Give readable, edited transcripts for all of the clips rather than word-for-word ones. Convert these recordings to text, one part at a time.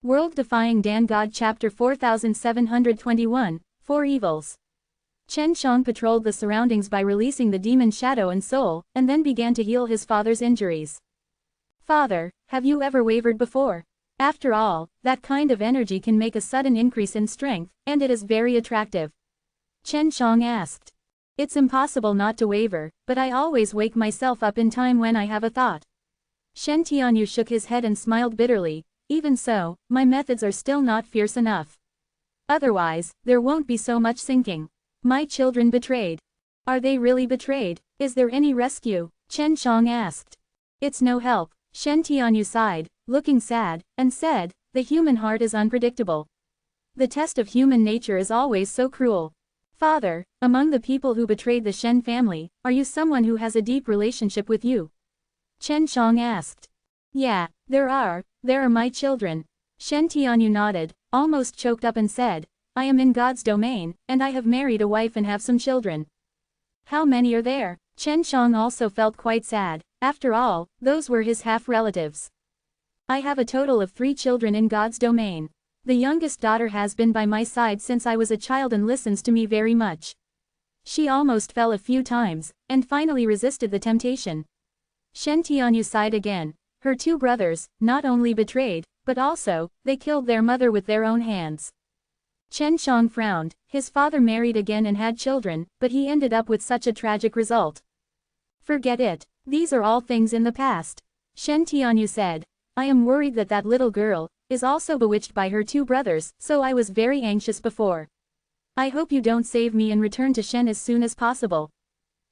World-Defying Dan God Chapter 4721, Four Evils. Chen Shang patrolled the surroundings by releasing the demon Shadow and Soul, and then began to heal his father's injuries. Father, have you ever wavered before? After all, that kind of energy can make a sudden increase in strength, and it is very attractive. Chen Shang asked. It's impossible not to waver, but I always wake myself up in time when I have a thought. Shen Tianyu shook his head and smiled bitterly. Even so, my methods are still not fierce enough. Otherwise, there won't be so much sinking. My children betrayed. Are they really betrayed? Is there any rescue? Chen Shang asked. It's no help. Shen Tianyu sighed, looking sad, and said, the human heart is unpredictable. The test of human nature is always so cruel. Father, among the people who betrayed the Shen family, are you someone who has a deep relationship with you? Chen Shang asked. Yeah, there are my children. Shen Tianyu nodded, almost choked up and said, I am in God's domain, and I have married a wife and have some children. How many are there? Chen Shang also felt quite sad. After all, those were his half-relatives. I have a total of 3 children in God's domain. The youngest daughter has been by my side since I was a child and listens to me very much. She almost fell a few times, and finally resisted the temptation. Shen Tianyu sighed again. Her 2 brothers, not only betrayed, but also, they killed their mother with their own hands. Chen Shang frowned. His father married again and had children, but he ended up with such a tragic result. Forget it. These are all things in the past. Shen Tianyu said. I am worried that that little girl is also bewitched by her 2 brothers, so I was very anxious before. I hope you don't save me and return to Shen as soon as possible.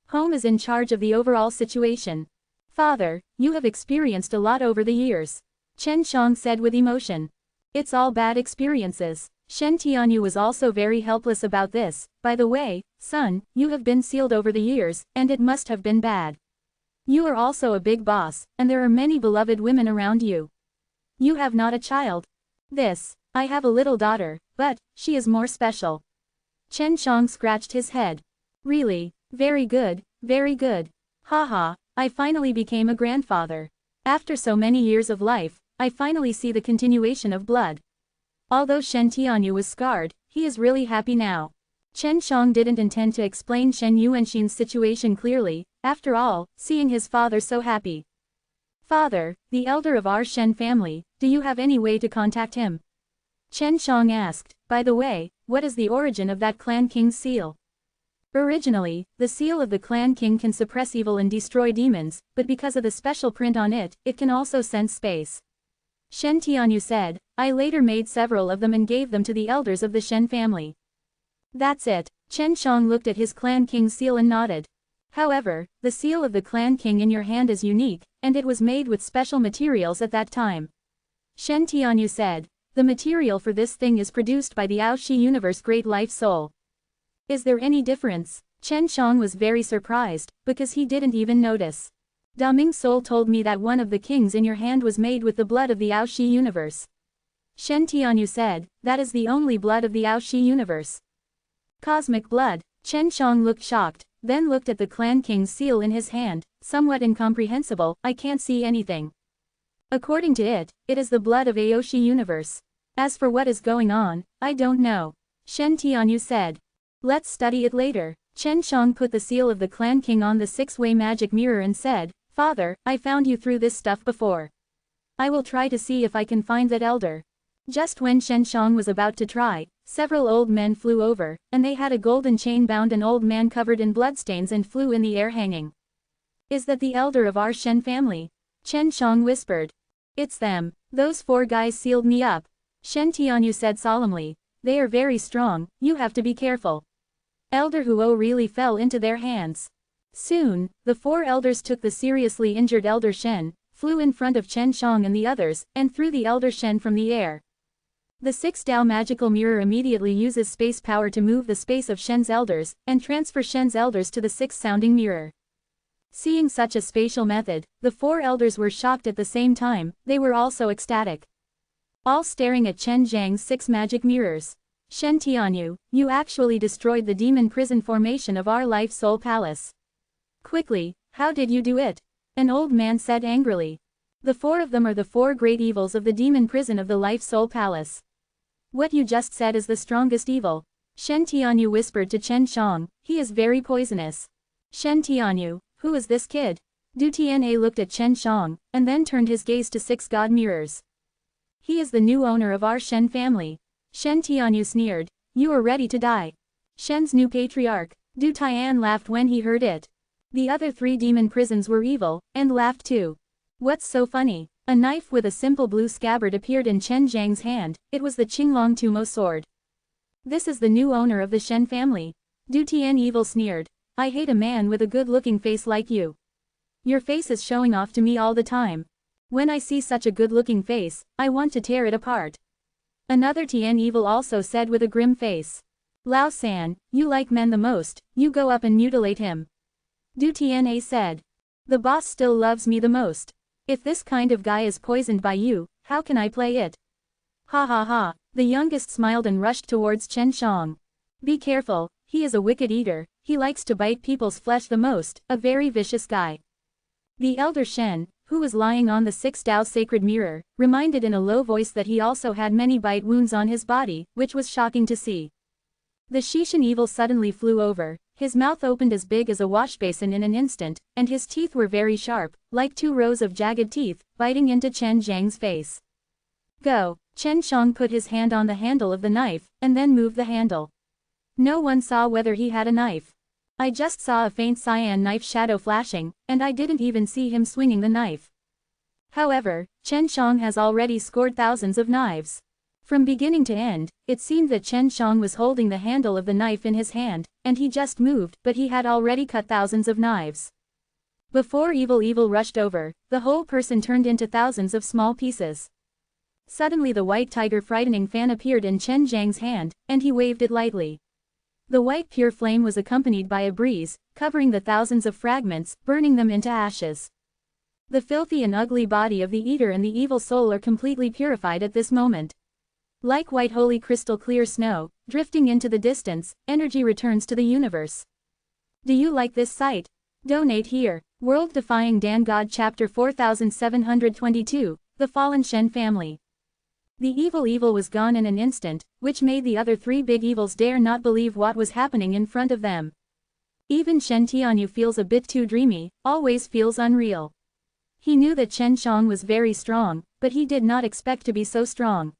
Home is in charge of the overall situation. Father, you have experienced a lot over the years. Chen Shang said with emotion. It's all bad experiences. Shen Tianyu was also very helpless about this. By the way, son, you have been sealed over the years, and it must have been bad. You are also a big boss, and there are many beloved women around you. You have not a child. I have a little daughter, but she is more special. Chen Shang scratched his head. Really, very good, very good. Haha, I finally became a grandfather. After so many years of life, I finally see the continuation of blood. Although Shen Tianyu was scarred, he is really happy now. Chen Shang didn't intend to explain Shen Yuanxin's situation clearly, after all, seeing his father so happy. Father, the elder of our Shen family, do you have any way to contact him? Chen Shang asked. By the way, what is the origin of that clan king's seal? Originally, the seal of the clan king can suppress evil and destroy demons, but because of the special print on it, it can also sense space. Shen Tianyu said, I later made several of them and gave them to the elders of the Shen family. That's it. Chen Shang looked at his clan king's seal and nodded. However, the seal of the clan king in your hand is unique, and it was made with special materials at that time. Shen Tianyu said, the material for this thing is produced by the Aoshi Universe Great Life Soul. Is there any difference? Chen Shang was very surprised, because he didn't even notice. Daming Soul told me that one of the kings in your hand was made with the blood of the Aoshi Universe. Shen Tianyu said, that is the only blood of the Aoshi Universe. Cosmic blood. Chen Shang looked shocked, then looked at the clan king's seal in his hand, somewhat incomprehensible, I can't see anything. According to it, it is the blood of Aoshi Universe. As for what is going on, I don't know. Shen Tianyu said. Let's study it later. Chen Shang put the seal of the clan king on the 6-way magic mirror and said, Father, I found you through this stuff before. I will try to see if I can find that elder. Just when Chen Shang was about to try, several old men flew over, and they had a golden chain bound an old man covered in bloodstains and flew in the air hanging. Is that the elder of our Shen family? Chen Shang whispered. It's them. Those 4 guys sealed me up. Shen Tianyu said solemnly. They are very strong, you have to be careful. Elder Huo really fell into their hands. Soon, the 4 elders took the seriously injured Elder Shen, flew in front of Chen Shang and the others, and threw the Elder Shen from the air. The 6-Dao magical mirror immediately uses space power to move the space of Shen's elders, and transfer Shen's elders to the 6th-sounding mirror. Seeing such a spatial method, the 4 elders were shocked at the same time, they were also ecstatic. All staring at Chen Zhang's 6 magic mirrors. Shen Tianyu, you actually destroyed the demon prison formation of our Life Soul Palace. Quickly, how did you do it? An old man said angrily. The four of them are the four great evils of the demon prison of the Life Soul Palace. What you just said is the strongest evil. Shen Tianyu whispered to Chen Shang, he is very poisonous. Shen Tianyu, who is this kid? Du Tianhe looked at Chen Shang, and then turned his gaze to 6 god mirrors. He is the new owner of our Shen family. Shen Tianyu sneered, you are ready to die. Shen's new patriarch. Du Tian laughed when he heard it. The other 3 demon prisons were evil, and laughed too. What's so funny? A knife with a simple blue scabbard appeared in Chen Zhang's hand. It was the Qinglong Tumo sword. This is the new owner of the Shen family. Du Tian evil sneered. I hate a man with a good-looking face like you. Your face is showing off to me all the time. When I see such a good-looking face, I want to tear it apart. Another Tian evil also said with a grim face. Lao San, you like men the most, you go up and mutilate him. Du Tianhe said. The boss still loves me the most. If this kind of guy is poisoned by you, how can I play it? Ha ha ha, the youngest smiled and rushed towards Chen Shang. Be careful, he is a wicked eater, he likes to bite people's flesh the most, a very vicious guy. The elder Shen, who was lying on the 6th Tao sacred mirror, reminded in a low voice that he also had many bite wounds on his body, which was shocking to see. The Shishan evil suddenly flew over, his mouth opened as big as a wash basin in an instant, and his teeth were very sharp, like 2 rows of jagged teeth, biting into Chen Zhang's face. Go! Chen Shang put his hand on the handle of the knife, and then moved the handle. No one saw whether he had a knife. I just saw a faint cyan knife shadow flashing, and I didn't even see him swinging the knife. However, Chen Shang has already scored thousands of knives. From beginning to end, it seemed that Chen Shang was holding the handle of the knife in his hand, and he just moved, but he had already cut thousands of knives. Before evil rushed over, the whole person turned into thousands of small pieces. Suddenly the white tiger frightening fan appeared in Chen Zhang's hand, and he waved it lightly. The white pure flame was accompanied by a breeze, covering the thousands of fragments, burning them into ashes. The filthy and ugly body of the eater and the evil soul are completely purified at this moment. Like white holy crystal clear snow, drifting into the distance, energy returns to the universe. Do you like this sight? Donate here. World Defying Dan God Chapter 4722, The Fallen Shen Family. The evil was gone in an instant, which made the other 3 big evils dare not believe what was happening in front of them. Even Shen Tianyu feels a bit too dreamy, always feels unreal. He knew that Chen Shang was very strong, but he did not expect to be so strong.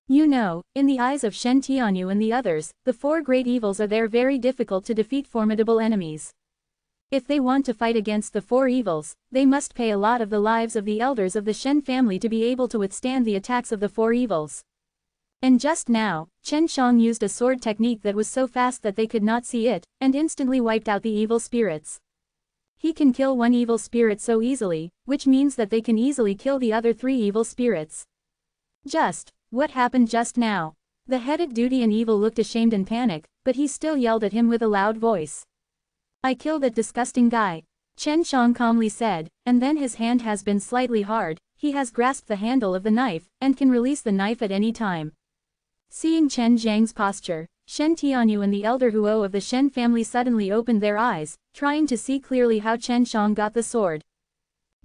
You know, in the eyes of Shen Tianyu and the others, the 4 great evils are there very difficult to defeat formidable enemies. If they want to fight against the 4 evils, they must pay a lot of the lives of the elders of the Shen family to be able to withstand the attacks of the 4 evils. And just now, Chen Shang used a sword technique that was so fast that they could not see it, and instantly wiped out the evil spirits. He can kill 1 evil spirit so easily, which means that they can easily kill the other 3 evil spirits. What happened just now? The headed duty and evil looked ashamed and panic, but he still yelled at him with a loud voice. I killed that disgusting guy. Chen Shang calmly said, and then his hand has been slightly hard, he has grasped the handle of the knife, and can release the knife at any time. Seeing Chen Zhang's posture, Shen Tianyu and the elder Huo of the Shen family suddenly opened their eyes, trying to see clearly how Chen Shang got the sword.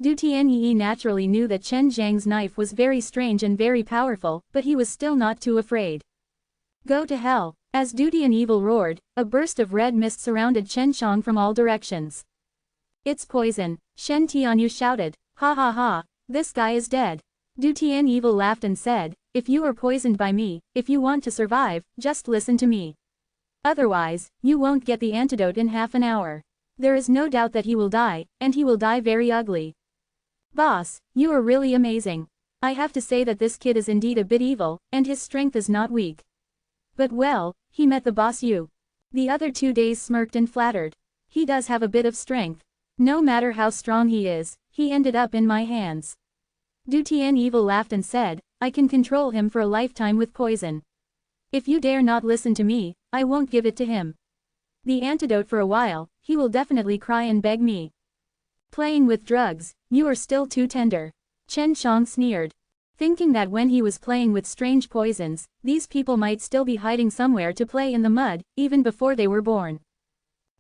Du Tianyi naturally knew that Chen Zhang's knife was very strange and very powerful, but he was still not too afraid. Go to hell! As duty and evil roared, a burst of red mist surrounded Chen Shang from all directions. It's poison, Shen Tianyu shouted. Ha ha ha, this guy is dead. Du Tian evil laughed and said, if you are poisoned by me, if you want to survive, just listen to me. Otherwise, you won't get the antidote in half an hour. There is no doubt that he will die, and he will die very ugly. Boss, you are really amazing. I have to say that this kid is indeed a bit evil, and his strength is not weak. But well, he met the boss you. The other 2 days smirked and flattered. He does have a bit of strength. No matter how strong he is, he ended up in my hands. Du Tian evil laughed and said, I can control him for a lifetime with poison. If you dare not listen to me, I won't give it to him. The antidote for a while, he will definitely cry and beg me. Playing with drugs, you are still too tender. Chen Shang sneered. Thinking that when he was playing with strange poisons, these people might still be hiding somewhere to play in the mud, even before they were born.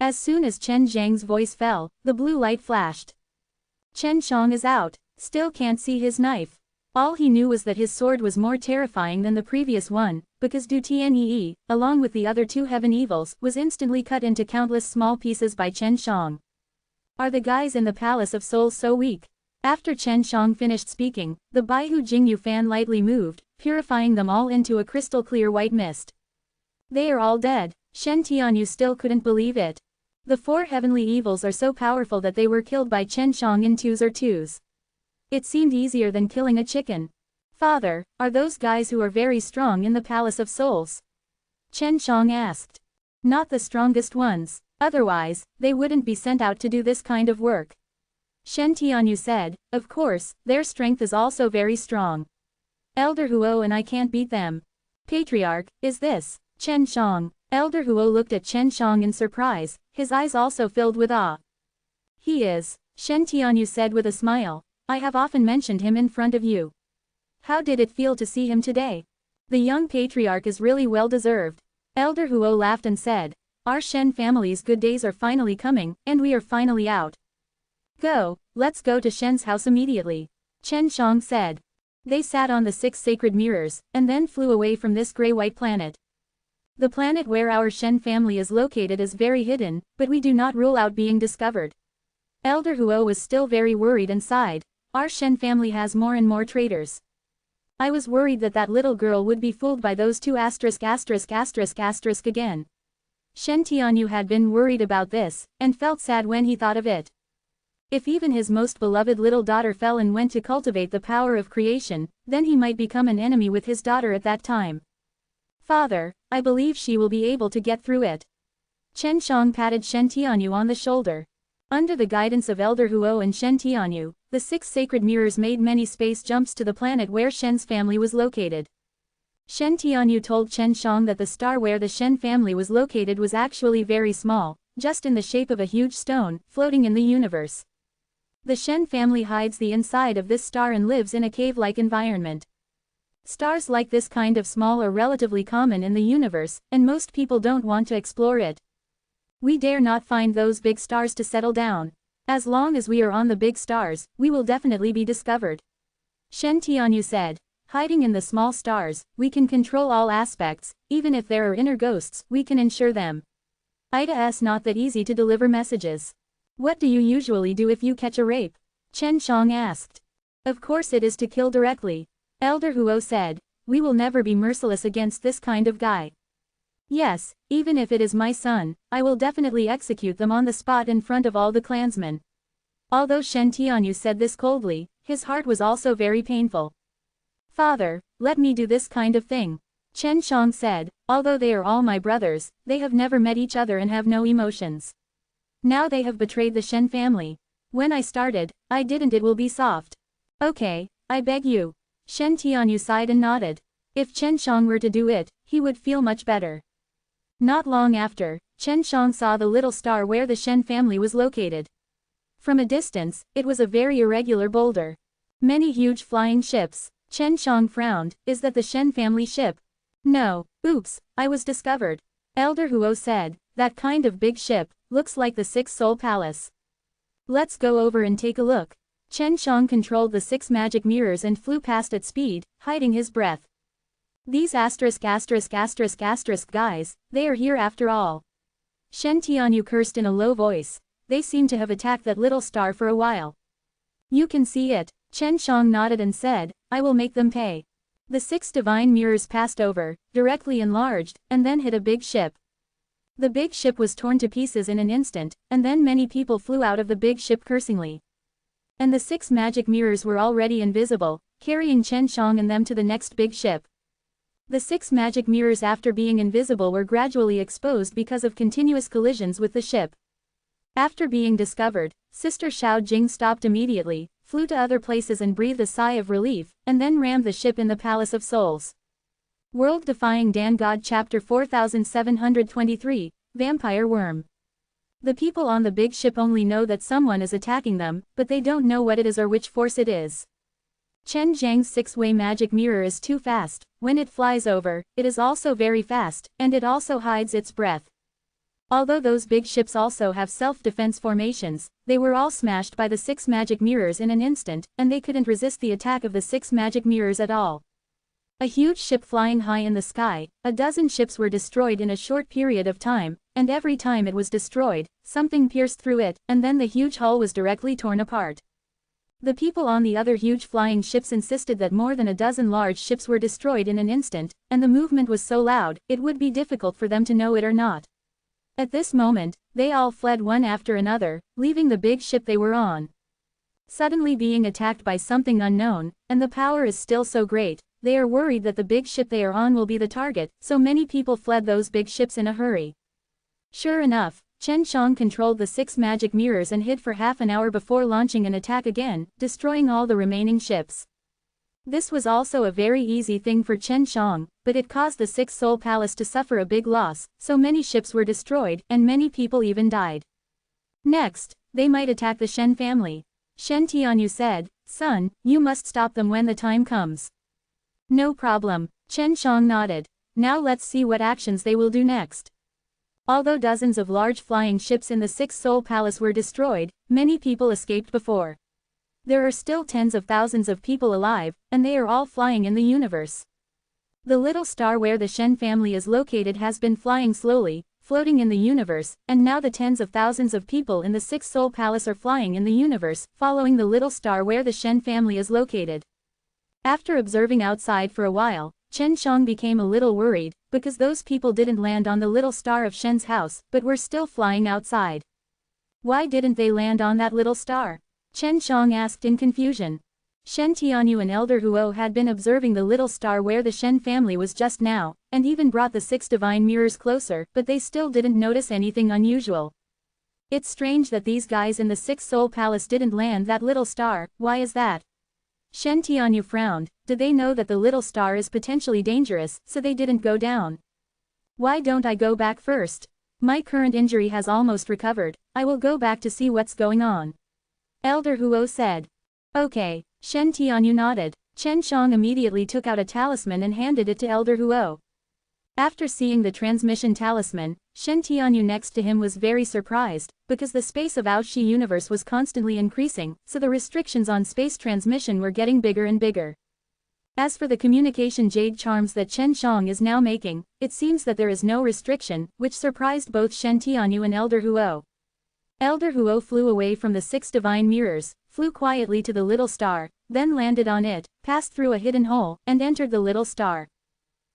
As soon as Chen Zhang's voice fell, the blue light flashed. Chen Shang is out. Still can't see his knife. All he knew was that his sword was more terrifying than the previous one, because Du Tianyi, along with the other two heaven evils, was instantly cut into countless small pieces by Chen Shang. Are the guys in the Palace of Souls so weak? After Chen Shang finished speaking, the Baihu Jingyu fan lightly moved, purifying them all into a crystal-clear white mist. They are all dead. Shen Tianyu still couldn't believe it. The four heavenly evils are so powerful that they were killed by Chen Shang in twos. It seemed easier than killing a chicken. Father, are those guys who are very strong in the Palace of Souls? Chen Shang asked. Not the strongest ones, otherwise, they wouldn't be sent out to do this kind of work. Shen Tianyu said, of course, their strength is also very strong. Elder Huo and I can't beat them. Patriarch, is this Chen Shang? Elder Huo looked at Chen Shang in surprise, his eyes also filled with awe. He is, Shen Tianyu said with a smile. I have often mentioned him in front of you. How did it feel to see him today? The young patriarch is really well deserved. Elder Huo laughed and said, our Shen family's good days are finally coming, and we are finally out. Go, let's go to Shen's house immediately. Chen Shang said. They sat on the 6 sacred mirrors, and then flew away from this gray-white planet. The planet where our Shen family is located is very hidden, but we do not rule out being discovered. Elder Huo was still very worried and sighed. Our Shen family has more and more traitors. I was worried that that little girl would be fooled by those two ***** again. Shen Tianyu had been worried about this, and felt sad when he thought of it. If even his most beloved little daughter fell and went to cultivate the power of creation, then he might become an enemy with his daughter at that time. Father, I believe she will be able to get through it. Chen Shang patted Shen Tianyu on the shoulder. Under the guidance of Elder Huo and Shen Tianyu, the 6 sacred mirrors made many space jumps to the planet where Shen's family was located. Shen Tianyu told Chen Shang that the star where the Shen family was located was actually very small, just in the shape of a huge stone, floating in the universe. The Shen family hides the inside of this star and lives in a cave-like environment. Stars like this kind of small are relatively common in the universe, and most people don't want to explore it. We dare not find those big stars to settle down. As long as we are on the big stars, we will definitely be discovered. Shen Tianyu said, hiding in the small stars, we can control all aspects, even if there are inner ghosts, we can ensure them. It's not that easy to deliver messages. What do you usually do if you catch a rape? Chen Shang asked. Of course it is to kill directly. Elder Huo said, we will never be merciless against this kind of guy. Yes, even if it is my son, I will definitely execute them on the spot in front of all the clansmen. Although Shen Tianyu said this coldly, his heart was also very painful. Father, let me do this kind of thing. Chen Shang said, although they are all my brothers, they have never met each other and have no emotions. Now they have betrayed the Shen family. When I started, I didn't. It will be soft. Okay, I beg you. Shen Tianyu sighed and nodded. If Chen Shang were to do it, he would feel much better. Not long after, Chen Shang saw the little star where the Shen family was located. From a distance, it was a very irregular boulder. Many huge flying ships. Chen Shang frowned. Is that the Shen family ship? No. Oops, I was discovered. Elder Huo said, that kind of big ship, looks like the 6 Soul Palace. Let's go over and take a look. Chen Shang controlled the 6 magic mirrors and flew past at speed, hiding his breath. These guys, they are here after all. Shen Tianyu cursed in a low voice. They seem to have attacked that little star for a while. You can see it. Chen Shang nodded and said, I will make them pay. The 6 divine mirrors passed over, directly enlarged, and then hit a big ship. The big ship was torn to pieces in an instant, and then many people flew out of the big ship cursingly. And the 6 magic mirrors were already invisible, carrying Chen Shang and them to the next big ship. The 6 magic mirrors after being invisible were gradually exposed because of continuous collisions with the ship. After being discovered, Sister Shao Jing stopped immediately, flew to other places and breathed a sigh of relief, and then rammed the ship in the Palace of Souls. World Defying Dan God Chapter 4723, Vampire Worm. The people on the big ship only know that someone is attacking them, but they don't know what it is or which force it is. Chen Zhang's 6-way magic mirror is too fast. When it flies over, it is also very fast, and it also hides its breath. Although those big ships also have self-defense formations, they were all smashed by the 6 magic mirrors in an instant, and they couldn't resist the attack of the 6 magic mirrors at all. A huge ship flying high in the sky, a dozen ships were destroyed in a short period of time, and every time it was destroyed, something pierced through it, and then the huge hull was directly torn apart. The people on the other huge flying ships insisted that more than a dozen large ships were destroyed in an instant, and the movement was so loud, it would be difficult for them to know it or not. At this moment, they all fled one after another, leaving the big ship they were on. Suddenly being attacked by something unknown, and the power is still so great, they are worried that the big ship they are on will be the target, so many people fled those big ships in a hurry. Sure enough, Chen Shang controlled the 6 magic mirrors and hid for half an hour before launching an attack again, destroying all the remaining ships. This was also a very easy thing for Chen Shang, but it caused the 6 Soul Palace to suffer a big loss, so many ships were destroyed, and many people even died. Next, they might attack the Shen family. Shen Tianyu said, "Son, you must stop them when the time comes." "No problem," Chen Shang nodded. "Now let's see what actions they will do next." Although dozens of large flying ships in the 6 Soul Palace were destroyed, many people escaped before. There are still tens of thousands of people alive, and they are all flying in the universe. The little star where the Shen family is located has been flying slowly, floating in the universe, and now the tens of thousands of people in the 6 Soul Palace are flying in the universe, following the little star where the Shen family is located. After observing outside for a while, Chen Shang became a little worried, because those people didn't land on the little star of Shen's house, but were still flying outside. Why didn't they land on that little star? Chen Shang asked in confusion. Shen Tianyu and Elder Huo had been observing the little star where the Shen family was just now, and even brought the 6 divine mirrors closer, but they still didn't notice anything unusual. It's strange that these guys in the 6 Soul Palace didn't land that little star. Why is that? Shen Tianyu frowned. Did they know that the little star is potentially dangerous, so they didn't go down? Why don't I go back first? My current injury has almost recovered. I will go back to see what's going on. Elder Huo said. Okay. Shen Tianyu nodded. Chen Shang immediately took out a talisman and handed it to Elder Huo. After seeing the transmission talisman, Shen Tianyu next to him was very surprised, because the space of Aoshi universe was constantly increasing, so the restrictions on space transmission were getting bigger and bigger. As for the communication jade charms that Chen Shang is now making, it seems that there is no restriction, which surprised both Shen Tianyu and Elder Huo. Elder Huo flew away from the 6 divine mirrors, flew quietly to the little star, then landed on it, passed through a hidden hole, and entered the little star.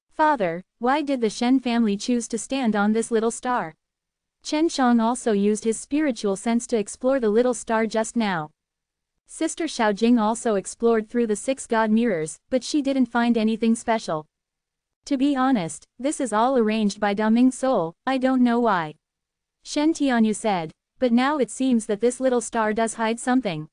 Father, why did the Shen family choose to stand on this little star? Chen Shang also used his spiritual sense to explore the little star just now. Sister Xiaojing also explored through the 6 god mirrors, but she didn't find anything special. To be honest, this is all arranged by Daming Soul, I don't know why. Shen Tianyu said, but now it seems that this little star does hide something.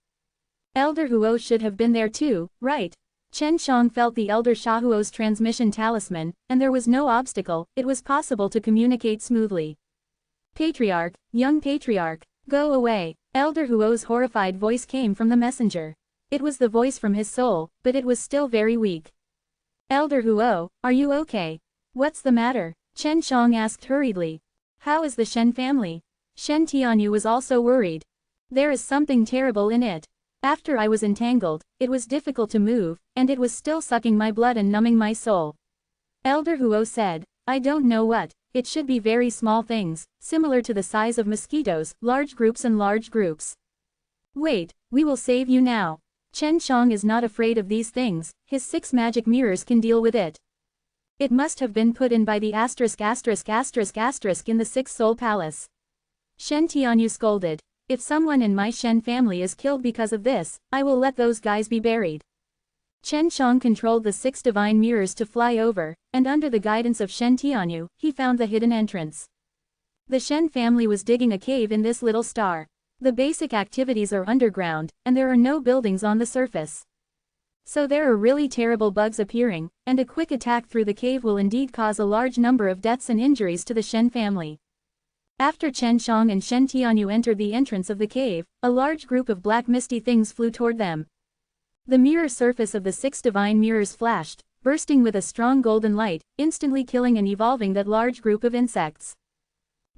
Elder Huo should have been there too, right? Chen Shang felt the Elder Shahuo's transmission talisman, and there was no obstacle, it was possible to communicate smoothly. Patriarch, young patriarch, go away. Elder Huo's horrified voice came from the messenger. It was the voice from his soul, but it was still very weak. Elder Huo, are you okay? What's the matter? Chen Shang asked hurriedly. How is the Shen family? Shen Tianyu was also worried. There is something terrible in it. After I was entangled, it was difficult to move, and it was still sucking my blood and numbing my soul. Elder Huo said, I don't know what, it should be very small things, similar to the size of mosquitoes, large groups and large groups. Wait, we will save you now. Chen Shang is not afraid of these things, his 6 magic mirrors can deal with it. It must have been put in by the ***** in the 6 Soul Palace. Shen Tianyu scolded. If someone in my Shen family is killed because of this, I will let those guys be buried. Chen Shang controlled the 6 divine mirrors to fly over, and under the guidance of Shen Tianyu, he found the hidden entrance. The Shen family was digging a cave in this little star. The basic activities are underground, and there are no buildings on the surface. So there are really terrible bugs appearing, and a quick attack through the cave will indeed cause a large number of deaths and injuries to the Shen family. After Chen Shang and Shen Tianyu entered the entrance of the cave, a large group of black misty things flew toward them. The mirror surface of the 6 divine mirrors flashed, bursting with a strong golden light, instantly killing and evolving that large group of insects.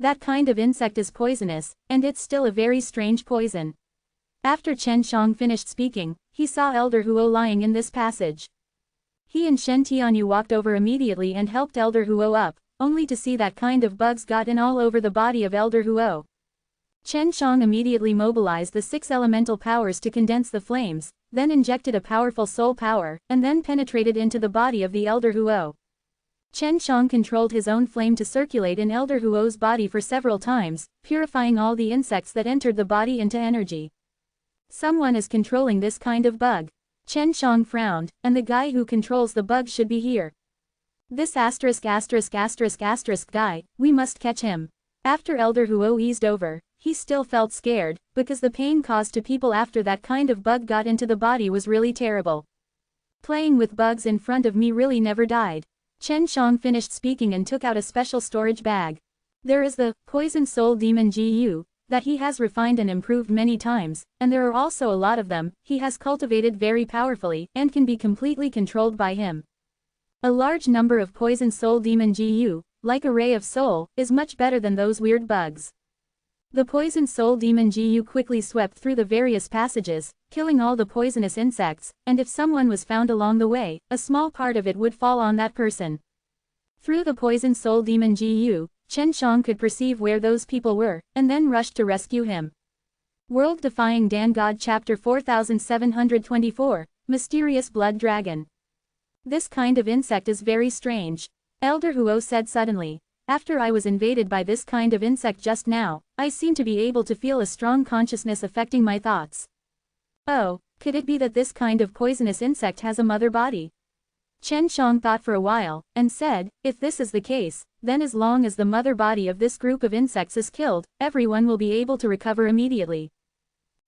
That kind of insect is poisonous, and it's still a very strange poison. After Chen Shang finished speaking, he saw Elder Huo lying in this passage. He and Shen Tianyu walked over immediately and helped Elder Huo up, only to see that kind of bugs got in all over the body of Elder Huo. Chen Shang immediately mobilized the 6 elemental powers to condense the flames, then injected a powerful soul power, and then penetrated into the body of the Elder Huo. Chen Shang controlled his own flame to circulate in Elder Huo's body for several times, purifying all the insects that entered the body into energy. Someone is controlling this kind of bug. Chen Shang frowned, and the guy who controls the bug should be here. This ****** guy, we must catch him. After Elder Huo eased over, he still felt scared, because the pain caused to people after that kind of bug got into the body was really terrible. Playing with bugs in front of me really never died. Chen Shang finished speaking and took out a special storage bag. There is the Poison Soul Demon GU, that he has refined and improved many times, and there are also a lot of them, he has cultivated very powerfully, and can be completely controlled by him. A large number of Poison Soul Demon GU, like a ray of soul, is much better than those weird bugs. The Poison Soul Demon GU quickly swept through the various passages, killing all the poisonous insects, and if someone was found along the way, a small part of it would fall on that person. Through the Poison Soul Demon GU, Chen Shang could perceive where those people were, and then rushed to rescue him. World Defying Dan God Chapter 4724, Mysterious Blood Dragon. This kind of insect is very strange. Elder Huo said suddenly. After I was invaded by this kind of insect just now, I seem to be able to feel a strong consciousness affecting my thoughts. Oh, could it be that this kind of poisonous insect has a mother body? Chen Shang thought for a while, and said, if this is the case, then as long as the mother body of this group of insects is killed, everyone will be able to recover immediately.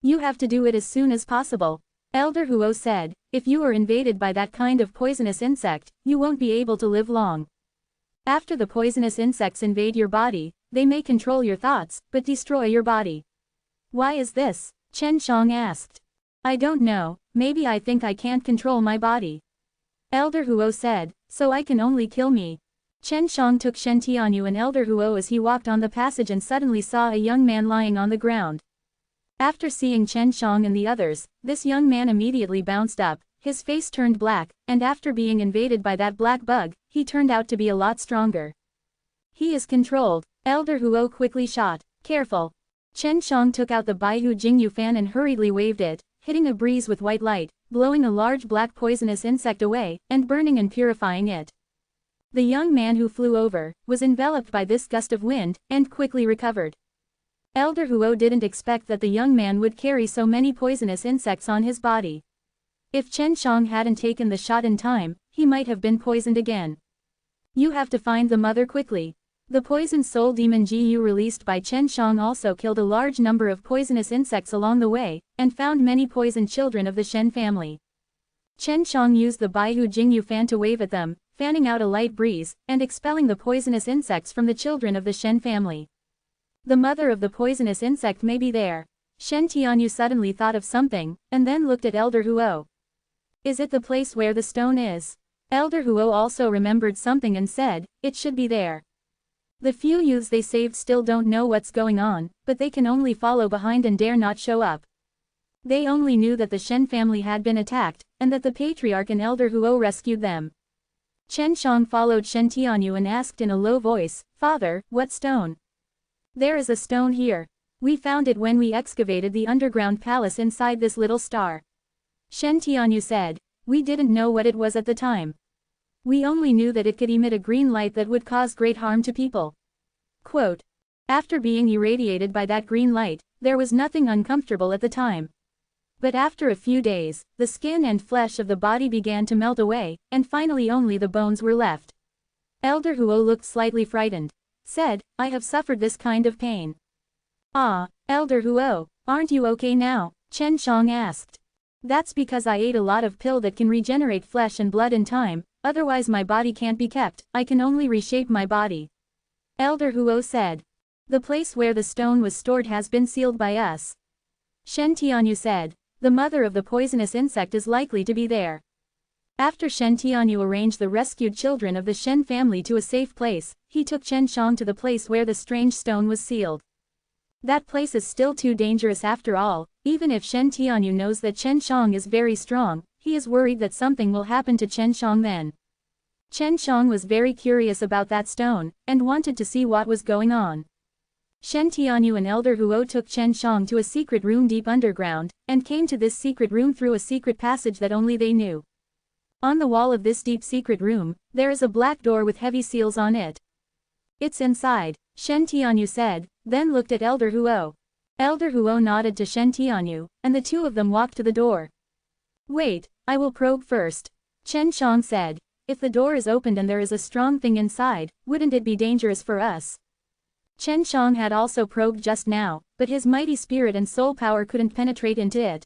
You have to do it as soon as possible. Elder Huo said, if you are invaded by that kind of poisonous insect, you won't be able to live long. After the poisonous insects invade your body, they may control your thoughts, but destroy your body. Why is this? Chen Shang asked. I don't know, maybe I think I can't control my body. Elder Huo said, so I can only kill me. Chen Shang took Shen Tianyu and Elder Huo as he walked on the passage and suddenly saw a young man lying on the ground. After seeing Chen Shang and the others, this young man immediately bounced up, his face turned black, and after being invaded by that black bug, he turned out to be a lot stronger. He is controlled. Elder Huo quickly shot. Careful. Chen Shang took out the Baihu Jingyu fan and hurriedly waved it, hitting a breeze with white light, blowing a large black poisonous insect away, and burning and purifying it. The young man who flew over, was enveloped by this gust of wind, and quickly recovered. Elder Huo didn't expect that the young man would carry so many poisonous insects on his body. If Chen Shang hadn't taken the shot in time, he might have been poisoned again. You have to find the mother quickly. The Poison Soul Demon GU released by Chen Shang also killed a large number of poisonous insects along the way, and found many poisoned children of the Shen family. Chen Shang used the Baihu Jingyu fan to wave at them, fanning out a light breeze, and expelling the poisonous insects from the children of the Shen family. The mother of the poisonous insect may be there. Shen Tianyu suddenly thought of something, and then looked at Elder Huo. Is it the place where the stone is? Elder Huo also remembered something and said, it should be there. The few youths they saved still don't know what's going on, but they can only follow behind and dare not show up. They only knew that the Shen family had been attacked, and that the patriarch and Elder Huo rescued them. Chen Shang followed Shen Tianyu and asked in a low voice, Father, what stone? There is a stone here. We found it when we excavated the underground palace inside this little star. Shen Tianyu said, we didn't know what it was at the time. We only knew that it could emit a green light that would cause great harm to people. Quote, after being irradiated by that green light, there was nothing uncomfortable at the time. But after a few days, the skin and flesh of the body began to melt away, and finally only the bones were left. Elder Huo looked slightly frightened. Said, I have suffered this kind of pain. Ah, Elder Huo, aren't you okay now? Chen Shang asked. That's because I ate a lot of pill that can regenerate flesh and blood in time, otherwise my body can't be kept, I can only reshape my body. Elder Huo said. The place where the stone was stored has been sealed by us. Shen Tianyu said. The mother of the poisonous insect is likely to be there. After Shen Tianyu arranged the rescued children of the Shen family to a safe place, he took Chen Shang to the place where the strange stone was sealed. That place is still too dangerous after all. Even if Shen Tianyu knows that Chen Shang is very strong, he is worried that something will happen to Chen Shang then. Chen Shang was very curious about that stone, and wanted to see what was going on. Shen Tianyu and Elder Huo took Chen Shang to a secret room deep underground, and came to this secret room through a secret passage that only they knew. On the wall of this deep secret room, there is a black door with heavy seals on it. It's inside, Shen Tianyu said, then looked at Elder Huo. Elder Huo nodded to Shen Tianyu, and the two of them walked to the door. Wait, I will probe first, Chen Shang said. If the door is opened and there is a strong thing inside, wouldn't it be dangerous for us? Chen Shang had also probed just now, but his mighty spirit and soul power couldn't penetrate into it.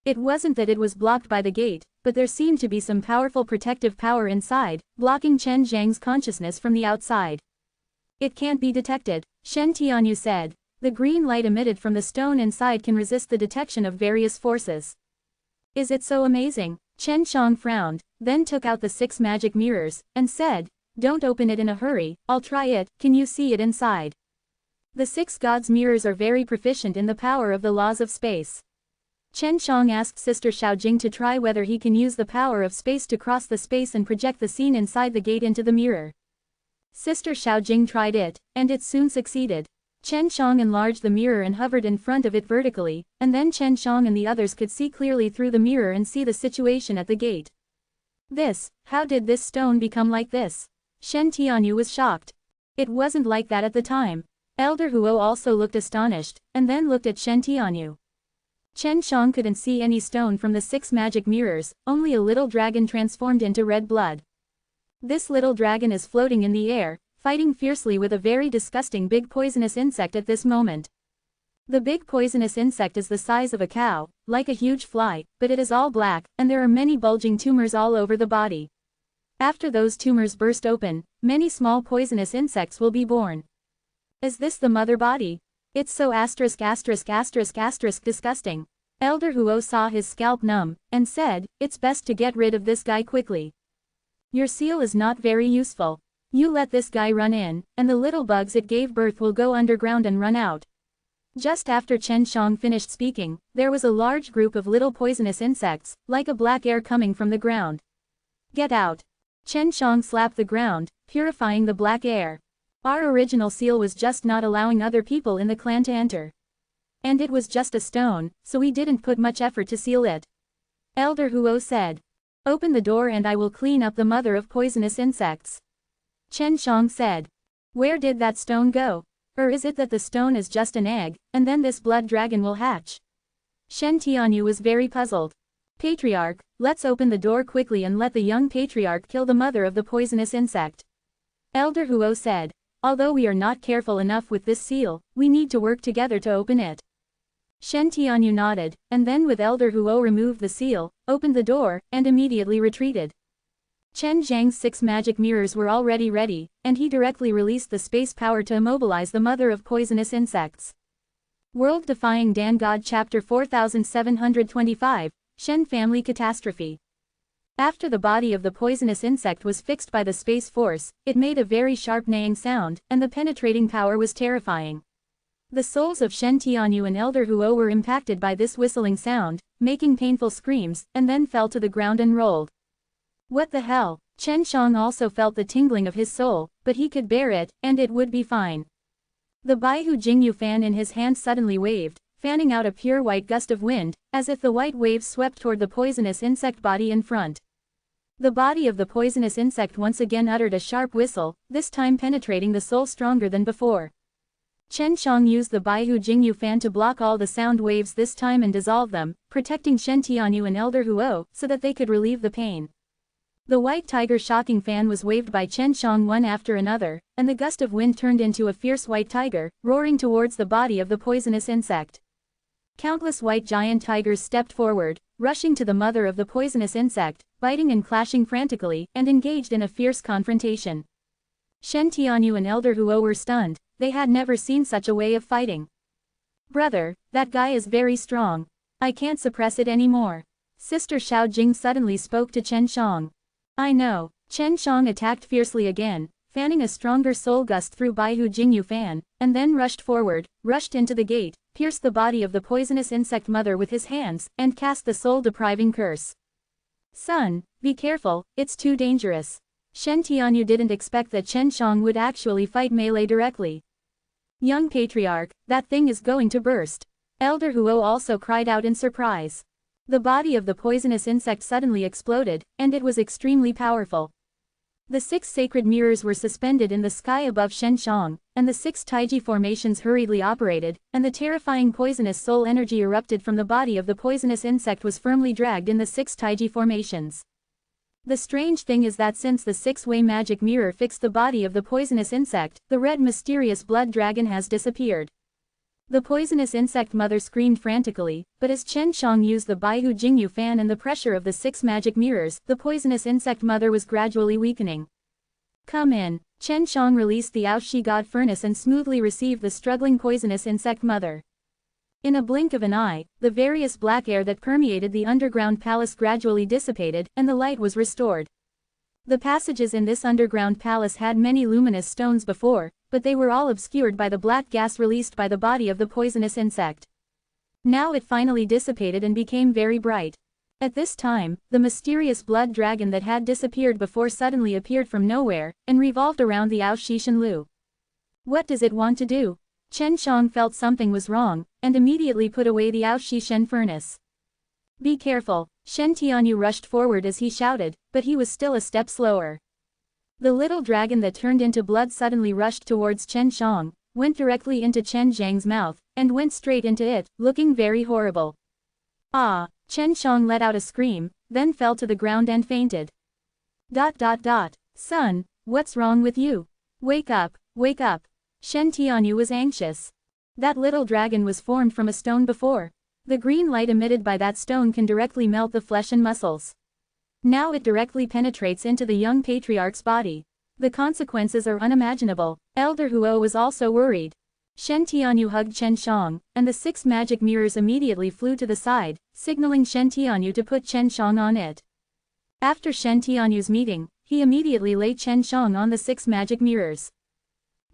It wasn't that it was blocked by the gate, but there seemed to be some powerful protective power inside, blocking Chen Zhang's consciousness from the outside. It can't be detected, Shen Tianyu said. The green light emitted from the stone inside can resist the detection of various forces. Is it so amazing? Chen Shang frowned, then took out the 6 magic mirrors, and said, don't open it in a hurry, I'll try it, can you see it inside? The 6 gods' mirrors are very proficient in the power of the laws of space. Chen Shang asked Sister Xiaojing to try whether he can use the power of space to cross the space and project the scene inside the gate into the mirror. Sister Xiaojing tried it, and it soon succeeded. Chen Shang enlarged the mirror and hovered in front of it vertically, and then Chen Shang and the others could see clearly through the mirror and see the situation at the gate. How did this stone become like this? Shen Tianyu was shocked. It wasn't like that at the time. Elder Huo also looked astonished, and then looked at Shen Tianyu. Chen Shang couldn't see any stone from the 6 magic mirrors, only a little dragon transformed into red blood. This little dragon is floating in the air, fighting fiercely with a very disgusting big poisonous insect at this moment. The big poisonous insect is the size of a cow, like a huge fly, but it is all black, and there are many bulging tumors all over the body. After those tumors burst open, many small poisonous insects will be born. Is this the mother body? It's so disgusting. Elder Huo saw his scalp numb, and said, it's best to get rid of this guy quickly. Your seal is not very useful. You let this guy run in, and the little bugs it gave birth will go underground and run out. Just after Chen Shang finished speaking, there was a large group of little poisonous insects, like a black air coming from the ground. Get out. Chen Shang slapped the ground, purifying the black air. Our original seal was just not allowing other people in the clan to enter. And it was just a stone, so we didn't put much effort to seal it. Elder Huo said. Open the door and I will clean up the mother of poisonous insects. Chen Shang said. Where did that stone go? Or is it that the stone is just an egg, and then this blood dragon will hatch? Shen Tianyu was very puzzled. Patriarch, let's open the door quickly and let the young patriarch kill the mother of the poisonous insect. Elder Huo said. Although we are not careful enough with this seal, we need to work together to open it. Shen Tianyu nodded, and then with Elder Huo removed the seal, opened the door, and immediately retreated. Chen Zhang's 6 magic mirrors were already ready, and he directly released the space power to immobilize the mother of poisonous insects. World Defying Dan God Chapter 4725, Shen Family Catastrophe. After the body of the poisonous insect was fixed by the space force, it made a very sharp neighing sound, and the penetrating power was terrifying. The souls of Shen Tianyu and Elder Huo were impacted by this whistling sound, making painful screams, and then fell to the ground and rolled. What the hell? Chen Shang also felt the tingling of his soul, but he could bear it, and it would be fine. The Baihu Jingyu fan in his hand suddenly waved, fanning out a pure white gust of wind, as if the white waves swept toward the poisonous insect body in front. The body of the poisonous insect once again uttered a sharp whistle, this time penetrating the soul stronger than before. Chen Shang used the Baihu Jingyu fan to block all the sound waves this time and dissolve them, protecting Shen Tianyu and Elder Huo, so that they could relieve the pain. The white tiger shocking fan was waved by Chen Shang one after another, and the gust of wind turned into a fierce white tiger, roaring towards the body of the poisonous insect. Countless white giant tigers stepped forward, rushing to the mother of the poisonous insect, biting and clashing frantically, and engaged in a fierce confrontation. Shen Tianyu and Elder Huo were stunned, they had never seen such a way of fighting. Brother, that guy is very strong. I can't suppress it anymore. Sister Xiao Jing suddenly spoke to Chen Shang. I know. Chen Shang attacked fiercely again, fanning a stronger soul gust through Baihu Jingyu fan, and then rushed forward, rushed into the gate, pierced the body of the poisonous insect mother with his hands, and cast the soul-depriving curse. Son, be careful, it's too dangerous. Shen Tianyu didn't expect that Chen Shang would actually fight melee directly. Young patriarch, that thing is going to burst. Elder Huo also cried out in surprise. The body of the poisonous insect suddenly exploded, and it was extremely powerful. The 6 sacred mirrors were suspended in the sky above Shen Shang, and the 6 Taiji formations hurriedly operated, and the terrifying poisonous soul energy erupted from the body of the poisonous insect was firmly dragged in the 6 Taiji formations. The strange thing is that since the 6-way magic mirror fixed the body of the poisonous insect, the red mysterious blood dragon has disappeared. The poisonous insect mother screamed frantically, but as Chen Shang used the Baihu Jingyu fan and the pressure of the 6 magic mirrors, the poisonous insect mother was gradually weakening. Come in. Chen Shang released the Aoshi God Furnace and smoothly received the struggling poisonous insect mother. In a blink of an eye, the various black air that permeated the underground palace gradually dissipated, and the light was restored. The passages in this underground palace had many luminous stones before, but they were all obscured by the black gas released by the body of the poisonous insect. Now it finally dissipated and became very bright. At this time, the mysterious blood dragon that had disappeared before suddenly appeared from nowhere, and revolved around the Aoshi Shenlu. What does it want to do? Chen Shang felt something was wrong, and immediately put away the Aoshi Shen furnace. Be careful, Shen Tianyu rushed forward as he shouted, but he was still a step slower. The little dragon that turned into blood suddenly rushed towards Chen Shang, went directly into Chen Zhang's mouth, and went straight into it, looking very horrible. Ah! Chen Shang let out a scream, then fell to the ground and fainted. Son, what's wrong with you? Wake up, wake up. Shen Tianyu was anxious. That little dragon was formed from a stone before. The green light emitted by that stone can directly melt the flesh and muscles. Now it directly penetrates into the young patriarch's body. The consequences are unimaginable. Elder Huo was also worried. Shen Tianyu hugged Chen Shang, and the 6 magic mirrors immediately flew to the side, signaling Shen Tianyu to put Chen Shang on it. After Shen Tianyu's meeting, he immediately laid Chen Shang on the 6 magic mirrors.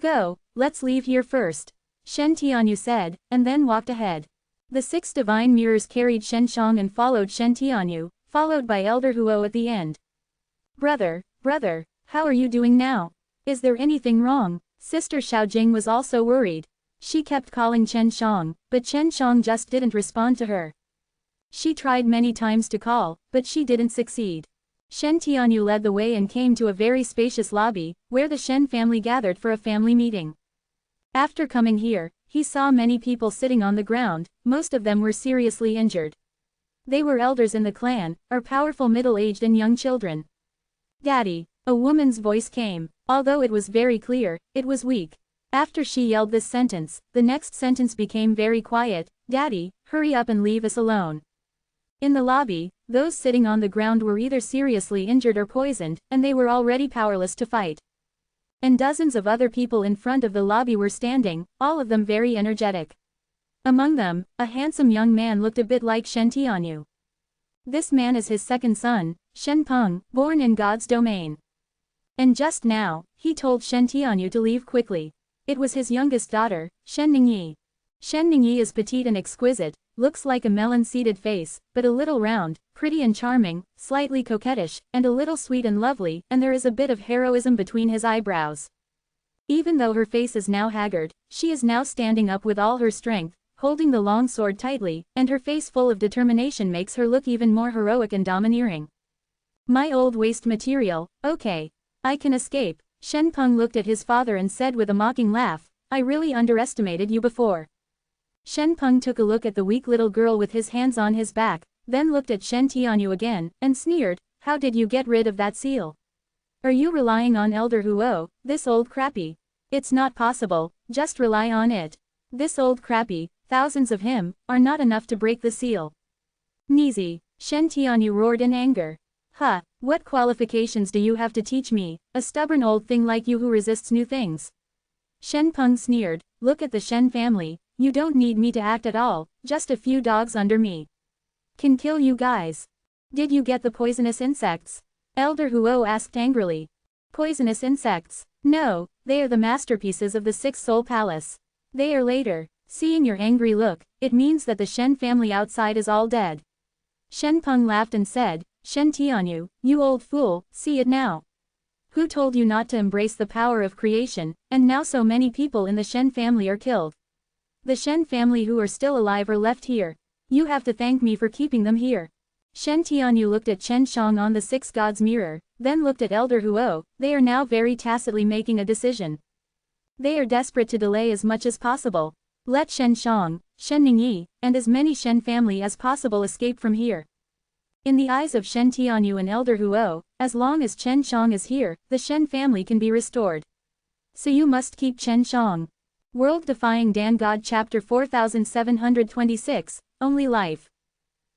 Go, let's leave here first. Shen Tianyu said, and then walked ahead. The 6 divine mirrors carried Shen Shang and followed Shen Tianyu, followed by Elder Huo at the end. Brother, how are you doing now? Is there anything wrong? Sister Xiao Jing was also worried. She kept calling Chen Shang, but Chen Shang just didn't respond to her. She tried many times to call, but she didn't succeed. Shen Tianyu led the way and came to a very spacious lobby, where the Shen family gathered for a family meeting. After coming here, he saw many people sitting on the ground, most of them were seriously injured. They were elders in the clan, or powerful middle-aged and young children. Daddy, a woman's voice came. Although it was very clear, it was weak. After she yelled this sentence, the next sentence became very quiet. Daddy, hurry up and leave us alone. In the lobby, those sitting on the ground were either seriously injured or poisoned, and they were already powerless to fight. And dozens of other people in front of the lobby were standing, all of them very energetic. Among them, a handsome young man looked a bit like Shen Tianyu. This man is his second son, Shen Peng, born in God's domain. And just now, he told Shen Tianyu to leave quickly. It was his youngest daughter, Shen Ningyi. Shen Ningyi is petite and exquisite, looks like a melon-seeded face, but a little round, pretty and charming, slightly coquettish, and a little sweet and lovely, and there is a bit of heroism between his eyebrows. Even though her face is now haggard, she is now standing up with all her strength, holding the long sword tightly, and her face full of determination makes her look even more heroic and domineering. My old waste material, okay. I can escape. Shen Peng looked at his father and said with a mocking laugh, I really underestimated you before. Shen Peng took a look at the weak little girl with his hands on his back, then looked at Shen Tianyu again, and sneered, how did you get rid of that seal? Are you relying on Elder Huo, this old crappy? It's not possible, just rely on it. This old crappy, thousands of him, are not enough to break the seal. Nizi, Shen Tianyu roared in anger. Huh, what qualifications do you have to teach me, a stubborn old thing like you who resists new things? Shen Peng sneered, look at the Shen family, you don't need me to act at all, just a few dogs under me can kill you guys. Did you get the poisonous insects? Elder Huo asked angrily. Poisonous insects? No, they are the masterpieces of the Sixth Soul Palace. They are later. Seeing your angry look, it means that the Shen family outside is all dead. Shen Peng laughed and said, Shen Tianyu, you old fool, see it now. Who told you not to embrace the power of creation, and now so many people in the Shen family are killed. The Shen family who are still alive are left here. You have to thank me for keeping them here. Shen Tianyu looked at Chen Shang on the Six Gods mirror, then looked at Elder Huo. They are now very tacitly making a decision. They are desperate to delay as much as possible. Let Shen Shang, Shen Ningyi, and as many Shen family as possible escape from here. In the eyes of Shen Tianyu and Elder Huo, as long as Chen Shang is here, the Shen family can be restored. So you must keep Chen Shang. World Defying Dan God Chapter 4726, Only Life.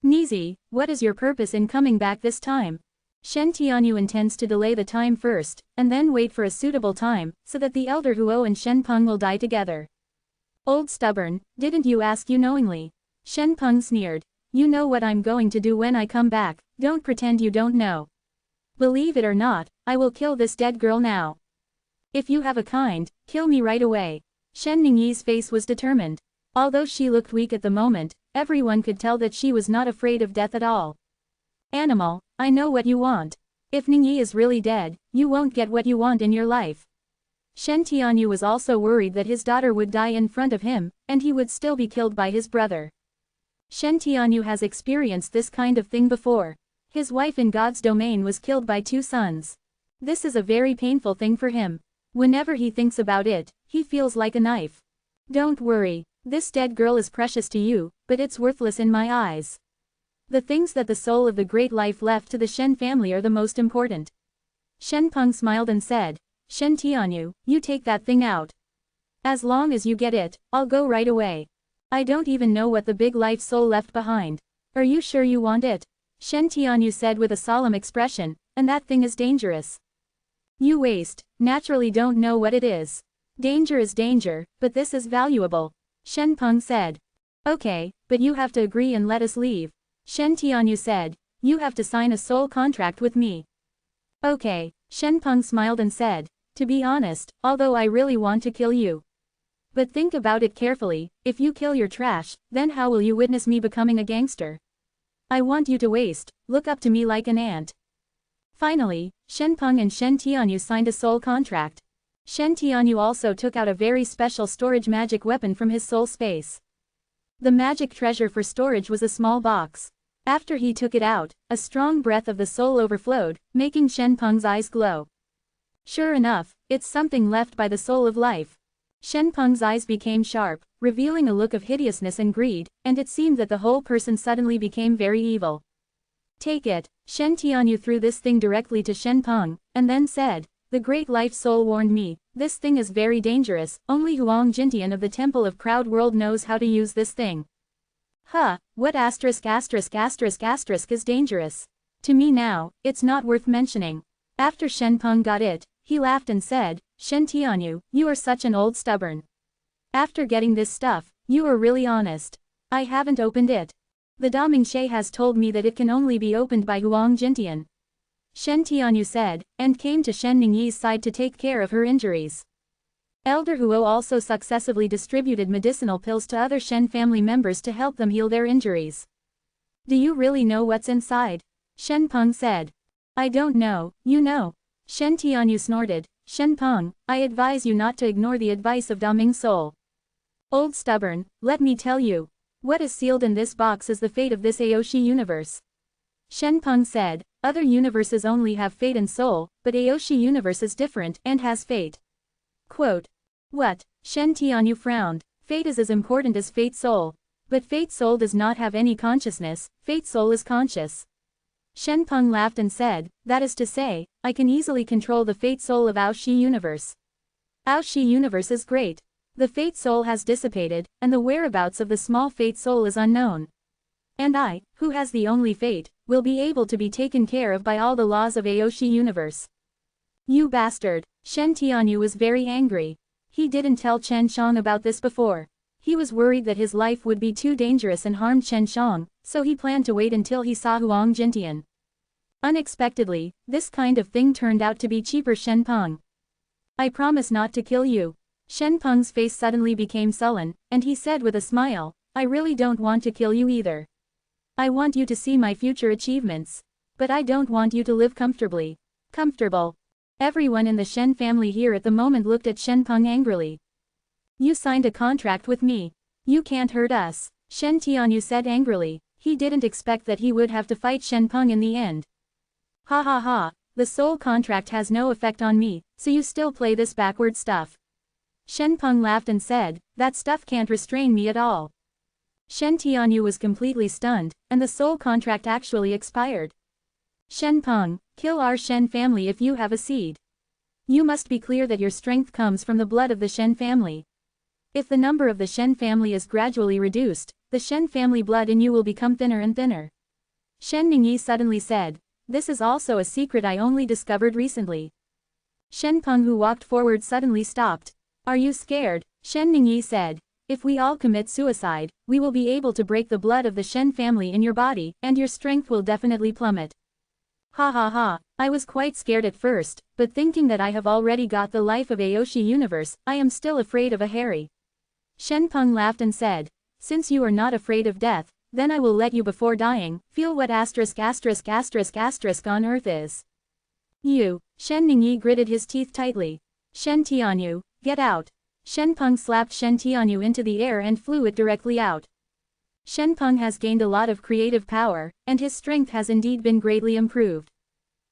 Nizi, what is your purpose in coming back this time? Shen Tianyu intends to delay the time first, and then wait for a suitable time, so that the Elder Huo and Shen Peng will die together. Old stubborn, didn't you ask you knowingly? Shen Peng sneered. You know what I'm going to do when I come back, don't pretend you don't know. Believe it or not, I will kill this dead girl now. If you have a kind, kill me right away. Shen Ningyi's face was determined. Although she looked weak at the moment, everyone could tell that she was not afraid of death at all. Animal, I know what you want. If Ningyi is really dead, you won't get what you want in your life. Shen Tianyu was also worried that his daughter would die in front of him, and he would still be killed by his brother. Shen Tianyu has experienced this kind of thing before. His wife in God's domain was killed by 2 sons. This is a very painful thing for him. Whenever he thinks about it, he feels like a knife. Don't worry, this dead girl is precious to you, but it's worthless in my eyes. The things that the soul of the great life left to the Shen family are the most important. Shen Peng smiled and said, Shen Tianyu, you take that thing out. As long as you get it, I'll go right away. I don't even know what the big life soul left behind. Are you sure you want it? Shen Tianyu said with a solemn expression, and that thing is dangerous. You waste, naturally don't know what it is. Danger is danger, but this is valuable. Shen Peng said. Okay, but you have to agree and let us leave. Shen Tianyu said, you have to sign a soul contract with me. Okay, Shen Peng smiled and said, to be honest, although I really want to kill you. But think about it carefully, if you kill your trash, then how will you witness me becoming a gangster? I want you to waste, look up to me like an ant. Finally, Shen Peng and Shen Tianyu signed a soul contract. Shen Tianyu also took out a very special storage magic weapon from his soul space. The magic treasure for storage was a small box. After he took it out, a strong breath of the soul overflowed, making Shen Peng's eyes glow. Sure enough, it's something left by the soul of life. Shen Peng's eyes became sharp, revealing a look of hideousness and greed, and it seemed that the whole person suddenly became very evil. Take it. Shen Tianyu threw this thing directly to Shen Peng, and then said, the great life soul warned me, this thing is very dangerous, only Huang Jintian of the Temple of Proud World knows how to use this thing. Huh, what is dangerous? To me now, it's not worth mentioning. After Shen Peng got it, he laughed and said, Shen Tianyu, you are such an old stubborn. After getting this stuff, you are really honest. I haven't opened it. The Damingxie has told me that it can only be opened by Huang Jintian. Shen Tianyu said, and came to Shen Ningyi's side to take care of her injuries. Elder Huo also successively distributed medicinal pills to other Shen family members to help them heal their injuries. Do you really know what's inside? Shen Peng said. I don't know, you know. Shen Tianyu snorted, Shen Peng, I advise you not to ignore the advice of Daming Soul. Old stubborn, let me tell you. What is sealed in this box is the fate of this Aoshi universe. Shen Peng said, other universes only have fate and soul, but Aoshi universe is different and has fate. Quote. What? Shen Tianyu frowned. Fate is as important as fate soul. But fate soul does not have any consciousness, fate soul is conscious. Shen Peng laughed and said, that is to say, I can easily control the fate soul of Aoshi universe. Aoshi universe is great. The fate soul has dissipated, and the whereabouts of the small fate soul is unknown. And I, who has the only fate, will be able to be taken care of by all the laws of Aoshi universe. You bastard! Shen Tianyu was very angry. He didn't tell Chen Shang about this before. He was worried that his life would be too dangerous and harm Chen Shang, so he planned to wait until he saw Huang Jintian. Unexpectedly, this kind of thing turned out to be cheaper. Shen Peng. I promise not to kill you. Shen Peng's face suddenly became sullen, and he said with a smile, I really don't want to kill you either. I want you to see my future achievements. But I don't want you to live comfortably. Comfortable. Everyone in the Shen family here at the moment looked at Shen Peng angrily. You signed a contract with me. You can't hurt us, Shen Tianyu said angrily. He didn't expect that he would have to fight Shen Peng in the end. Ha ha ha, the soul contract has no effect on me, so you still play this backward stuff. Shen Peng laughed and said, that stuff can't restrain me at all. Shen Tianyu was completely stunned, and the soul contract actually expired. Shen Peng, kill our Shen family if you have a seed. You must be clear that your strength comes from the blood of the Shen family. If the number of the Shen family is gradually reduced, the Shen family blood in you will become thinner and thinner. Shen Ningyi suddenly said, this is also a secret I only discovered recently. Shen Peng, who walked forward, suddenly stopped. Are you scared? Shen Ningyi said, if we all commit suicide, we will be able to break the blood of the Shen family in your body, and your strength will definitely plummet. Ha ha ha, I was quite scared at first, but thinking that I have already got the life of Aoshi universe, I am still afraid of a Harry. Shen Peng laughed and said, since you are not afraid of death, then I will let you before dying, feel what on earth is. You, Shen Ningyi gritted his teeth tightly. Shen Tianyu, get out. Shen Peng slapped Shen Tianyu into the air and flew it directly out. Shen Peng has gained a lot of creative power, and his strength has indeed been greatly improved.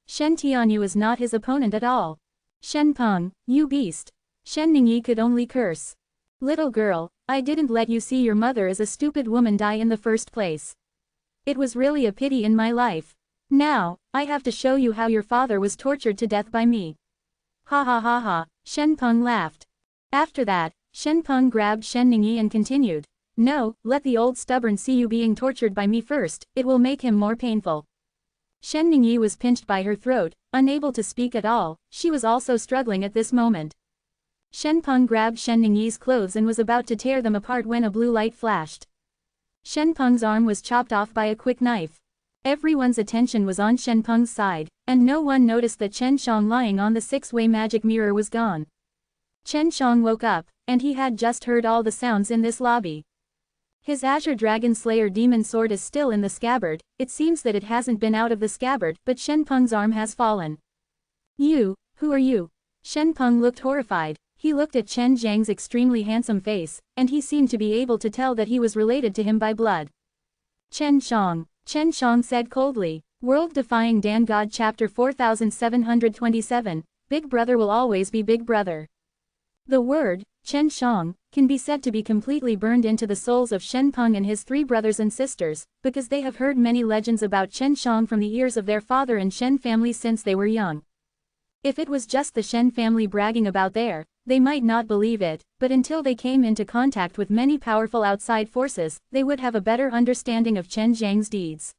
Shen Tianyu is not his opponent at all. Shen Peng, you beast. Shen Ningyi could only curse. Little girl, I didn't let you see your mother as a stupid woman die in the first place. It was really a pity in my life. Now, I have to show you how your father was tortured to death by me. Ha ha ha ha, Shen Peng laughed. After that, Shen Peng grabbed Shen Ningyi and continued, no, let the old stubborn see you being tortured by me first, it will make him more painful. Shen Ningyi was pinched by her throat, unable to speak at all, she was also struggling at this moment. Shen Peng grabbed Shen Ningyi's clothes and was about to tear them apart when a blue light flashed. Shen Peng's arm was chopped off by a quick knife. Everyone's attention was on Shen Peng's side, and no one noticed that Chen Shang lying on the six-way magic mirror was gone. Chen Shang woke up, and he had just heard all the sounds in this lobby. His Azure Dragon Slayer demon sword is still in the scabbard, it seems that it hasn't been out of the scabbard, but Shen Peng's arm has fallen. You, who are you? Shen Peng looked horrified. He looked at Chen Zhang's extremely handsome face, and he seemed to be able to tell that he was related to him by blood. Chen Shang said coldly. World-Defying Dan God Chapter 4727, Big Brother will always be Big Brother. The word, Chen Shang, can be said to be completely burned into the souls of Shen Peng and his three brothers and sisters, because they have heard many legends about Chen Shang from the ears of their father and Shen family since they were young. If it was just the Shen family bragging about they might not believe it, but until they came into contact with many powerful outside forces, they would have a better understanding of Chen Zhang's deeds.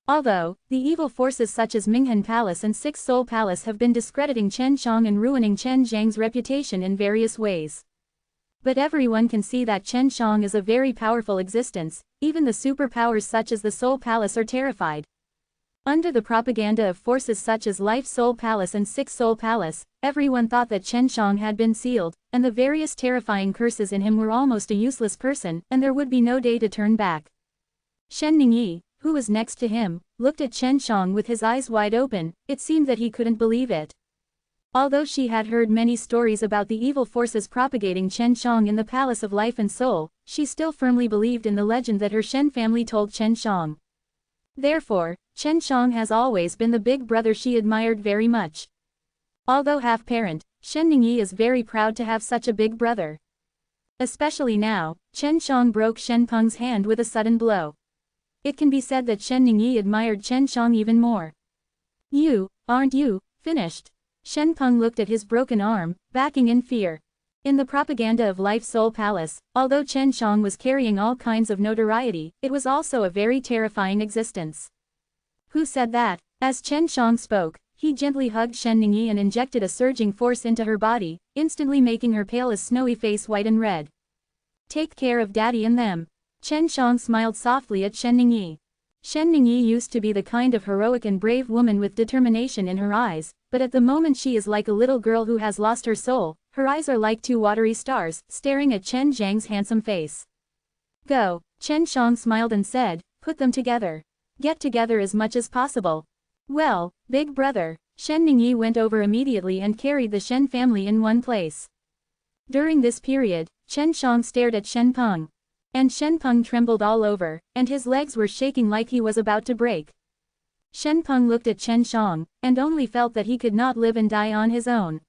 Although, the evil forces such as Minghan Palace and Six Soul Palace have been discrediting Chen Shang and ruining Chen Zhang's reputation in various ways. But everyone can see that Chen Shang is a very powerful existence, even the superpowers such as the Soul Palace are terrified. Under the propaganda of forces such as Life Soul Palace and Six Soul Palace, everyone thought that Chen Shang had been sealed, and the various terrifying curses in him were almost a useless person, and there would be no day to turn back. Shen Ningyi, who was next to him, looked at Chen Shang with his eyes wide open, it seemed that he couldn't believe it. Although she had heard many stories about the evil forces propagating Chen Shang in the Palace of Life and Soul, she still firmly believed in the legend that her Shen family told Chen Shang. Therefore, Chen Shang has always been the big brother she admired very much. Although half-parent, Shen Ningyi is very proud to have such a big brother. Especially now, Chen Shang broke Shen Peng's hand with a sudden blow. It can be said that Shen Ningyi admired Chen Shang even more. You, aren't you, finished? Shen Peng looked at his broken arm, backing in fear. In the propaganda of Life Soul Palace, although Chen Shang was carrying all kinds of notoriety, it was also a very terrifying existence. Who said that? As Chen Shang spoke, he gently hugged Shen Ningyi and injected a surging force into her body, instantly making her pale as snowy face white and red. Take care of daddy and them. Chen Shang smiled softly at Shen Ningyi. Shen Ningyi used to be the kind of heroic and brave woman with determination in her eyes, but at the moment she is like a little girl who has lost her soul. Her eyes are like two watery stars, staring at Chen Zhang's handsome face. Go, Chen Shang smiled and said, put them together. Get together as much as possible. Well, big brother. Shen Ningyi went over immediately and carried the Shen family in one place. During this period, Chen Shang stared at Shen Peng. And Shen Peng trembled all over, and his legs were shaking like he was about to break. Shen Peng looked at Chen Shang, and only felt that he could not live and die on his own.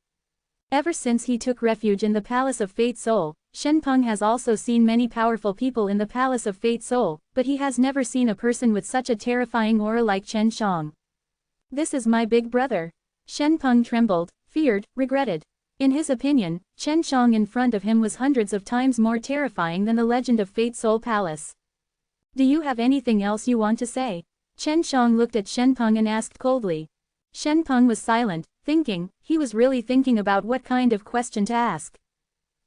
Ever since he took refuge in the Palace of Fate Soul, Shen Peng has also seen many powerful people in the Palace of Fate Soul, but he has never seen a person with such a terrifying aura like Chen Shang. This is my big brother. Shen Peng trembled, feared, regretted. In his opinion, Chen Shang in front of him was hundreds of times more terrifying than the legend of Fate Soul Palace. Do you have anything else you want to say? Chen Shang looked at Shen Peng and asked coldly. Shen Peng was silent, thinking. He was really thinking about what kind of question to ask.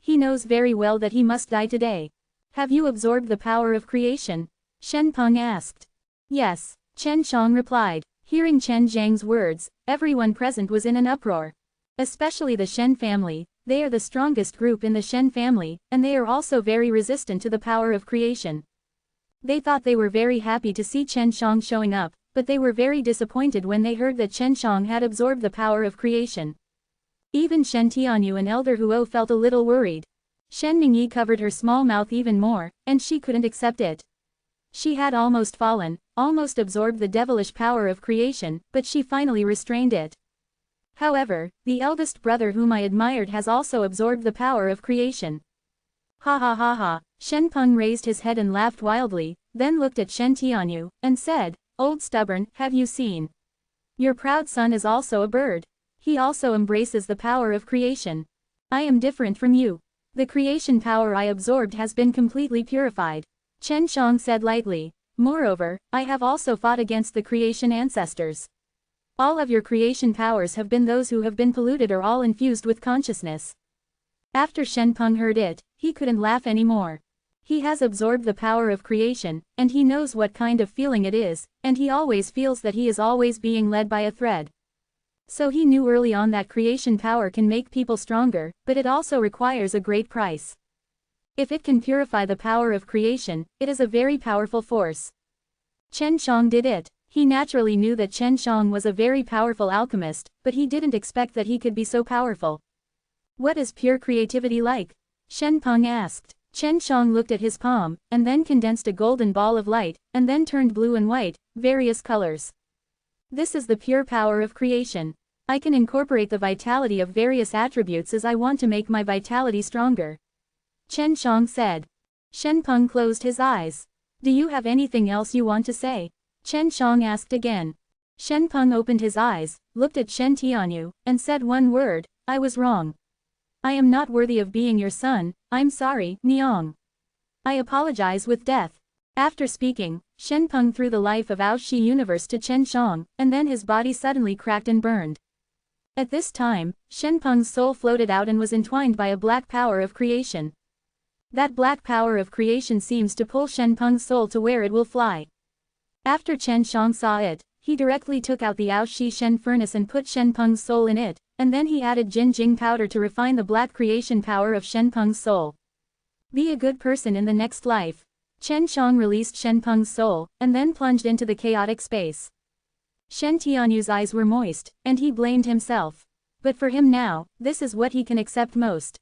He knows very well that he must die today. Have you absorbed the power of creation? Shen Peng asked. Yes, Chen Shang replied. Hearing Chen Zhang's words, everyone present was in an uproar. Especially the Shen family. They are the strongest group in the Shen family, and they are also very resistant to the power of creation. They thought they were very happy to see Chen Shang showing up, but they were very disappointed when they heard that Chen Shang had absorbed the power of creation. Even Shen Tianyu and Elder Huo felt a little worried. Shen Ningyi covered her small mouth even more, and she couldn't accept it. She had almost fallen, almost absorbed the devilish power of creation, but she finally restrained it. However, the eldest brother whom I admired has also absorbed the power of creation. Ha ha ha ha, Shen Peng raised his head and laughed wildly, then looked at Shen Tianyu, and said, Old stubborn, have you seen? Your proud son is also a bird. He also embraces the power of creation. I am different from you. The creation power I absorbed has been completely purified. Chen Shang said lightly. Moreover, I have also fought against the creation ancestors. All of your creation powers have been those who have been polluted or all infused with consciousness. After Shen Peng heard it, he couldn't laugh anymore. He has absorbed the power of creation, and he knows what kind of feeling it is, and he always feels that he is always being led by a thread. So he knew early on that creation power can make people stronger, but it also requires a great price. If it can purify the power of creation, it is a very powerful force. Chen Shang did it. He naturally knew that Chen Shang was a very powerful alchemist, but he didn't expect that he could be so powerful. What is pure creativity like? Shen Peng asked. Chen Shang looked at his palm, and then condensed a golden ball of light, and then turned blue and white, various colors. This is the pure power of creation. I can incorporate the vitality of various attributes as I want to make my vitality stronger. Chen Shang said. Shen Peng closed his eyes. Do you have anything else you want to say? Chen Shang asked again. Shen Peng opened his eyes, looked at Shen Tianyu, and said one word, I was wrong. I am not worthy of being your son, I'm sorry, Niang. I apologize with death. After speaking, Shen Peng threw the life of Aoshi universe to Chen Shang, and then his body suddenly cracked and burned. At this time, Shen Peng's soul floated out and was entwined by a black power of creation. That black power of creation seems to pull Shen Peng's soul to where it will fly. After Chen Shang saw it, he directly took out the Aoshi Shen furnace and put Shen Peng's soul in it, and then he added Jin Jing powder to refine the black creation power of Shen Peng's soul. Be a good person in the next life. Chen Shang released Shen Peng's soul, and then plunged into the chaotic space. Shen Tianyu's eyes were moist, and he blamed himself. But for him now, this is what he can accept most.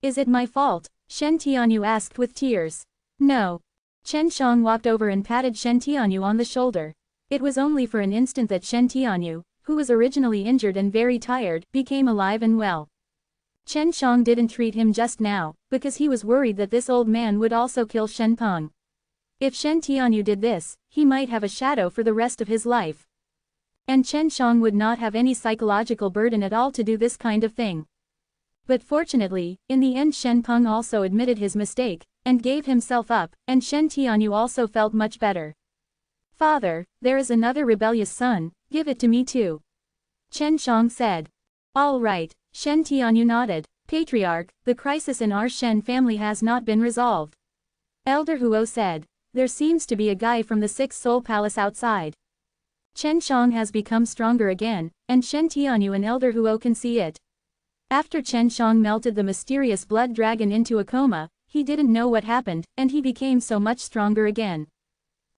Is it my fault? Shen Tianyu asked with tears. No. Chen Shang walked over and patted Shen Tianyu on the shoulder. It was only for an instant that Shen Tianyu, who was originally injured and very tired, became alive and well. Chen Shang didn't treat him just now, because he was worried that this old man would also kill Shen Peng. If Shen Tianyu did this, he might have a shadow for the rest of his life. And Chen Shang would not have any psychological burden at all to do this kind of thing. But fortunately, in the end Shen Peng also admitted his mistake, and gave himself up, and Shen Tianyu also felt much better. Father, there is another rebellious son, give it to me too. Chen Shang said. All right, Shen Tianyu nodded. Patriarch, the crisis in our Shen family has not been resolved. Elder Huo said. There seems to be a guy from the Sixth Soul Palace outside. Chen Shang has become stronger again, and Shen Tianyu and Elder Huo can see it. After Chen Shang melted the mysterious blood dragon into a coma, he didn't know what happened, and he became so much stronger again.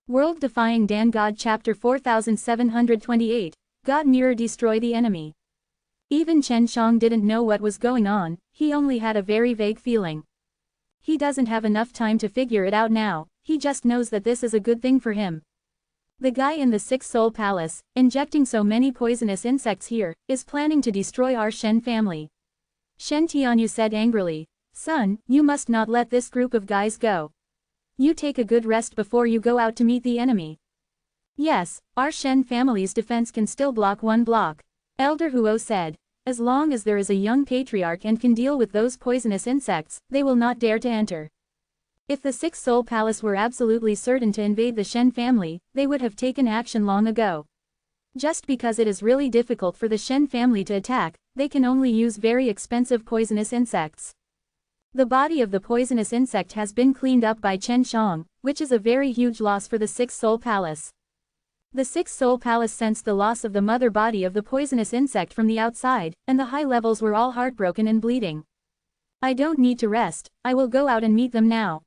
World Defying Dan God Chapter 4728, God Mirror Destroy the Enemy. Even Chen Shang didn't know what was going on, he only had a very vague feeling. He doesn't have enough time to figure it out now, he just knows that this is a good thing for him. The guy in the Sixth Soul Palace, injecting so many poisonous insects here, is planning to destroy our Shen family. Shen Tianyu said angrily, "Son, you must not let this group of guys go. You take a good rest before you go out to meet the enemy." "Yes, our Shen family's defense can still block one block," Elder Huo said. "As long as there is a young patriarch and can deal with those poisonous insects, they will not dare to enter." If the Sixth Soul Palace were absolutely certain to invade the Shen family, they would have taken action long ago. Just because it is really difficult for the Shen family to attack, they can only use very expensive poisonous insects. The body of the poisonous insect has been cleaned up by Chen Shang, which is a very huge loss for the Sixth Soul Palace. The Sixth Soul Palace sensed the loss of the mother body of the poisonous insect from the outside, and the high levels were all heartbroken and bleeding. "I don't need to rest, I will go out and meet them now."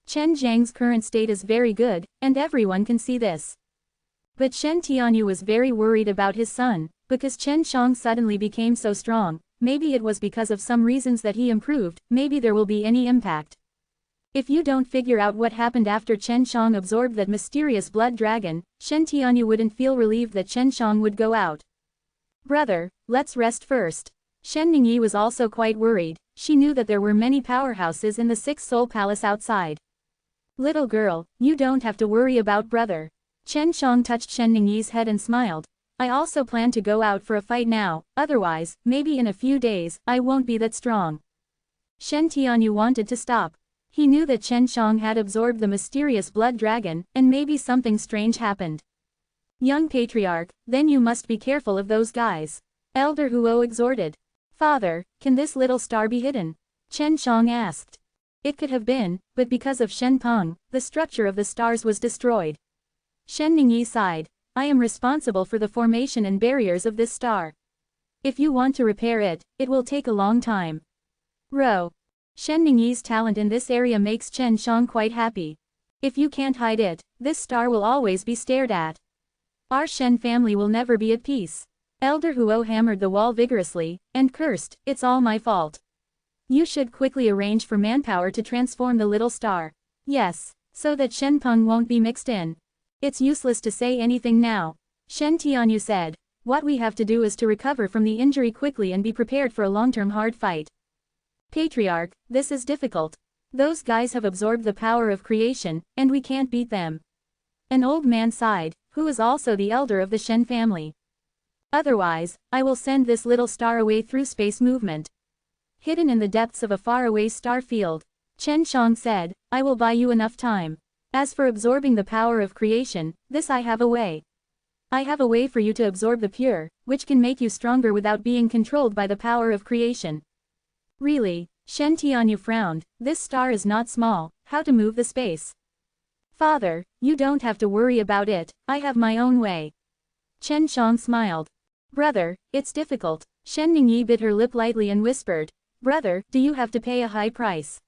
Chen Zhang's current state is very good, and everyone can see this. But Shen Tianyu was very worried about his son, because Chen Shang suddenly became so strong. Maybe it was because of some reasons that he improved, maybe there will be any impact. If you don't figure out what happened after Chen Shang absorbed that mysterious blood dragon, Shen Tianyu wouldn't feel relieved that Chen Shang would go out. "Brother, let's rest first." Shen Ningyi was also quite worried, she knew that there were many powerhouses in the Sixth Soul Palace outside. "Little girl, you don't have to worry about brother." Chen Shang touched Shen Ningyi's head and smiled. "I also plan to go out for a fight now, otherwise, maybe in a few days, I won't be that strong." Shen Tianyu wanted to stop. He knew that Chen Shang had absorbed the mysterious blood dragon, and maybe something strange happened. "Young patriarch, then you must be careful of those guys," Elder Huo exhorted. "Father, can this little star be hidden?" Chen Shang asked. It could have been, but because of Shen Peng, the structure of the stars was destroyed. Shen Ningyi sighed. "I am responsible for the formation and barriers of this star. If you want to repair it, it will take a long time." Ro. Shen Ningyi's talent in this area makes Chen Shang quite happy. "If you can't hide it, this star will always be stared at. Our Shen family will never be at peace." Elder Huo hammered the wall vigorously, and cursed, "It's all my fault. You should quickly arrange for manpower to transform the little star." "Yes, so that Shen Peng won't be mixed in." "It's useless to say anything now," Shen Tianyu said. "What we have to do is to recover from the injury quickly and be prepared for a long-term hard fight." "Patriarch, this is difficult. Those guys have absorbed the power of creation, and we can't beat them." An old man sighed, who is also the elder of the Shen family. "Otherwise, I will send this little star away through space movement. Hidden in the depths of a faraway star field." Chen Shang said, "I will buy you enough time. As for absorbing the power of creation, this I have a way. I have a way for you to absorb the pure, which can make you stronger without being controlled by the power of creation." "Really?" Shen Tianyu frowned, "this star is not small, how to move the space?" "Father, you don't have to worry about it, I have my own way." Chen Shang smiled. "Brother, it's difficult." Shen Ningyi bit her lip lightly and whispered, "Brother, do you have to pay a high price?"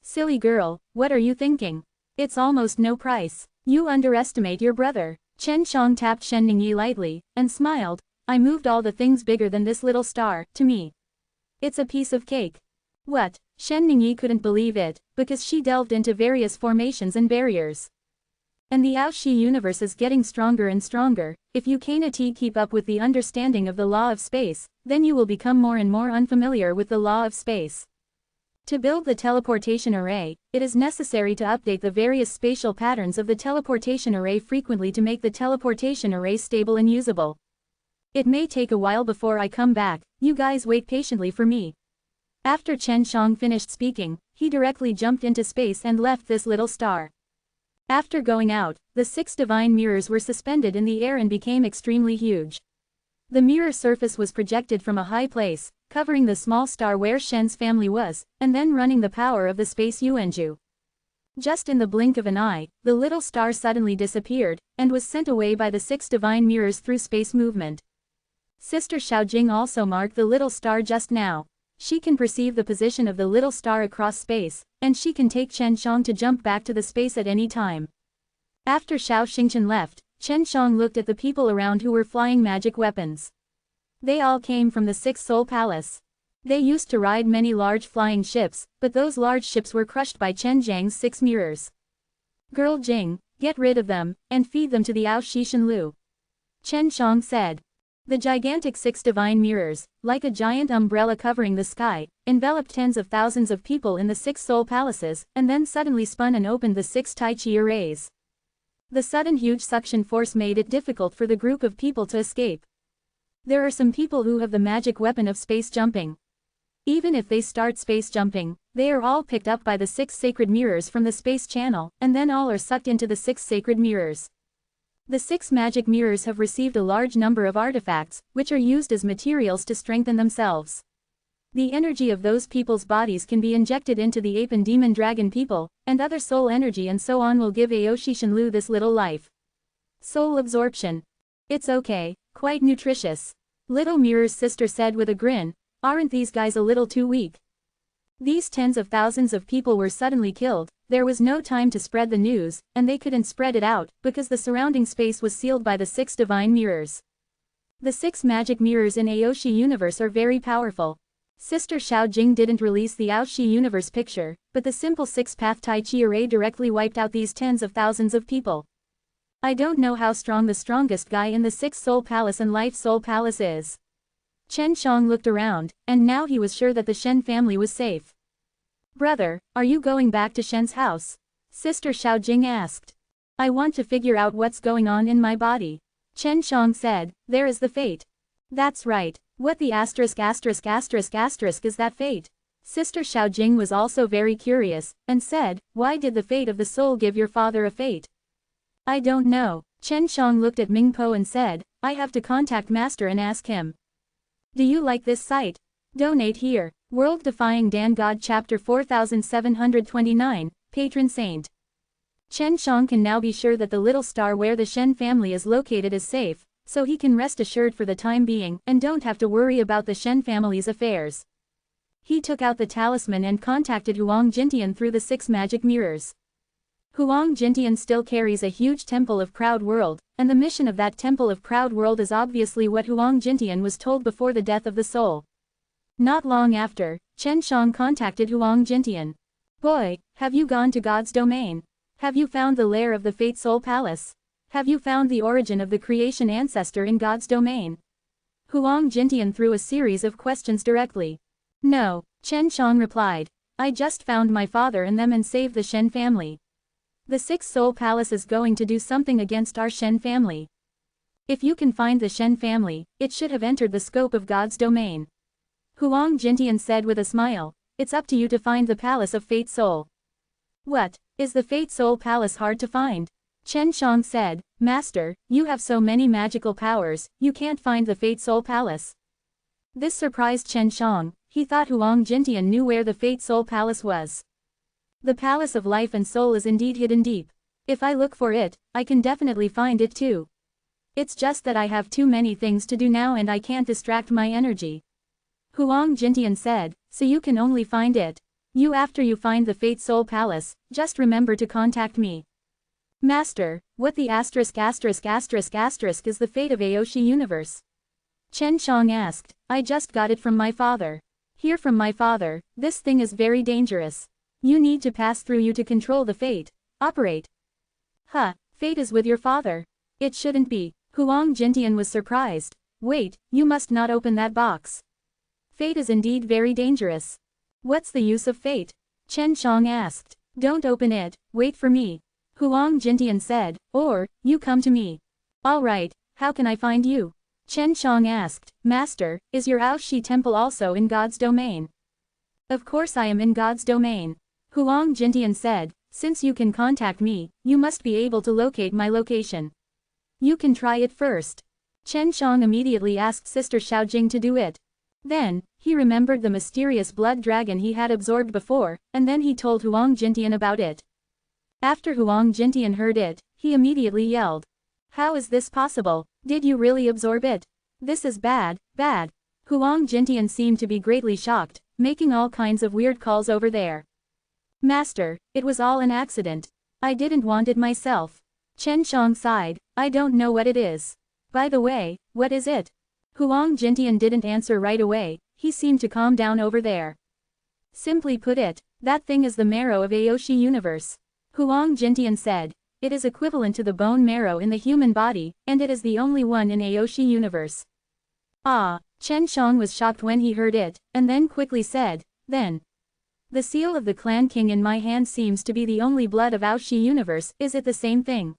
"Silly girl, what are you thinking? It's almost no price. You underestimate your brother." Chen Shang tapped Shen Ningyi lightly, and smiled. "I moved all the things bigger than this little star, to me. It's a piece of cake." "What?" Shen Ningyi couldn't believe it, because she delved into various formations and barriers. And the Aoshi universe is getting stronger and stronger. If you cannot keep up with the understanding of the law of space, then you will become more and more unfamiliar with the law of space. To build the teleportation array, it is necessary to update the various spatial patterns of the teleportation array frequently to make the teleportation array stable and usable. It may take a while before I come back, you guys wait patiently for me." After Chen Shang finished speaking, he directly jumped into space and left this little star. After going out, the 6 divine mirrors were suspended in the air and became extremely huge. The mirror surface was projected from a high place, covering the small star where Shen's family was, and then running the power of the space Yuanju. Just in the blink of an eye, the little star suddenly disappeared, and was sent away by the 6 divine mirrors through space movement. Sister Xiaojing also marked the little star just now. She can perceive the position of the little star across space, and she can take Chen Shang to jump back to the space at any time. After Xiao Xingchen left, Chen Shang looked at the people around who were flying magic weapons. They all came from the 6th Soul Palace. They used to ride many large flying ships, but those large ships were crushed by Chen Zhang's 6 mirrors. Girl Jing, get rid of them, and feed them to the Ao Shishan Lu. Chen Shang said. The gigantic 6 divine mirrors, like a giant umbrella covering the sky, enveloped tens of thousands of people in the 6 soul palaces, and then suddenly spun and opened the 6 Tai Chi arrays. The sudden huge suction force made it difficult for the group of people to escape. There are some people who have the magic weapon of space jumping. Even if they start space jumping, they are all picked up by the 6 sacred mirrors from the space channel, and then all are sucked into the 6 sacred mirrors. The 6 magic mirrors have received a large number of artifacts, which are used as materials to strengthen themselves. The energy of those people's bodies can be injected into the ape and demon dragon people, and other soul energy and so on will give Aoshi Shinlu this little life. Soul absorption. It's okay, quite nutritious. Little Mirror's sister said with a grin, aren't these guys a little too weak? These tens of thousands of people were suddenly killed, there was no time to spread the news, and they couldn't spread it out, because the surrounding space was sealed by the 6 divine mirrors. The 6 magic mirrors in Aoshi universe are very powerful. Sister Xiaojing didn't release the Aoshi universe picture, but the simple 6-path Tai Chi array directly wiped out these tens of thousands of people. I don't know how strong the strongest guy in the 6 Soul Palace and Life Soul Palace is. Chen Shang looked around, and now he was sure that the Shen family was safe. Brother, are you going back to Shen's house? Sister Xiaojing asked. I want to figure out what's going on in my body. Chen Shang said, there is the fate. That's right, what the ***** is that fate? Sister Xiaojing was also very curious, and said, why did the fate of the soul give your father a fate? I don't know. Chen Shang looked at Ming Po and said, I have to contact Master and ask him. Do you like this site? Donate here. World Defying Dan God Chapter 4729, Patron Saint. Chen Shang can now be sure that the little star where the Shen family is located is safe, so he can rest assured for the time being and don't have to worry about the Shen family's affairs. He took out the talisman and contacted Huang Jintian through the 6 magic mirrors. Huang Jintian still carries a huge temple of Proud World, and the mission of that temple of Proud World is obviously what Huang Jintian was told before the death of the soul. Not long after, Chen Shang contacted Huang Jintian. Boy, have you gone to God's domain? Have you found the lair of the Fate Soul Palace? Have you found the origin of the creation ancestor in God's domain? Huang Jintian threw a series of questions directly. No, Chen Shang replied. I just found my father and them and saved the Shen family. The 6 Soul Palace is going to do something against our Shen family. If you can find the Shen family, it should have entered the scope of God's domain. Huang Jintian said with a smile, it's up to you to find the Palace of Fate Soul. What, is the Fate Soul Palace hard to find? Chen Shang said, Master, you have so many magical powers, you can't find the Fate Soul Palace. This surprised Chen Shang, he thought Huang Jintian knew where the Fate Soul Palace was. The Palace of Life and Soul is indeed hidden deep. If I look for it, I can definitely find it too. It's just that I have too many things to do now and I can't distract my energy. Huang Jintian said, so you can only find it. After you find the Fate Soul Palace, just remember to contact me. Master, what the ***** is the fate of Aoshi universe? Chen Shang asked, I just got it from my father. Hear from my father, this thing is very dangerous. You need to pass through you to control the fate. Operate. Huh, fate is with your father. It shouldn't be. Huang Jintian was surprised. Wait, you must not open that box. Fate is indeed very dangerous. What's the use of fate? Chen Shang asked. Don't open it, wait for me. Huang Jintian said, or, you come to me. Alright, how can I find you? Chen Shang asked, Master, is your Aoshi temple also in God's domain? Of course I am in God's domain. Huang Jintian said, since you can contact me, you must be able to locate my location. You can try it first. Chen Shang immediately asked Sister Xiaojing to do it. Then, He remembered the mysterious blood dragon he had absorbed before, and then he told Huang Jintian about it. After Huang Jintian heard it, he immediately yelled. How is this possible? Did you really absorb it? This is bad, bad. Huang Jintian seemed to be greatly shocked, making all kinds of weird calls over there. Master, it was all an accident. I didn't want it myself. Chen Shang sighed, I don't know what it is. By the way, what is it? Huang Jintian didn't answer right away, he seemed to calm down over there. Simply put it, that thing is the marrow of Aoshi universe. Huang Jintian said, it is equivalent to the bone marrow in the human body, and it is the only one in Aoshi universe. Ah, Chen Shang was shocked when he heard it, and then quickly said, then. The seal of the clan king in my hand seems to be the only blood of Aoshi universe, is it the same thing?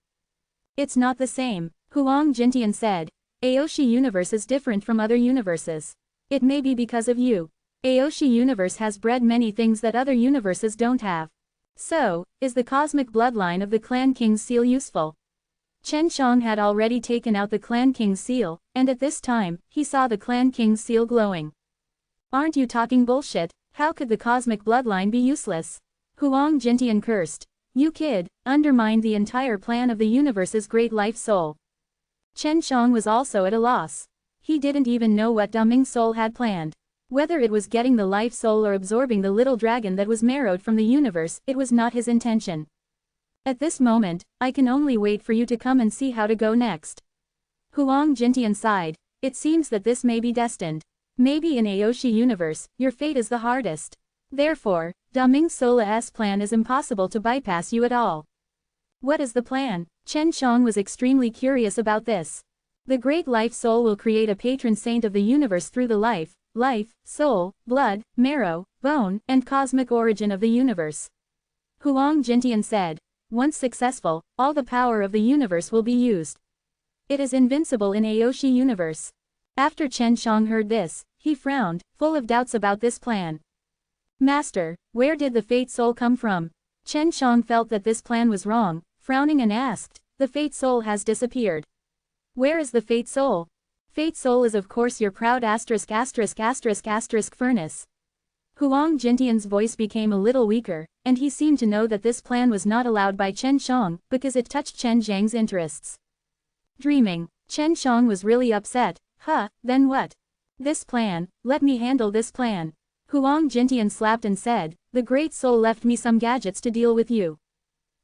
It's not the same, Huang Jintian said. Aoshi universe is different from other universes. It may be because of you. Aoshi universe has bred many things that other universes don't have. So, is the cosmic bloodline of the clan king's seal useful? Chen Shang had already taken out the clan king's seal, and at this time, he saw the clan king's seal glowing. Aren't you talking bullshit? How could the cosmic bloodline be useless? Huang Jintian cursed. You kid, undermined the entire plan of the universe's great life soul. Chen Shang was also at a loss. He didn't even know what Daming's soul had planned. Whether it was getting the life soul or absorbing the little dragon that was marrowed from the universe, it was not his intention. At this moment, I can only wait for you to come and see how to go next. Huang Jintian sighed. It seems that this may be destined. Maybe in Aoshi universe, your fate is the hardest. Therefore, Daming's Soul's plan is impossible to bypass you at all. What is the plan? Chen Shang was extremely curious about this. The great life soul will create a patron saint of the universe through the life, soul, blood, marrow, bone, and cosmic origin of the universe. Huang Jintian said, once successful, all the power of the universe will be used. It is invincible in Aoshi universe. After Chen Shang heard this, he frowned, full of doubts about this plan. Master, where did the Fate Soul come from? Chen Shang felt that this plan was wrong, frowning and asked, the Fate Soul has disappeared. Where is the Fate Soul? Fate Soul is of course your proud ****** furnace. Huang Jintian's voice became a little weaker, and he seemed to know that this plan was not allowed by Chen Shang, because it touched Chen Zhang's interests. Dreaming, Chen Shang was really upset. Then what? This plan, let me handle this plan. Huang Jintian slapped and said, the Great Soul left me some gadgets to deal with you.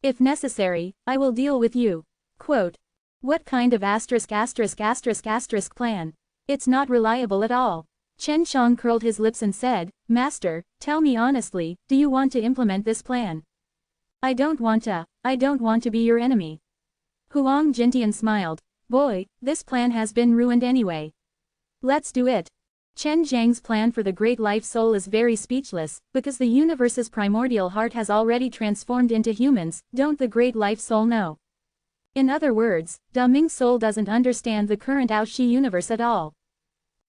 If necessary, I will deal with you. Quote. What kind of ***** plan? It's not reliable at all. Chen Shang curled his lips and said, Master, tell me honestly, do you want to implement this plan? I don't want to be your enemy. Huang Jintian smiled. Boy, this plan has been ruined anyway. Let's do it. Chen Zhang's plan for the Great Life Soul is very speechless, because the universe's primordial heart has already transformed into humans, don't the Great Life Soul know? In other words, Daming's soul doesn't understand the current Aoshi universe at all.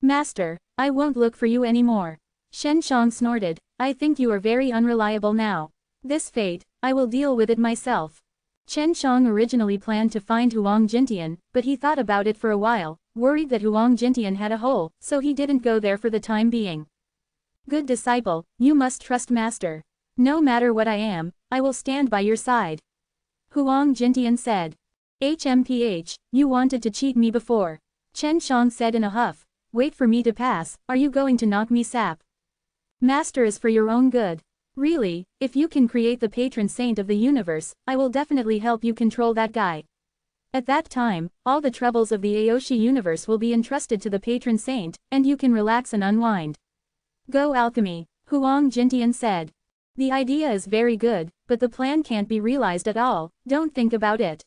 Master, I won't look for you anymore. Chen Shang snorted, I think you are very unreliable now. This fate, I will deal with it myself. Chen Shang originally planned to find Huang Jintian, but he thought about it for a while, worried that Huang Jintian had a hole, so he didn't go there for the time being. Good disciple, you must trust Master. No matter what I am, I will stand by your side. Huang Jintian said. HMPH, you wanted to cheat me before. Chen Shang said in a huff. Wait for me to pass, are you going to knock me sap? Master is for your own good. Really, if you can create the patron saint of the universe, I will definitely help you control that guy. At that time, all the troubles of the Aoshi universe will be entrusted to the patron saint, and you can relax and unwind. Go alchemy, Huang Jintian said. The idea is very good, but the plan can't be realized at all, don't think about it.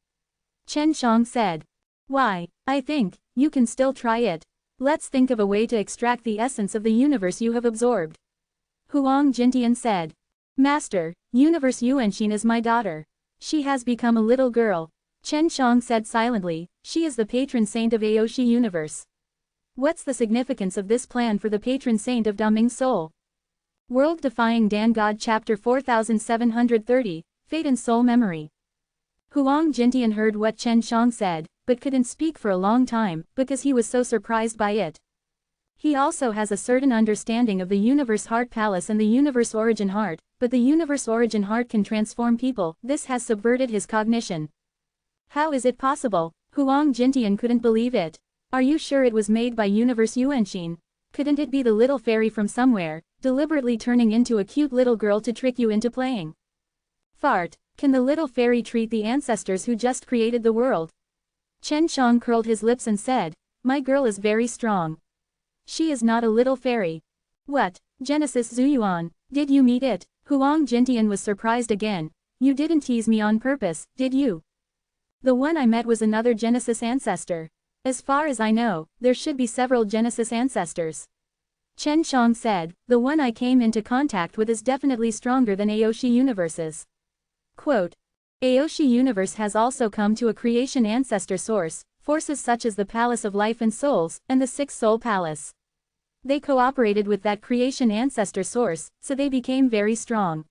Chen Shang said. Why, I think, you can still try it. Let's think of a way to extract the essence of the universe you have absorbed. Huang Jintian said. Master, Universe Yuanxin is my daughter. She has become a little girl. Chen Shang said silently, she is the patron saint of Aoshi universe. What's the significance of this plan for the patron saint of Daming's soul? World Defying Dan God Chapter 4730, Fate and Soul Memory. Huang Jintian heard what Chen Shang said, but couldn't speak for a long time, because he was so surprised by it. He also has a certain understanding of the Universe Heart Palace and the Universe Origin Heart, but the Universe Origin Heart can transform people. This has subverted his cognition. How is it possible? Huang Jintian couldn't believe it. Are you sure it was made by Universe Yuanxin? Couldn't it be the little fairy from somewhere, deliberately turning into a cute little girl to trick you into playing? Fart. Can the little fairy treat the ancestors who just created the world? Chen Shang curled his lips and said, my girl is very strong. She is not a little fairy. What? Genesis Zuyuan, did you meet it? Huang Jintian was surprised again. You didn't tease me on purpose, did you? The one I met was another Genesis ancestor. As far as I know, there should be several Genesis ancestors. Chen Shang said, the one I came into contact with is definitely stronger than Aoshi universes. Quote, Aoshi universe has also come to a creation ancestor source, forces such as the Palace of Life and Souls, and the Sixth Soul Palace. They cooperated with that creation ancestor source, so they became very strong.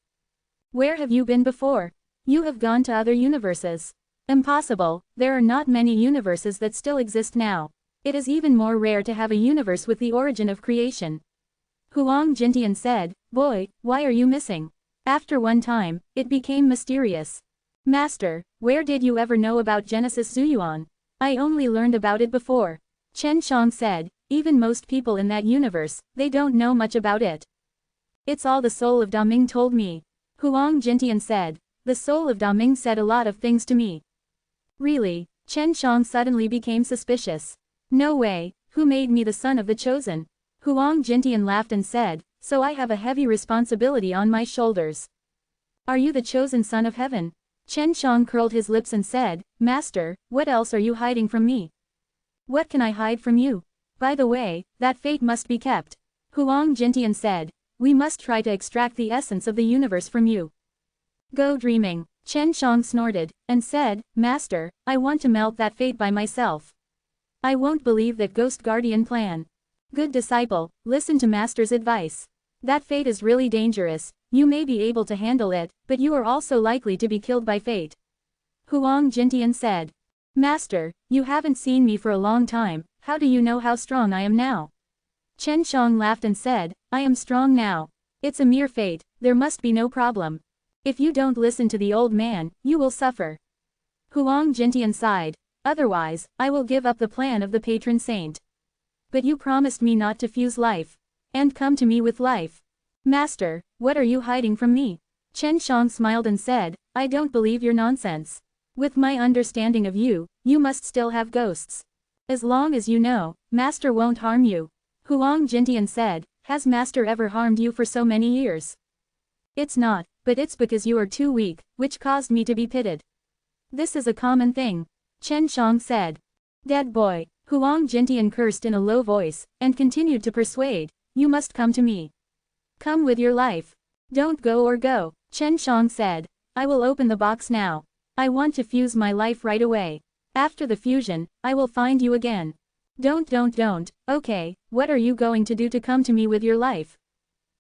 Where have you been before? You have gone to other universes. Impossible, there are not many universes that still exist now. It is even more rare to have a universe with the origin of creation. Huang Jintian said, boy, why are you missing? After one time, it became mysterious. Master, where did you ever know about Genesis Zuyuan? I only learned about it before. Chen Shang said, even most people in that universe, they don't know much about it. It's all the soul of Daming told me. Huang Jintian said, the soul of Daming said a lot of things to me. Really? Chen Shang suddenly became suspicious. No way, who made me the son of the chosen? Huang Jintian laughed and said, so I have a heavy responsibility on my shoulders. Are you the chosen son of heaven? Chen Shang curled his lips and said, Master, what else are you hiding from me? What can I hide from you? By the way, that fate must be kept. Huang Jintian said, we must try to extract the essence of the universe from you. Go dreaming. Chen Shang snorted, and said, Master, I want to melt that fate by myself. I won't believe that ghost guardian plan. Good disciple, listen to Master's advice. That fate is really dangerous, you may be able to handle it, but you are also likely to be killed by fate. Huang Jintian said. Master, you haven't seen me for a long time, how do you know how strong I am now? Chen Shang laughed and said, I am strong now. It's a mere fate, there must be no problem. If you don't listen to the old man, you will suffer. Huang Jintian sighed. Otherwise, I will give up the plan of the patron saint. But you promised me not to fuse life. And come to me with life. Master, what are you hiding from me? Chen Shang smiled and said, I don't believe your nonsense. With my understanding of you, you must still have ghosts. As long as you know, Master won't harm you. Huang Jintian said, has Master ever harmed you for so many years? It's not, but it's because you are too weak, which caused me to be pitted. This is a common thing. Chen Shang said. Dead boy. Huang Jintian cursed in a low voice, and continued to persuade, you must come to me. Come with your life. Don't go or go. Chen Shang said, I will open the box now. I want to fuse my life right away. After the fusion, I will find you again. Don't. Okay, what are you going to do to come to me with your life?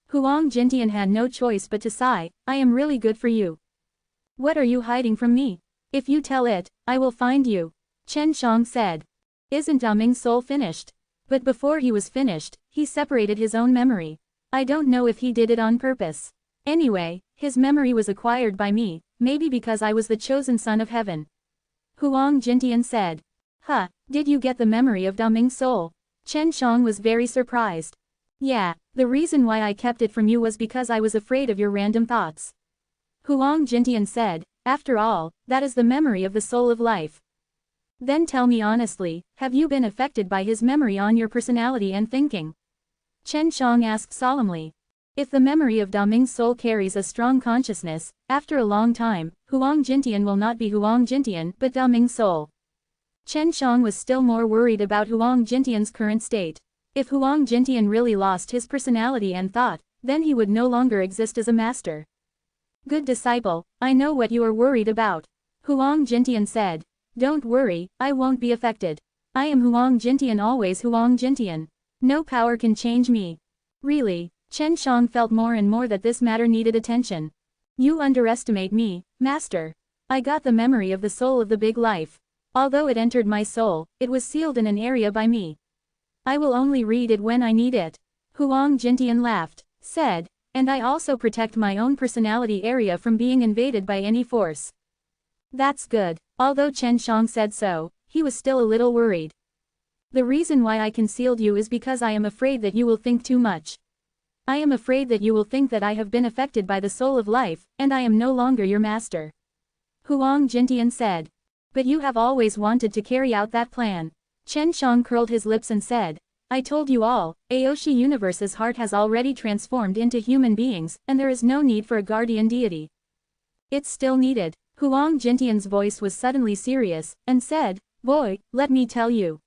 Huang Jintian had no choice but to sigh, I am really good for you. What are you hiding from me? If you tell it, I will find you. Chen Shang said. Isn't Daming's soul finished? But before he was finished, he separated his own memory. I don't know if he did it on purpose. Anyway, his memory was acquired by me, maybe because I was the chosen son of heaven. Huang Jintian said. Huh, did you get the memory of Daming's soul? Chen Shang was very surprised. Yeah, the reason why I kept it from you was because I was afraid of your random thoughts. Huang Jintian said, after all, that is the memory of the soul of life. Then tell me honestly, have you been affected by his memory on your personality and thinking? Chen Shang asked solemnly. If the memory of Daming's soul carries a strong consciousness, after a long time, Huang Jintian will not be Huang Jintian but Daming's soul. Chen Shang was still more worried about Huang Jintian's current state. If Huang Jintian really lost his personality and thought, then he would no longer exist as a master. Good disciple, I know what you are worried about. Huang Jintian said. Don't worry, I won't be affected. I am Huang Jintian, always Huang Jintian. No power can change me. Really, Chen Shang felt more and more that this matter needed attention. You underestimate me, master. I got the memory of the soul of the big life. Although it entered my soul, it was sealed in an area by me. I will only read it when I need it. Huang Jintian laughed, said, and I also protect my own personality area from being invaded by any force. That's good. Although Chen Shang said so, he was still a little worried. The reason why I concealed you is because I am afraid that you will think too much. I am afraid that you will think that I have been affected by the soul of life, and I am no longer your master. Huang Jintian said. But you have always wanted to carry out that plan. Chen Shang curled his lips and said, I told you all, Aoshi Universe's heart has already transformed into human beings, and there is no need for a guardian deity. It's still needed. Huang Jintian's voice was suddenly serious, and said, Boy, let me tell you.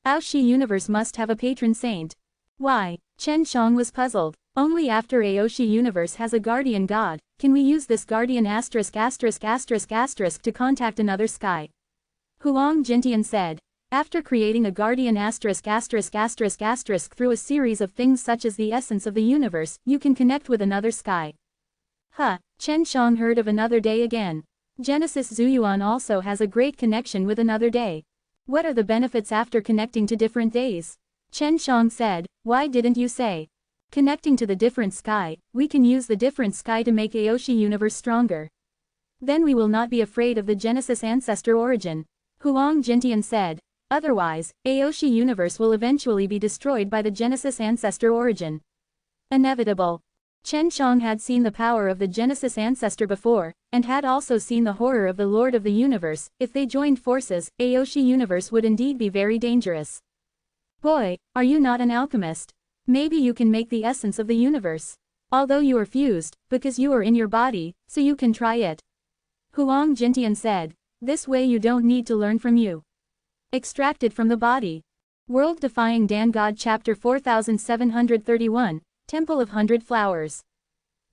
Aoshi Universe must have a patron saint. Why? Chen Shang was puzzled. Only after Aoshi Universe has a guardian god, can we use this guardian ***** to contact another sky. Huang Jintian said. After creating a guardian ***** through a series of things such as the essence of the universe, you can connect with another sky. Huh, Chen Shang heard of another day again. Genesis Zuyuan also has a great connection with another day. What are the benefits after connecting to different days? Chen Shang said, why didn't you say? Connecting to the different sky, we can use the different sky to make Aoshi Universe stronger. Then we will not be afraid of the Genesis ancestor origin. Huang Jintian said. Otherwise, Aoshi Universe will eventually be destroyed by the Genesis ancestor origin. Inevitable. Chen Shang had seen the power of the Genesis ancestor before, and had also seen the horror of the Lord of the Universe. If they joined forces, Aoshi Universe would indeed be very dangerous. Boy, are you not an alchemist? Maybe you can make the essence of the universe. Although you are fused, because you are in your body, so you can try it. Huang Jintian said. This way you don't need to learn from you. Extracted from the body. World Defying Dan God Chapter 4731, Temple of 100 Flowers.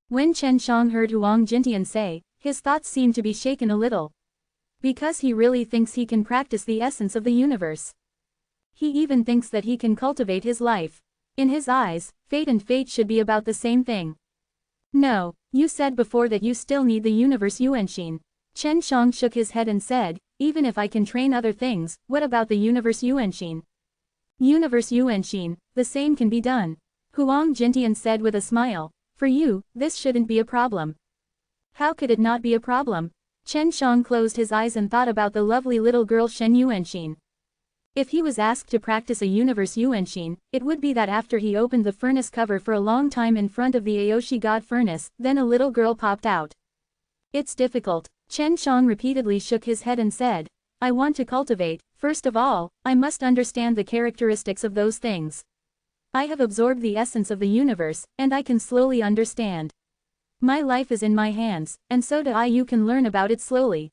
When Chen Shang heard Huang Jintian say, his thoughts seemed to be shaken a little. Because he really thinks he can practice the essence of the universe. He even thinks that he can cultivate his life. In his eyes, fate and fate should be about the same thing. No, you said before that you still need the universe Yuanxin. Chen Shang shook his head and said, even if I can train other things, what about the universe Yuanxin? Universe Yuanxin, the same can be done. Huang Jintian said with a smile, for you, this shouldn't be a problem. How could it not be a problem? Chen Shang closed his eyes and thought about the lovely little girl Shen Yuanxin. If he was asked to practice a universe Yuanxin, it would be that after he opened the furnace cover for a long time in front of the Aoshi God furnace, then a little girl popped out. It's difficult. Chen Shang repeatedly shook his head and said, I want to cultivate, first of all, I must understand the characteristics of those things. I have absorbed the essence of the universe, and I can slowly understand. My life is in my hands, and so you can learn about it slowly.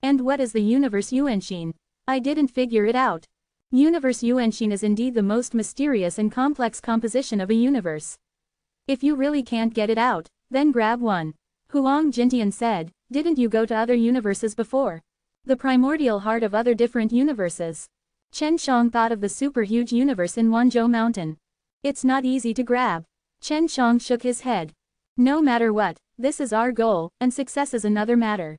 And what is the universe Yuanxin? I didn't figure it out. Universe Yuanxin is indeed the most mysterious and complex composition of a universe. If you really can't get it out, then grab one. Huang Jintian said, didn't you go to other universes before? The primordial heart of other different universes. Chen Shang thought of the super huge universe in Wanzhou Mountain. It's not easy to grab. Chen Shang shook his head. No matter what, this is our goal, and success is another matter.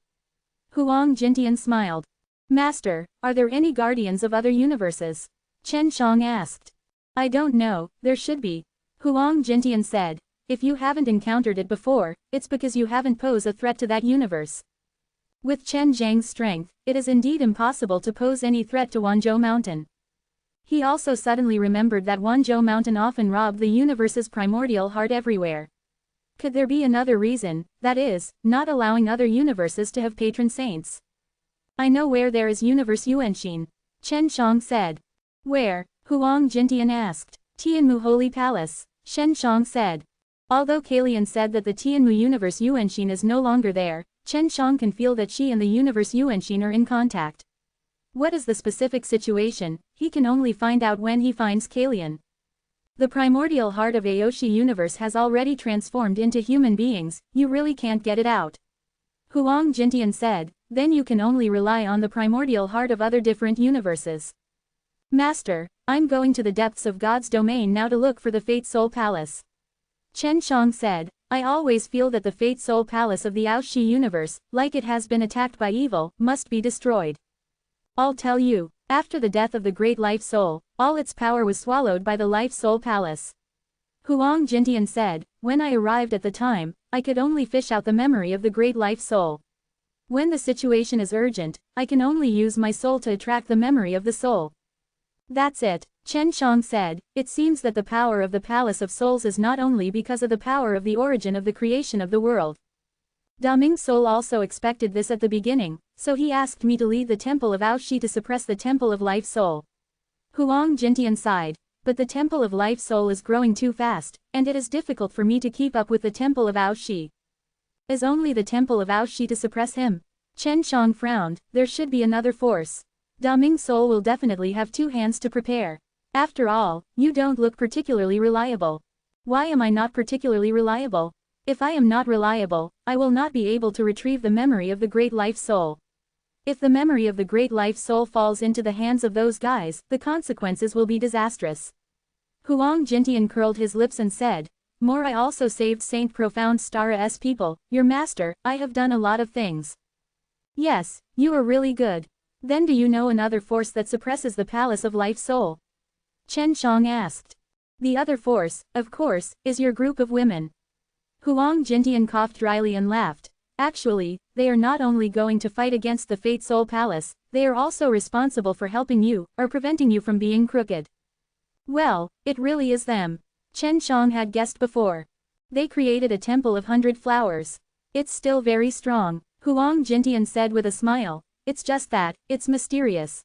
Huang Jintian smiled. Master, are there any guardians of other universes? Chen Shang asked. I don't know, there should be. Huang Jintian said. If you haven't encountered it before, it's because you haven't posed a threat to that universe. With Chen Zhang's strength, it is indeed impossible to pose any threat to Wanzhou Mountain. He also suddenly remembered that Wanzhou Mountain often robbed the universe's primordial heart everywhere. Could there be another reason, that is, not allowing other universes to have patron saints? I know where there is universe Yuanxin. Chen Shang said. Where? Huang Jintian asked. Tianmu Holy Palace. Chen Shang said. Although Kalian said that the Tianmu universe Yuanxin is no longer there, Chen Shang can feel that she and the universe Yuanxin are in contact. What is the specific situation, he can only find out when he finds Kalian. The primordial heart of Aoshi universe has already transformed into human beings, you really can't get it out. Huang Jintian said, then you can only rely on the primordial heart of other different universes. Master, I'm going to the depths of God's domain now to look for the Fate Soul Palace. Chen Shang said, I always feel that the Fate Soul Palace of the Aoshi universe, like it has been attacked by evil, must be destroyed. I'll tell you, After the death of the great life soul, all its power was swallowed by the life soul palace. Huang Jintian said, when I arrived at the time, I could only fish out the memory of the great life soul. When the situation is urgent, I can only use my soul to attract the memory of the soul. That's it, Chen Shang said. It seems that the power of the Palace of Souls is not only because of the power of the origin of the creation of the world. Daming's soul also expected this at the beginning, so he asked me to lead the Temple of Aoshi to suppress the Temple of Life Soul. Huang Jintian sighed, but the Temple of Life Soul is growing too fast, and it is difficult for me to keep up with the Temple of Aoshi. Is only the Temple of Aoshi to suppress him? Chen Shang frowned. There should be another force. Daming's soul will definitely have two hands to prepare. After all, you don't look particularly reliable. Why am I not particularly reliable? If I am not reliable, I will not be able to retrieve the memory of the great life soul. If the memory of the great life soul falls into the hands of those guys, the consequences will be disastrous. Huang Jintian curled his lips and said, More I also saved Saint Profound Star's people, your master, I have done a lot of things. Yes, you are really good. Then do you know another force that suppresses the Palace of Life Soul? Chen Shang asked. The other force, of course, is your group of women. Huang Jintian coughed dryly and laughed. Actually, they are not only going to fight against the Fate Soul Palace, they are also responsible for helping you, or preventing you from being crooked. Well, it really is them. Chen Shang had guessed before. They created a temple of 100 flowers. It's still very strong, Huang Jintian said with a smile. It's just that, it's mysterious.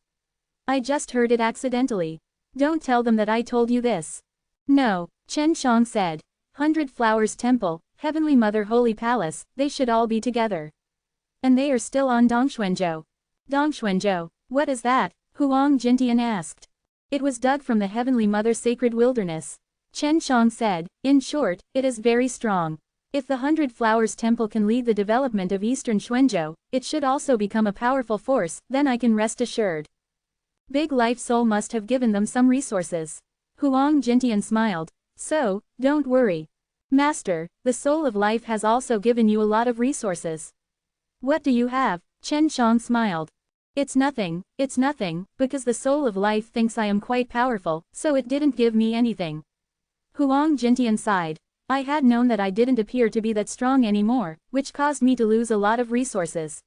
I just heard it accidentally. Don't tell them that I told you this. No, Chen Shang said. 100 Flowers Temple, Heavenly Mother Holy Palace, they should all be together. And they are still on Dongxuanzhou. Dongxuanzhou, what is that? Huang Jintian asked. It was dug from the Heavenly Mother Sacred Wilderness. Chen Shang said, in short, it is very strong. If the 100 Flowers Temple can lead the development of Eastern Xuanzhou, it should also become a powerful force, then I can rest assured. Big Life Soul must have given them some resources. Huang Jintian smiled. So, don't worry. Master, the Soul of Life has also given you a lot of resources. What do you have? Chen Shang smiled. It's nothing, because the Soul of Life thinks I am quite powerful, so it didn't give me anything. Huang Jintian sighed. I had known that I didn't appear to be that strong anymore, which caused me to lose a lot of resources.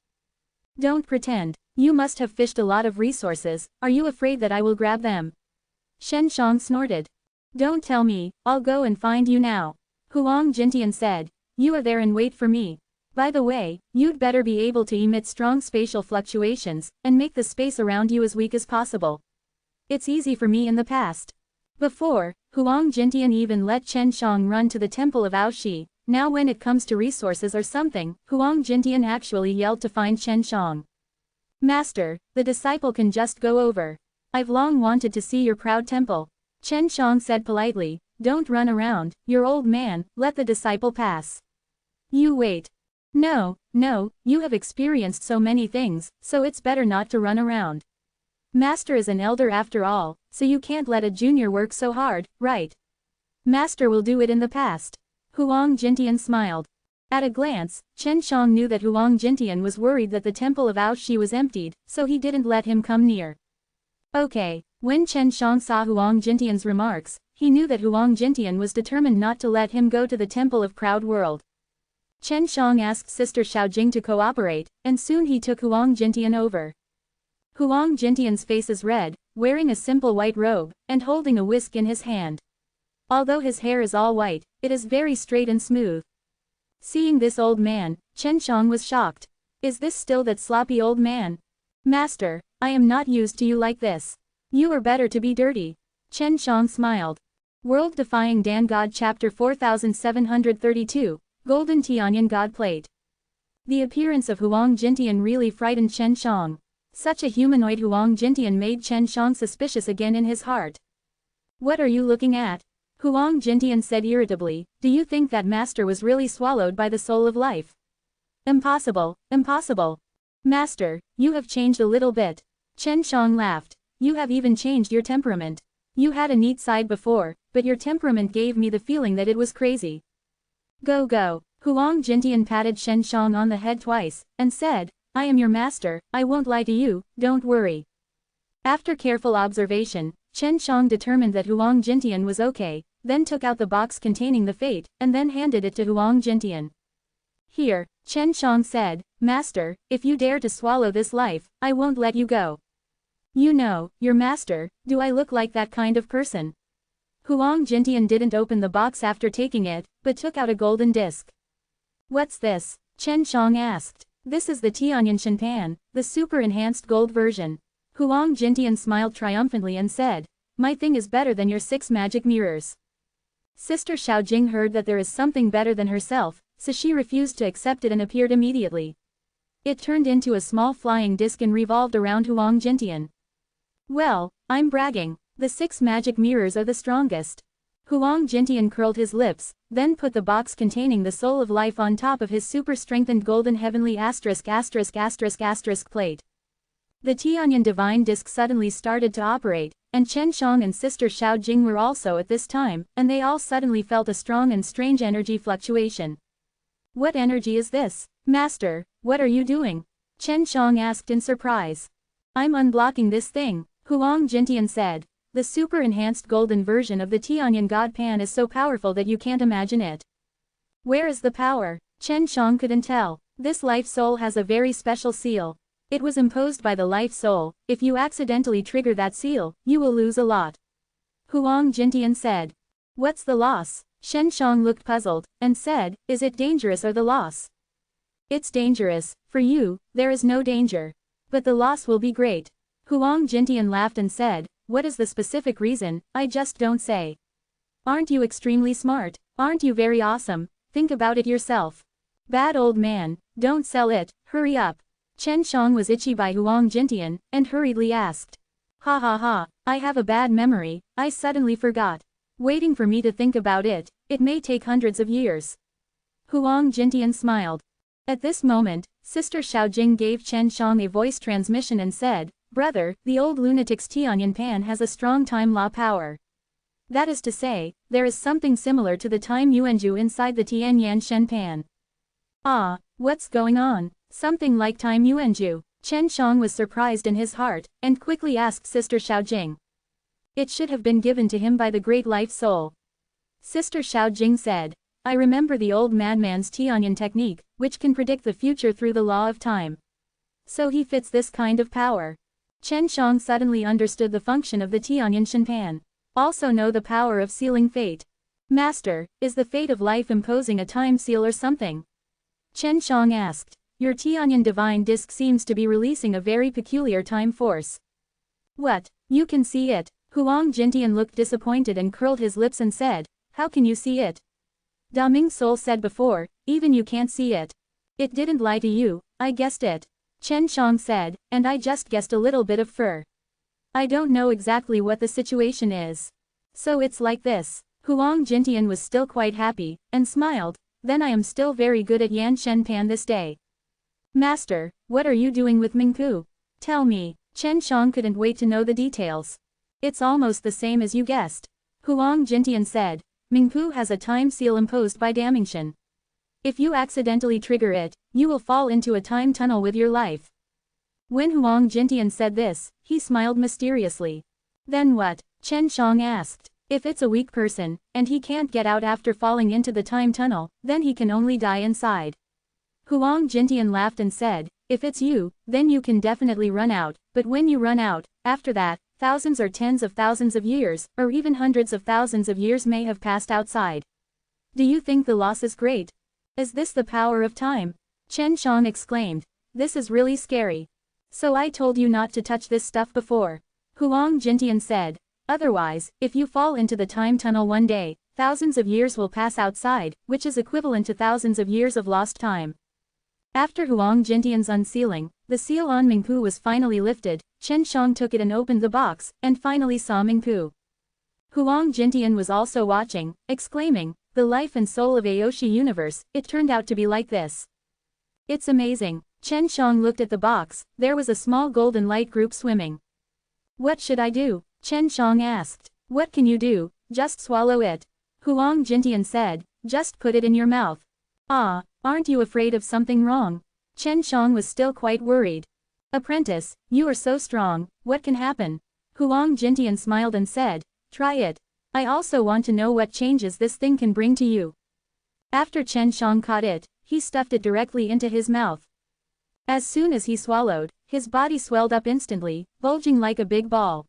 Don't pretend. You must have fished a lot of resources. Are you afraid that I will grab them? Chen Shang snorted. Don't tell me, I'll go and find you now. Huang Jintian said. You are there and wait for me. By the way, you'd better be able to emit strong spatial fluctuations, and make the space around you as weak as possible. It's easy for me in the past. Before, Huang Jintian even let Chen Shang run to the Temple of Aoshi. Now when it comes to resources or something, Huang Jintian actually yelled to find Chen Shang. Master, the disciple can just go over. I've long wanted to see your proud temple. Chen Shang said politely, don't run around, you're old man, let the disciple pass. You wait. No, you have experienced so many things, so it's better not to run around. Master is an elder after all, so you can't let a junior work so hard, right? Master will do it in the past. Huang Jintian smiled. At a glance, Chen Shang knew that Huang Jintian was worried that the temple of Aoshi was emptied, so he didn't let him come near. Okay, when Chen Shang saw Huang Jintian's remarks, he knew that Huang Jintian was determined not to let him go to the Temple of Proud World. Chen Shang asked Sister Xiaojing to cooperate, and soon he took Huang Jintian over. Huang Jintian's face is red, wearing a simple white robe, and holding a whisk in his hand. Although his hair is all white, it is very straight and smooth. Seeing this old man, Chen Shang was shocked. Is this still that sloppy old man? Master, I am not used to you like this. You are better to be dirty. Chen Shang smiled. World Defying Dan God Chapter 4732, Golden Tianyan God Plate. The appearance of Huang Jintian really frightened Chen Shang. Such a humanoid Huang Jintian made Chen Shang suspicious again in his heart. What are you looking at? Huang Jintian said irritably, do you think that master was really swallowed by the soul of life? Impossible, impossible. Master, you have changed a little bit. Chen Shang laughed. You have even changed your temperament. You had a neat side before, but your temperament gave me the feeling that it was crazy. Go go. Huang Jintian patted Chen Shang on the head twice, and said, I am your master, I won't lie to you, don't worry. After careful observation, Chen Shang determined that Huang Jintian was okay, then took out the box containing the fate, and then handed it to Huang Jintian. Here, Chen Shang said, Master, if you dare to swallow this life, I won't let you go. You know, your master, do I look like that kind of person? Huang Jintian didn't open the box after taking it, but took out a golden disc. What's this? Chen Shang asked. This is the Tianyan Shenpan, the super-enhanced gold version. Huang Jintian smiled triumphantly and said, My thing is better than your 6 magic mirrors. Sister Xiaojing heard that there is something better than herself, so she refused to accept it and appeared immediately. It turned into a small flying disc and revolved around Huang Jintian. Well, I'm bragging. The 6 magic mirrors are the strongest. Huang Jintian curled his lips, then put the box containing the soul of life on top of his super-strengthened golden heavenly ****** plate. The Tianyan divine disc suddenly started to operate, and Chen Shang and Sister Xiaojing were also at this time, and they all suddenly felt a strong and strange energy fluctuation. What energy is this? Master, what are you doing? Chen Shang asked in surprise. I'm unblocking this thing, Huang Jintian said. The super-enhanced golden version of the Tianyan God Pan is so powerful that you can't imagine it. Where is the power? Chen Shang couldn't tell. This life soul has a very special seal. It was imposed by the life soul. If you accidentally trigger that seal, you will lose a lot. Huang Jintian said. What's the loss? Chen Shang looked puzzled, and said, Is it dangerous or the loss? It's dangerous. For you, there is no danger. But the loss will be great. Huang Jintian laughed and said, What is the specific reason? I just don't say. Aren't you extremely smart? Aren't you very awesome? Think about it yourself. Bad old man, don't sell it, hurry up. Chen Shang was itchy by Huang Jintian, and hurriedly asked. Ha ha ha, I have a bad memory, I suddenly forgot. Waiting for me to think about it, it may take hundreds of years. Huang Jintian smiled. At this moment, Sister Xiaojing gave Chen Shang a voice transmission and said, Brother, the old lunatic's Tianyan Pan has a strong time law power. That is to say, there is something similar to the time Yuanju inside the Tianyan Shen Pan. Ah, what's going on? Something like time Yuanju. Chen Shang was surprised in his heart, and quickly asked Sister Xiaojing. It should have been given to him by the great life soul. Sister Xiaojing said, I remember the old madman's Tianyan technique, which can predict the future through the law of time. So he fits this kind of power. Chen Shang suddenly understood the function of the Tianyan Shenpan. Also know the power of sealing fate. Master, is the fate of life imposing a time seal or something? Chen Shang asked. Your Tianyan divine disc seems to be releasing a very peculiar time force. What? You can see it? Huang Jintian looked disappointed and curled his lips and said, How can you see it? Da Ming Soul said before, even you can't see it. It didn't lie to you, I guessed it. Chen Shang said, and I just guessed a little bit of fur. I don't know exactly what the situation is. So it's like this. Huang Jintian was still quite happy, and smiled, then I am still very good at Yan Shen Pan this day. Master, what are you doing with Mingku? Tell me. Chen Shang couldn't wait to know the details. It's almost the same as you guessed. Huang Jintian said, Mingpu has a time seal imposed by Damingshan. If you accidentally trigger it, you will fall into a time tunnel with your life. When Huang Jintian said this, he smiled mysteriously. Then what? Chen Shang asked. If it's a weak person, and he can't get out after falling into the time tunnel, then he can only die inside. Huang Jintian laughed and said, if it's you, then you can definitely run out, but when you run out, after that, thousands or tens of thousands of years, or even hundreds of thousands of years may have passed outside. Do you think the loss is great? Is this the power of time? Chen Shang exclaimed. This is really scary. So I told you not to touch this stuff before. Huang Jintian said. Otherwise, if you fall into the time tunnel one day, thousands of years will pass outside, which is equivalent to thousands of years of lost time. After Huang Jintian's unsealing, the seal on Mingpu was finally lifted. Chen Shang took it and opened the box, and finally saw Mingpu. Huang Jintian was also watching, exclaiming, the life and soul of Aoshi universe, it turned out to be like this. It's amazing. Chen Shang looked at the box, there was a small golden light group swimming. What should I do? Chen Shang asked. What can you do? Just swallow it. Huang Jintian said, just put it in your mouth. Ah, aren't you afraid of something wrong? Chen Shang was still quite worried. Apprentice, you are so strong, what can happen? Huang Jintian smiled and said, try it. I also want to know what changes this thing can bring to you. After Chen Shang caught it, he stuffed it directly into his mouth. As soon as he swallowed, his body swelled up instantly, bulging like a big ball.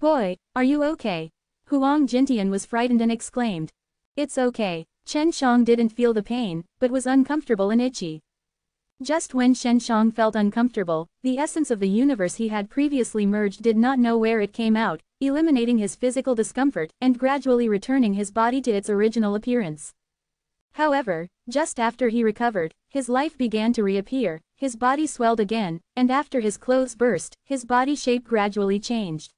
Boy, are you okay? Huang Jintian was frightened and exclaimed. It's okay. Chen Shang didn't feel the pain, but was uncomfortable and itchy. Just when Chen Shang felt uncomfortable, the essence of the universe he had previously merged did not know where it came out, eliminating his physical discomfort and gradually returning his body to its original appearance. However, just after he recovered, his life began to reappear, his body swelled again, and after his clothes burst, his body shape gradually changed.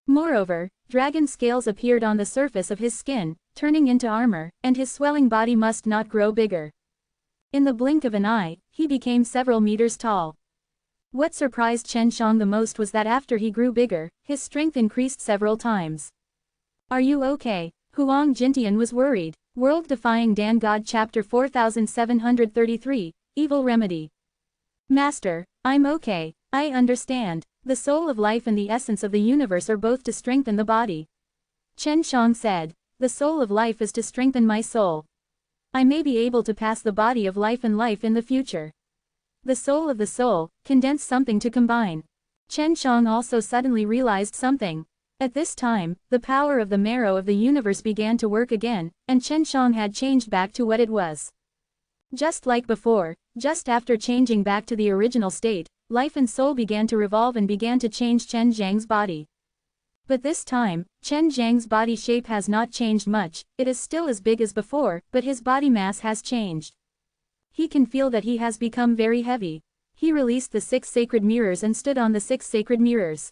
Moreover, dragon scales appeared on the surface of his skin, turning into armor, and his swelling body must not grow bigger. In the blink of an eye, he became several meters tall. What surprised Chen Shang the most was that after he grew bigger, his strength increased several times. Are you okay? Huang Jintian was worried. World Defying Dan God Chapter 4733, Evil Remedy. Master, I'm okay, I understand. The soul of life and the essence of the universe are both to strengthen the body. Chen Shang said, the soul of life is to strengthen my soul. I may be able to pass the body of life and life in the future. The soul of the soul, condense something to combine. Chen Shang also suddenly realized something. At this time, the power of the marrow of the universe began to work again, and Chen Shang had changed back to what it was. Just like before, just after changing back to the original state, life and soul began to revolve and began to change Chen Zhang's body. But this time, Chen Zhang's body shape has not changed much, it is still as big as before, but his body mass has changed. He can feel that he has become very heavy. He released the 6 sacred mirrors and stood on the 6 sacred mirrors.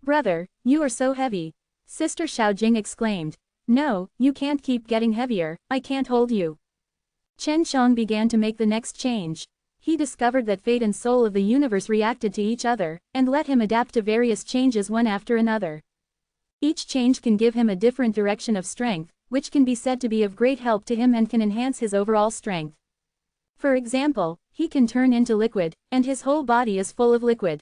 Brother, you are so heavy. Sister Xiaojing exclaimed. No, you can't keep getting heavier, I can't hold you. Chen Shang began to make the next change. He discovered that fate and soul of the universe reacted to each other, and let him adapt to various changes one after another. Each change can give him a different direction of strength, which can be said to be of great help to him and can enhance his overall strength. For example, he can turn into liquid, and his whole body is full of liquid.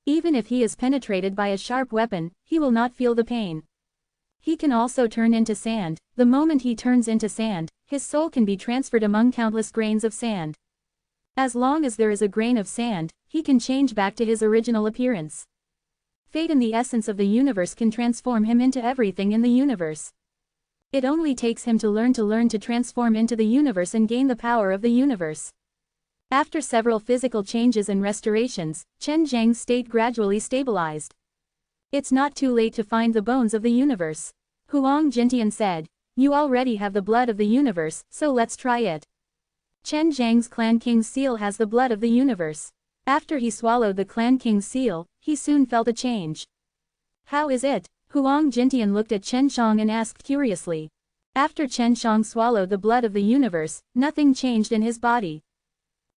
Even if he is penetrated by a sharp weapon, he will not feel the pain. He can also turn into sand. The moment he turns into sand, his soul can be transferred among countless grains of sand. As long as there is a grain of sand, he can change back to his original appearance. Fate and the essence of the universe can transform him into everything in the universe. It only takes him to learn to transform into the universe and gain the power of the universe. After several physical changes and restorations, Chen Zhang's state gradually stabilized. It's not too late to find the bones of the universe. Huang Jintian said, you already have the blood of the universe, so let's try it. Chen Zhang's Clan King's seal has the blood of the universe. After he swallowed the Clan King's seal, he soon felt a change. How is it? Huang Jintian looked at Chen Shang and asked curiously. After Chen Shang swallowed the blood of the universe, nothing changed in his body.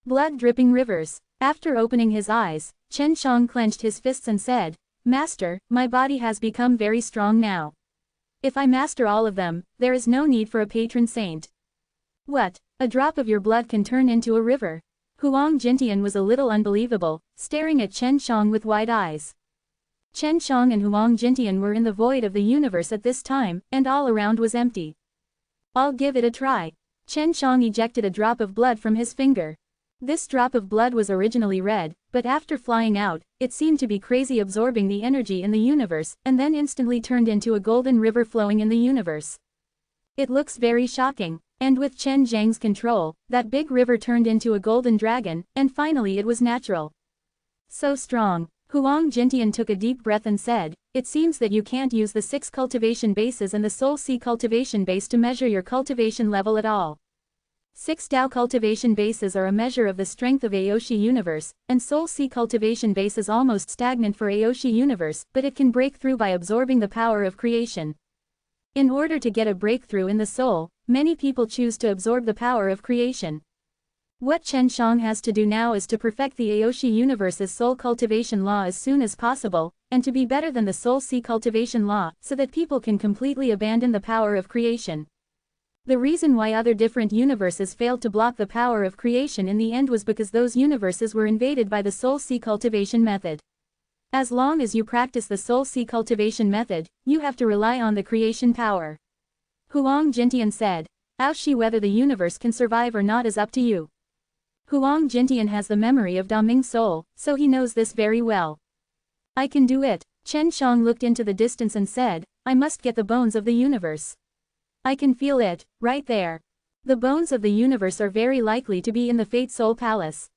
Blood dripping rivers. After opening his eyes, Chen Shang clenched his fists and said, Master, my body has become very strong now. If I master all of them, there is no need for a patron saint. What? A drop of your blood can turn into a river? Huang Jintian was a little unbelievable, staring at Chen Shang with wide eyes. Chen Shang and Huang Jintian were in the void of the universe at this time, and all around was empty. I'll give it a try. Chen Shang ejected a drop of blood from his finger. This drop of blood was originally red, but after flying out, it seemed to be crazy absorbing the energy in the universe, and then instantly turned into a golden river flowing in the universe. It looks very shocking, and with Chen Zhang's control, that big river turned into a golden dragon, and finally it was natural. So strong. Huang Jintian took a deep breath and said, it seems that you can't use the 6 cultivation bases and the Soul Sea cultivation base to measure your cultivation level at all. 6 Tao cultivation bases are a measure of the strength of Aoshi universe, and Soul Sea cultivation base is almost stagnant for Aoshi universe, but it can break through by absorbing the power of creation. In order to get a breakthrough in the soul, many people choose to absorb the power of creation. What Chen Shang has to do now is to perfect the Aoshi universe's soul cultivation law as soon as possible, and to be better than the Soul Sea cultivation law, so that people can completely abandon the power of creation. The reason why other different universes failed to block the power of creation in the end was because those universes were invaded by the soul sea cultivation method. As long as you practice the soul sea cultivation method, you have to rely on the creation power. Huang Jintian said. Aoshi, whether the universe can survive or not is up to you. Huang Jintian has the memory of Daming's soul, so he knows this very well. I can do it. Chen Shang looked into the distance and said, I must get the bones of the universe. I can feel it, right there. The bones of the universe are very likely to be in the Fate Soul Palace.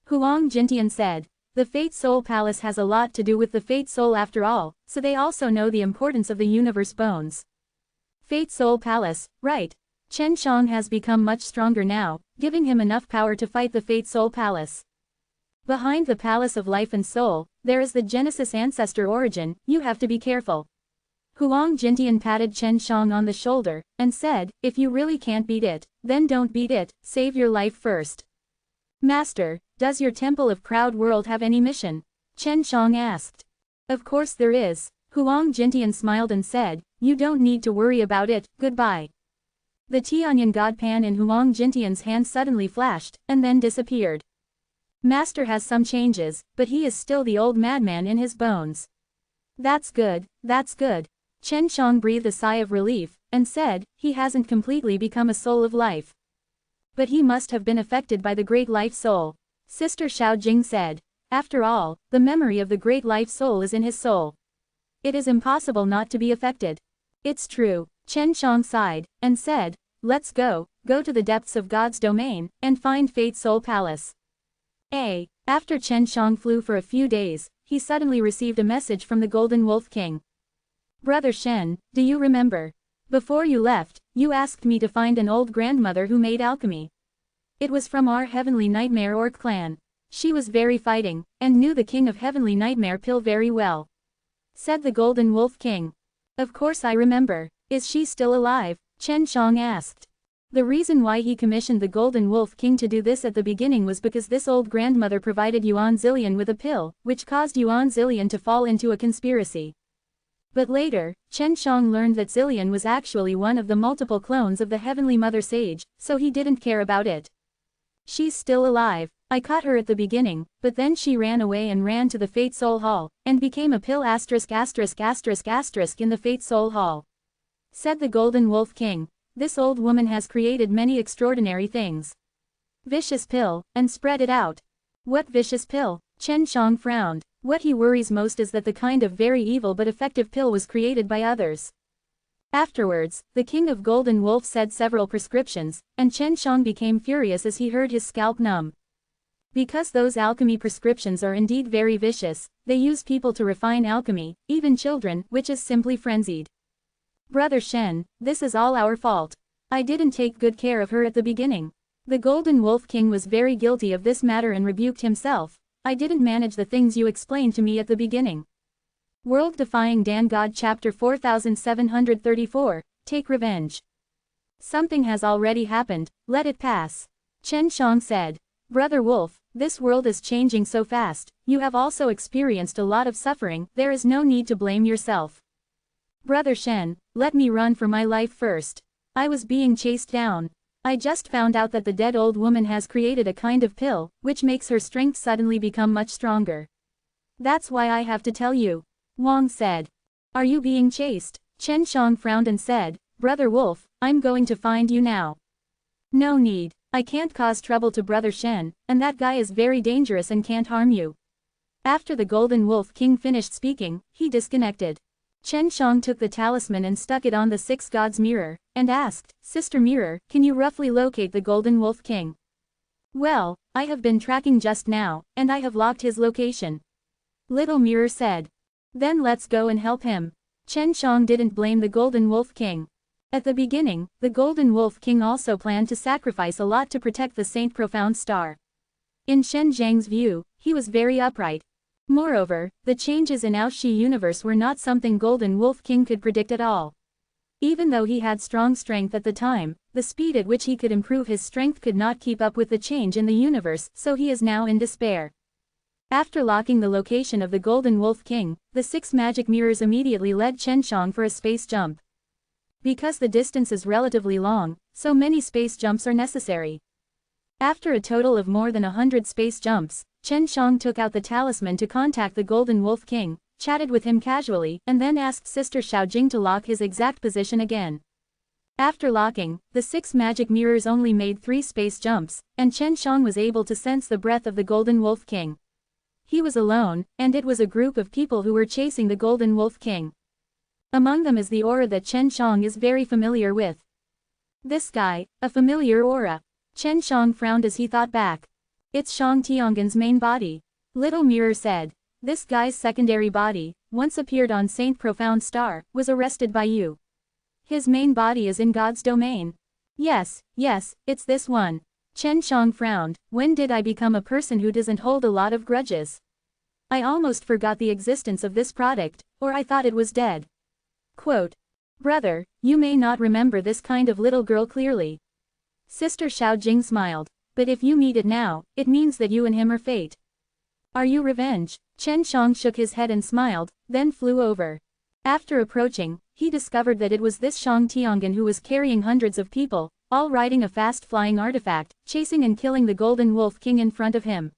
Huang Jintian said. The Fate Soul Palace has a lot to do with the Fate Soul after all, so they also know the importance of the universe bones. Fate Soul Palace, right. Chen Shang has become much stronger now, giving him enough power to fight the Fate Soul Palace. Behind the Palace of Life and Soul, there is the Genesis Ancestor Origin, you have to be careful. Huang Jintian patted Chen Shang on the shoulder, and said, if you really can't beat it, then don't beat it, save your life first. Master, does your Temple of Proud World have any mission? Chen Shang asked. Of course there is. Huang Jintian smiled and said, you don't need to worry about it, goodbye. The Tianyan God Pan in Huang Jintian's hand suddenly flashed, and then disappeared. Master has some changes, but he is still the old madman in his bones. That's good, that's good. Chen Shang breathed a sigh of relief, and said, he hasn't completely become a soul of life. But he must have been affected by the great life soul. Sister Xiao Jing said. After all, the memory of the great life soul is in his soul. It is impossible not to be affected. It's true. Chen Shang sighed, and said, let's go to the depths of God's domain, and find Fate Soul Palace. After Chen Shang flew for a few days, he suddenly received a message from the Golden Wolf King. Brother Shen, do you remember? Before you left, you asked me to find an old grandmother who made alchemy. It was from our Heavenly Nightmare Orc clan. She was very fighting, and knew the King of Heavenly Nightmare Pill very well. Said the Golden Wolf King. Of course I remember. Is she still alive? Chen Shang asked. The reason why he commissioned the Golden Wolf King to do this at the beginning was because this old grandmother provided Yuan Zillion with a pill, which caused Yuan Zillion to fall into a conspiracy. But later, Chen Shang learned that Zillion was actually one of the multiple clones of the Heavenly Mother Sage, so he didn't care about it. She's still alive. I caught her at the beginning, but then she ran away and ran to the Fate Soul Hall, and became a pill ***** in the Fate Soul Hall. Said the Golden Wolf King. This old woman has created many extraordinary things. Vicious pill, and spread it out. What vicious pill? Chen Shang frowned. What he worries most is that the kind of very evil but effective pill was created by others. Afterwards, the King of Golden Wolf said several prescriptions, and Chen Shang became furious as he heard his scalp numb. Because those alchemy prescriptions are indeed very vicious, they use people to refine alchemy, even children, which is simply frenzied. Brother Shen, this is all our fault. I didn't take good care of her at the beginning. The Golden Wolf King was very guilty of this matter and rebuked himself. I didn't manage the things you explained to me at the beginning. World Defying Dan God Chapter 4734, Take Revenge. Something has already happened, let it pass. Chen Shang said. Brother Wolf, this world is changing so fast, you have also experienced a lot of suffering, there is no need to blame yourself. Brother Shen, let me run for my life first. I was being chased down. I just found out that the dead old woman has created a kind of pill, which makes her strength suddenly become much stronger. That's why I have to tell you. Wang said. Are you being chased? Chen Shang frowned and said, Brother Wolf, I'm going to find you now. No need. I can't cause trouble to Brother Shen, and that guy is very dangerous and can't harm you. After the Golden Wolf King finished speaking, he disconnected. Chen Shang took the talisman and stuck it on the Six Gods mirror, and asked, Sister Mirror, can you roughly locate the Golden Wolf King? Well, I have been tracking just now, and I have locked his location. Little Mirror said. Then let's go and help him. Chen Shang didn't blame the Golden Wolf King. At the beginning, the Golden Wolf King also planned to sacrifice a lot to protect the Saint Profound Star. In Shen Zhang's view, he was very upright. Moreover, the changes in Aoshi universe were not something Golden Wolf King could predict at all. Even though he had strong strength at the time, the speed at which he could improve his strength could not keep up with the change in the universe, so he is now in despair. After locking the location of the Golden Wolf King, the 6 magic mirrors immediately led Chen Shang for a space jump. Because the distance is relatively long, so many space jumps are necessary. After a total of more than 100 space jumps, Chen Shang took out the talisman to contact the Golden Wolf King, chatted with him casually, and then asked Sister Xiaojing to lock his exact position again. After locking, the 6 magic mirrors only made 3 space jumps, and Chen Shang was able to sense the breath of the Golden Wolf King. He was alone, and it was a group of people who were chasing the Golden Wolf King. Among them is the aura that Chen Shang is very familiar with. This guy, a familiar aura. Chen Shang frowned as he thought back. It's Shang Tiangan's main body. Little Mirror said. This guy's secondary body, once appeared on Saint Profound Star, was arrested by you. His main body is in God's domain. Yes, it's this one. Chen Shang frowned. When did I become a person who doesn't hold a lot of grudges? I almost forgot the existence of this product, or I thought it was dead. Quote. Brother, you may not remember this kind of little girl clearly. Sister Xiaojing smiled. But if you meet it now, it means that you and him are fate. Are you revenge? Chen Shang shook his head and smiled, then flew over. After approaching, he discovered that it was this Shang Tiangan who was carrying hundreds of people, all riding a fast-flying artifact, chasing and killing the Golden Wolf King in front of him.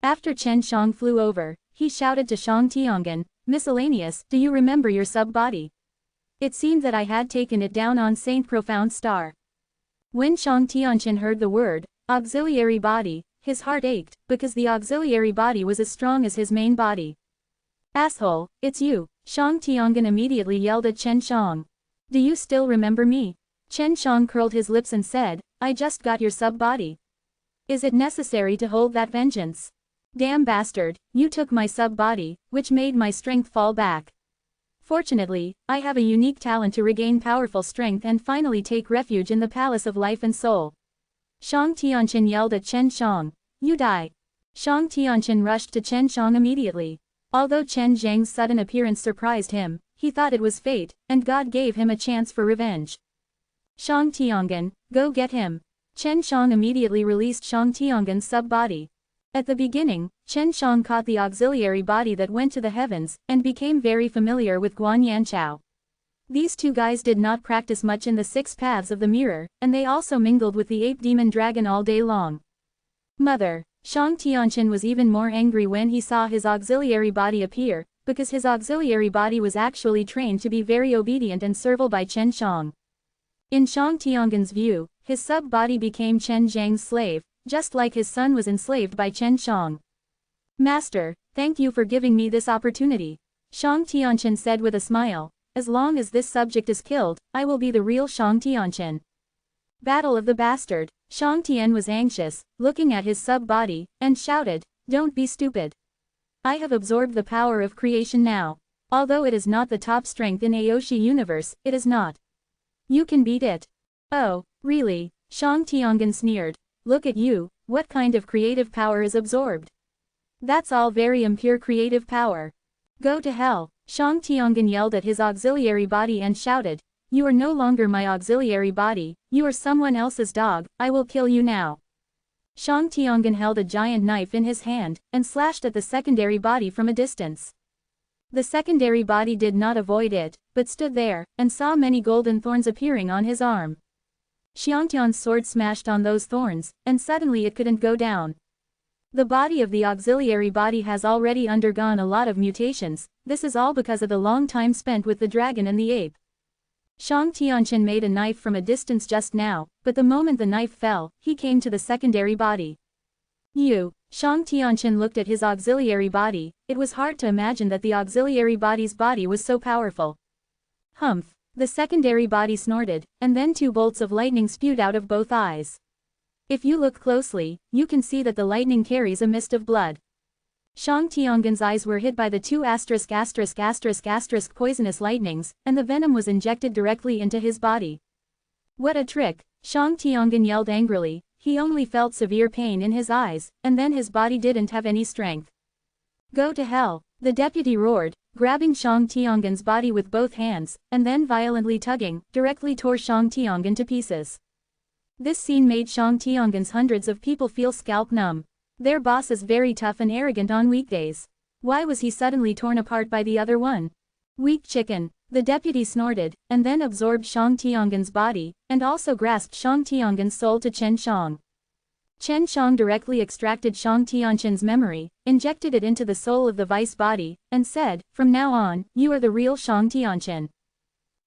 After Chen Shang flew over, he shouted to Shang Tiangan, Miscellaneous, do you remember your sub-body? It seemed that I had taken it down on Saint Profound Star. When Shang Tianchen heard the word, auxiliary body, his heart ached, because the auxiliary body was as strong as his main body. Asshole, it's you, Shang Tiangan immediately yelled at Chen Shang. Do you still remember me? Chen Shang curled his lips and said, I just got your sub-body. Is it necessary to hold that vengeance? Damn bastard, you took my sub-body, which made my strength fall back. Fortunately, I have a unique talent to regain powerful strength and finally take refuge in the Palace of Life and Soul. Shang Tianchen yelled at Chen Shang. You die. Shang Tianchen rushed to Chen Shang immediately. Although Chen Zhang's sudden appearance surprised him, he thought it was fate, and God gave him a chance for revenge. Shang Tiangan, go get him. Chen Shang immediately released Shang Tiangan's sub-body. At the beginning, Chen Shang caught the auxiliary body that went to the heavens, and became very familiar with Guan Yanchao. These two guys did not practice much in the 6 paths of the mirror, and they also mingled with the ape demon dragon all day long. Mother. Shang Tianchen was even more angry when he saw his auxiliary body appear, because his auxiliary body was actually trained to be very obedient and servile by Chen Shang. In Shang Tiangan's view, his sub-body became Chen Zhang's slave, just like his son was enslaved by Chen Shang. Master, thank you for giving me this opportunity. Shang Tianchen said with a smile. As long as this subject is killed, I will be the real Shang Tianchen. Battle of the Bastard. Shang Tian was anxious, looking at his sub-body, and shouted, Don't be stupid. I have absorbed the power of creation now. Although it is not the top strength in Aoshi universe, it is not. You can beat it. Oh, really? Shang Tiangan sneered. Look at you, what kind of creative power is absorbed? That's all very impure creative power. Go to hell. Shang Tiangan yelled at his auxiliary body and shouted, You are no longer my auxiliary body, you are someone else's dog, I will kill you now. Shang Tiangan held a giant knife in his hand, and slashed at the secondary body from a distance. The secondary body did not avoid it, but stood there, and saw many golden thorns appearing on his arm. Xiangtian's sword smashed on those thorns, and suddenly it couldn't go down. The body of the auxiliary body has already undergone a lot of mutations, this is all because of the long time spent with the dragon and the ape. Shang Tianchen made a knife from a distance just now, but the moment the knife fell, he came to the secondary body. Shang Tianchen looked at his auxiliary body, it was hard to imagine that the auxiliary body's body was so powerful. Humph! The secondary body snorted, and then 2 bolts of lightning spewed out of both eyes. If you look closely, you can see that the lightning carries a mist of blood. Shang Tiangan's eyes were hit by the 2 poisonous lightnings, and the venom was injected directly into his body. What a trick! Shang Tiangan yelled angrily, he only felt severe pain in his eyes, and then his body didn't have any strength. Go to hell! The deputy roared, grabbing Shang Tiangan's body with both hands, and then violently tugging, directly tore Shang Tiangan to pieces. This scene made Shang Tiangan's hundreds of people feel scalp numb. Their boss is very tough and arrogant on weekdays. Why was he suddenly torn apart by the other one? Weak chicken. The deputy snorted, and then absorbed Shang Tiangan's body, and also grasped Shang Tiangan's soul to Chen Shang. Chen Shang directly extracted Shang Tianchen's memory, injected it into the soul of the vice body, and said, "From now on, you are the real Shang Tianchen."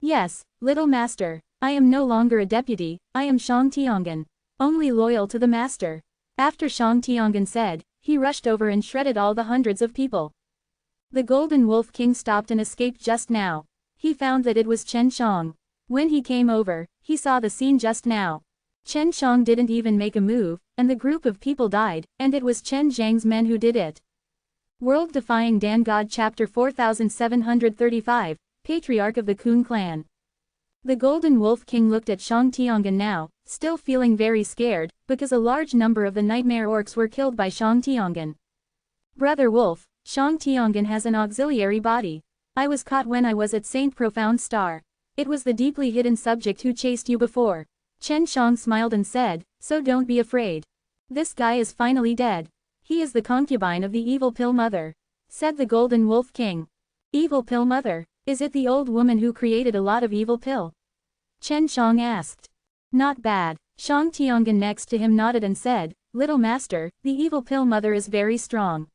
"Yes, little master, I am no longer a deputy, I am Shang Tiangan. Only loyal to the master." After Shang Tiangan said, he rushed over and shredded all the hundreds of people. The Golden Wolf King stopped and escaped just now. He found that it was Chen Shang. When he came over, he saw the scene just now. Chen Shang didn't even make a move, and the group of people died, and it was Chen Zhang's men who did it. World Defying Dan God Chapter 4735, Patriarch of the Kun Clan. The Golden Wolf King looked at Shang Tiangan now, still feeling very scared, because a large number of the nightmare orcs were killed by Shang Tiangan. "Brother Wolf, Shang Tiangan has an auxiliary body. I was caught when I was at Saint Profound Star. It was the deeply hidden subject who chased you before." Chen Shang smiled and said, "So don't be afraid. This guy is finally dead. He is the concubine of the Evil Pill Mother," said the Golden Wolf King. "Evil Pill Mother? Is it the old woman who created a lot of evil pill?" Chen Shang asked. "Not bad." Shang Tiangan next to him nodded and said, "Little master, the Evil Pill Mother is very strong.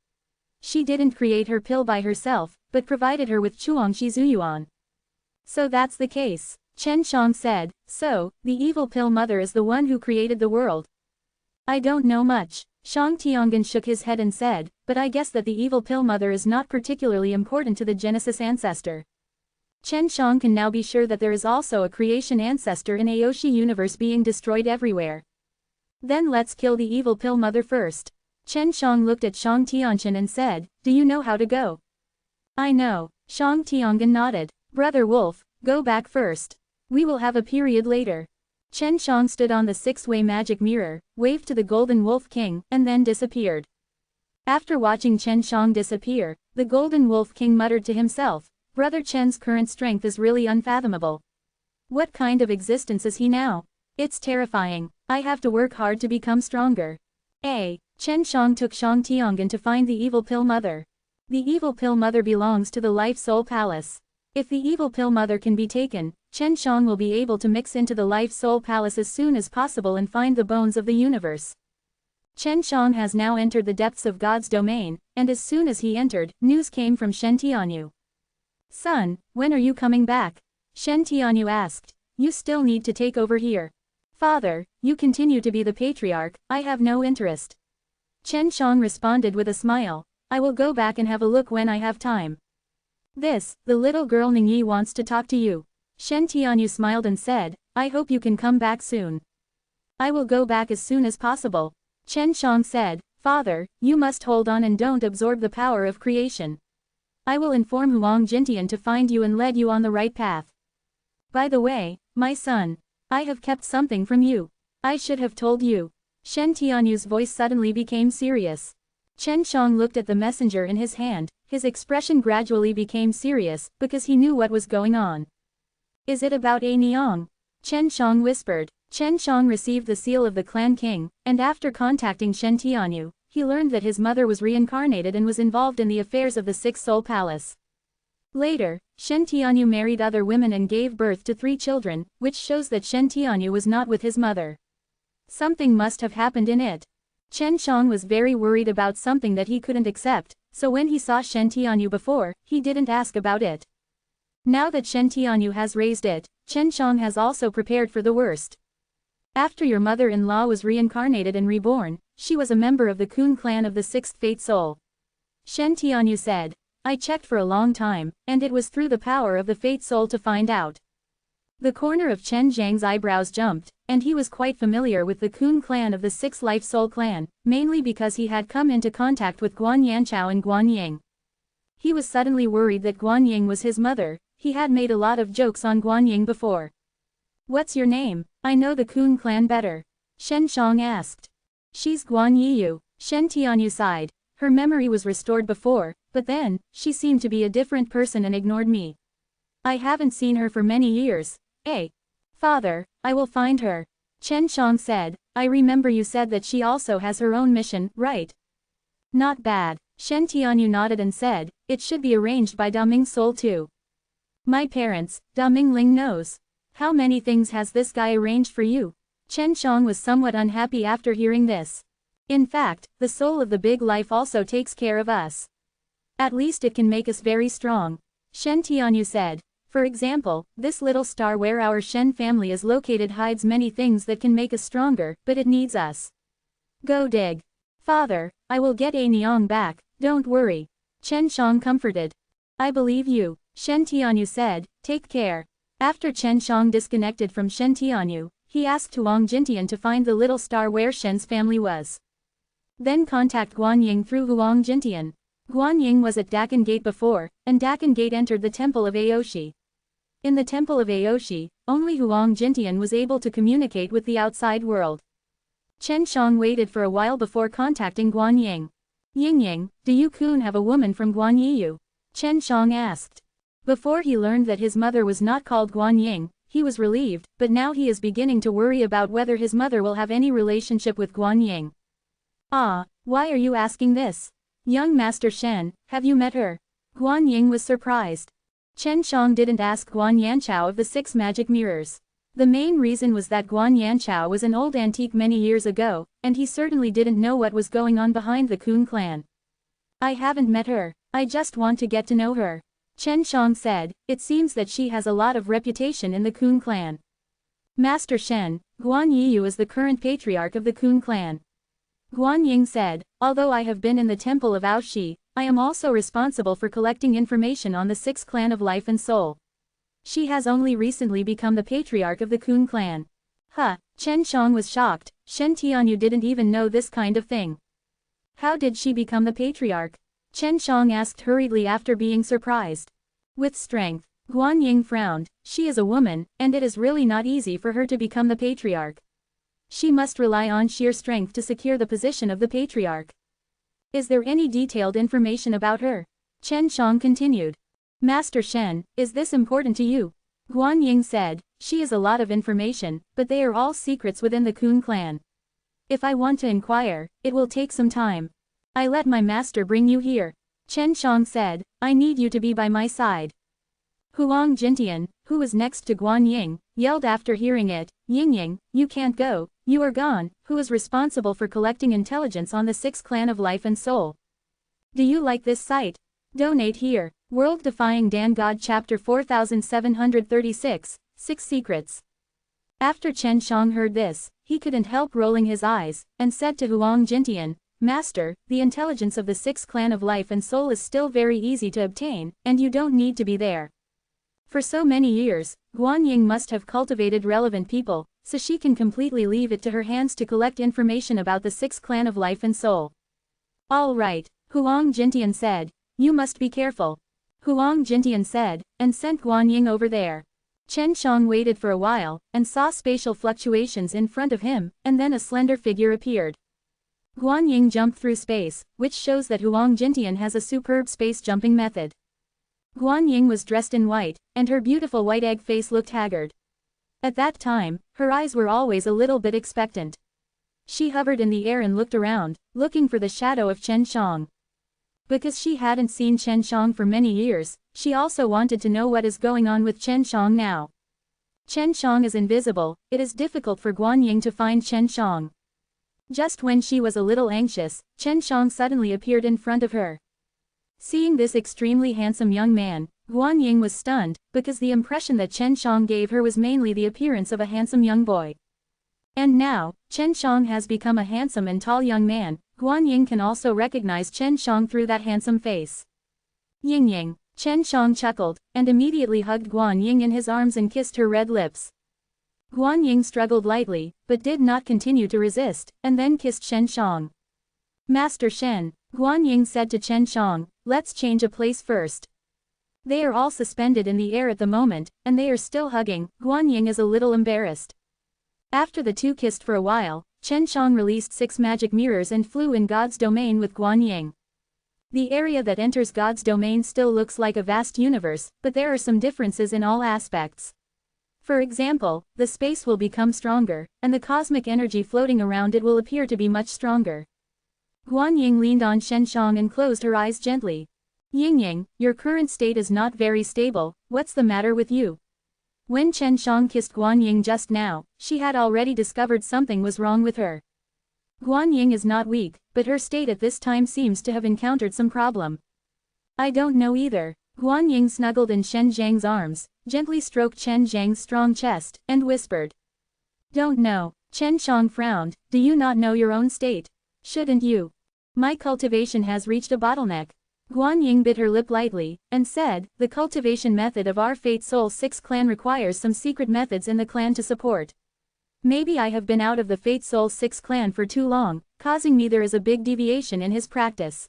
She didn't create her pill by herself, but provided her with Chuangshi Zuyuan." "So that's the case," Chen Shang said, "so, the Evil Pill Mother is the one who created the world." "I don't know much." Shang Tiangan shook his head and said, "but I guess that the Evil Pill Mother is not particularly important to the Genesis ancestor." Chen Shang can now be sure that there is also a creation ancestor in Aoshi universe being destroyed everywhere. "Then let's kill the Evil Pill Mother first." Chen Shang looked at Shang Tianchen and said, "Do you know how to go?" "I know." Shang Tiangan nodded. "Brother Wolf, go back first. We will have a period later." Chen Shang stood on the six-way magic mirror, waved to the Golden Wolf King, and then disappeared. After watching Chen Shang disappear, the Golden Wolf King muttered to himself, "Brother Chen's current strength is really unfathomable. What kind of existence is he now? It's terrifying. I have to work hard to become stronger." Chen Shang took Shang Tiangan to find the Evil Pill Mother. The Evil Pill Mother belongs to the Life Soul Palace. If the Evil Pill Mother can be taken, Chen Shang will be able to mix into the Life Soul Palace as soon as possible and find the bones of the universe. Chen Shang has now entered the depths of God's domain, and as soon as he entered, news came from Shen Tianyu. "Son, when are you coming back?" Shen Tianyu asked. "You still need to take over here." "Father, you continue to be the patriarch, I have no interest." Chen Shang responded with a smile. "I will go back and have a look when I have time." The little girl Ningyi wants to talk to you." Shen Tianyu smiled and said, "I hope you can come back soon." "I will go back as soon as possible." Chen Shang said, "Father, you must hold on and don't absorb the power of creation. I will inform Huang Jintian to find you and lead you on the right path. By the way, my son, I have kept something from you. I should have told you." Shen Tianyu's voice suddenly became serious. Chen Shang looked at the messenger in his hand, his expression gradually became serious, because he knew what was going on. "Is it about A Niang?" Chen Shang whispered. Chen Shang received the seal of the clan king, and after contacting Shen Tianyu, he learned that his mother was reincarnated and was involved in the affairs of the Six Soul Palace. Later, Shen Tianyu married other women and gave birth to 3 children, which shows that Shen Tianyu was not with his mother. Something must have happened in it. Chen Shang was very worried about something that he couldn't accept, so when he saw Shen Tianyu before, he didn't ask about it. Now that Shen Tianyu has raised it, Chen Shang has also prepared for the worst. After your mother-in-law was reincarnated and reborn, she was a member of the Kun clan of the 6th Fate Soul. Shen Tianyu said, "I checked for a long time, and it was through the power of the Fate Soul to find out." The corner of Chen Zhang's eyebrows jumped, and he was quite familiar with the Kun clan of the 6th Life Soul clan, mainly because he had come into contact with Guan Yanchao and Guan Ying. He was suddenly worried that Guan Ying was his mother. He had made a lot of jokes on Guan Ying before. "What's your name? I know the Kun clan better," Shen Shang asked. "She's Guan Yiyu." Shen Tianyu sighed. Her memory was restored before, but then, she seemed to be a different person and ignored me. I haven't seen her for many years. Father, I will find her. Chen Shang said, "I remember you said that she also has her own mission, right?" "Not bad." Shen Tianyu nodded and said, "It should be arranged by Daming's soul too." My parents, Da Mingling knows. How many things has this guy arranged for you? Chen Shang was somewhat unhappy after hearing this. In fact, the soul of the big life also takes care of us. At least it can make us very strong. Shen Tianyu said. For example, this little star where our Shen family is located hides many things that can make us stronger, but it needs us. Go dig. Father, I will get A Niang back, don't worry. Chen Shang comforted. I believe you, Shen Tianyu said, take care. After Chen Shang disconnected from Shen Tianyu, he asked Huang Jintian to find the little star where Shen's family was. Then contact Guan Ying through Huang Jintian. Guan Ying was at Dakan Gate before, and Dakan Gate entered the temple of Aoshi. In the temple of Aoshi, only Huang Jintian was able to communicate with the outside world. Chen Shang waited for a while before contacting Guan Ying. Ying, do you kun have a woman from Guan Yiyu? Chen Shang asked. Before he learned that his mother was not called Guan Ying, he was relieved, but now he is beginning to worry about whether his mother will have any relationship with Guan Ying. Ah, why are you asking this? Young Master Shen, have you met her? Guan Ying was surprised. Chen Shang didn't ask Guan Yanchao of the 6 magic mirrors. The main reason was that Guan Yanchao was an old antique many years ago, and he certainly didn't know what was going on behind the Kun clan. I haven't met her, I just want to get to know her. Chen Shang said, it seems that she has a lot of reputation in the Kun clan. Master Shen, Guan Yiyu is the current patriarch of the Kun clan. Guan Ying said, although I have been in the temple of Aoshi, I am also responsible for collecting information on the 6 clan of life and soul. She has only recently become the patriarch of the Kun clan. Huh, Chen Shang was shocked, Shen Tianyu didn't even know this kind of thing. How did she become the patriarch? Chen Shang asked hurriedly after being surprised. With strength, Guan Ying frowned, she is a woman, and it is really not easy for her to become the patriarch. She must rely on sheer strength to secure the position of the patriarch. Is there any detailed information about her? Chen Shang continued. Master Shen, is this important to you? Guan Ying said, she is a lot of information, but they are all secrets within the Kun clan. If I want to inquire, it will take some time. I let my master bring you here. Chen Shang said, I need you to be by my side. Huang Jintian, who was next to Guan Ying, yelled after hearing it, Ying, you can't go, you are gone, who is responsible for collecting intelligence on the 6 clan of life and soul. Do you like this site? Donate here. World Defying Dan God Chapter 4736, 6 Secrets. After Chen Shang heard this, he couldn't help rolling his eyes, and said to Huang Jintian, Master, the intelligence of the 6 clan of life and soul is still very easy to obtain, and you don't need to be there. For so many years, Guan Ying must have cultivated relevant people, so she can completely leave it to her hands to collect information about the 6 clan of life and soul. All right, Huang Jintian said, you must be careful. Huang Jintian said, and sent Guan Ying over there. Chen Shang waited for a while, and saw spatial fluctuations in front of him, and then a slender figure appeared. Guan Ying jumped through space, which shows that Huang Jintian has a superb space jumping method. Guan Ying was dressed in white, and her beautiful white egg face looked haggard. At that time, her eyes were always a little bit expectant. She hovered in the air and looked around, looking for the shadow of Chen Shang. Because she hadn't seen Chen Shang for many years, she also wanted to know what is going on with Chen Shang now. Chen Shang is invisible, it is difficult for Guan Ying to find Chen Shang. Just when she was a little anxious, Chen Shang suddenly appeared in front of her. Seeing this extremely handsome young man, Guan Ying was stunned, because the impression that Chen Shang gave her was mainly the appearance of a handsome young boy. And now, Chen Shang has become a handsome and tall young man. Guan Ying can also recognize Chen Shang through that handsome face. Ying, Chen Shang chuckled, and immediately hugged Guan Ying in his arms and kissed her red lips. Guan Ying struggled lightly, but did not continue to resist, and then kissed Chen Shang. Master Shen, Guan Ying said to Chen Shang, let's change a place first. They are all suspended in the air at the moment, and they are still hugging. Guan Ying is a little embarrassed. After the two kissed for a while, Chen Shang released 6 magic mirrors and flew in God's domain with Guan Ying. The area that enters God's domain still looks like a vast universe, but there are some differences in all aspects. For example, the space will become stronger, and the cosmic energy floating around it will appear to be much stronger. Guan Ying leaned on Chen Shang and closed her eyes gently. Ying, your current state is not very stable, what's the matter with you? When Chen Shang kissed Guan Ying just now, she had already discovered something was wrong with her. Guan Ying is not weak, but her state at this time seems to have encountered some problem. I don't know either. Guan Ying snuggled in Chen Zhang's arms, gently stroked Chen Zhang's strong chest, and whispered. Don't know. Chen Shang frowned, do you not know your own state? Shouldn't you? My cultivation has reached a bottleneck. Guan Ying bit her lip lightly, and said, the cultivation method of our Fate Soul 6 clan requires some secret methods in the clan to support. Maybe I have been out of the Fate Soul 6 clan for too long, causing me there is a big deviation in his practice.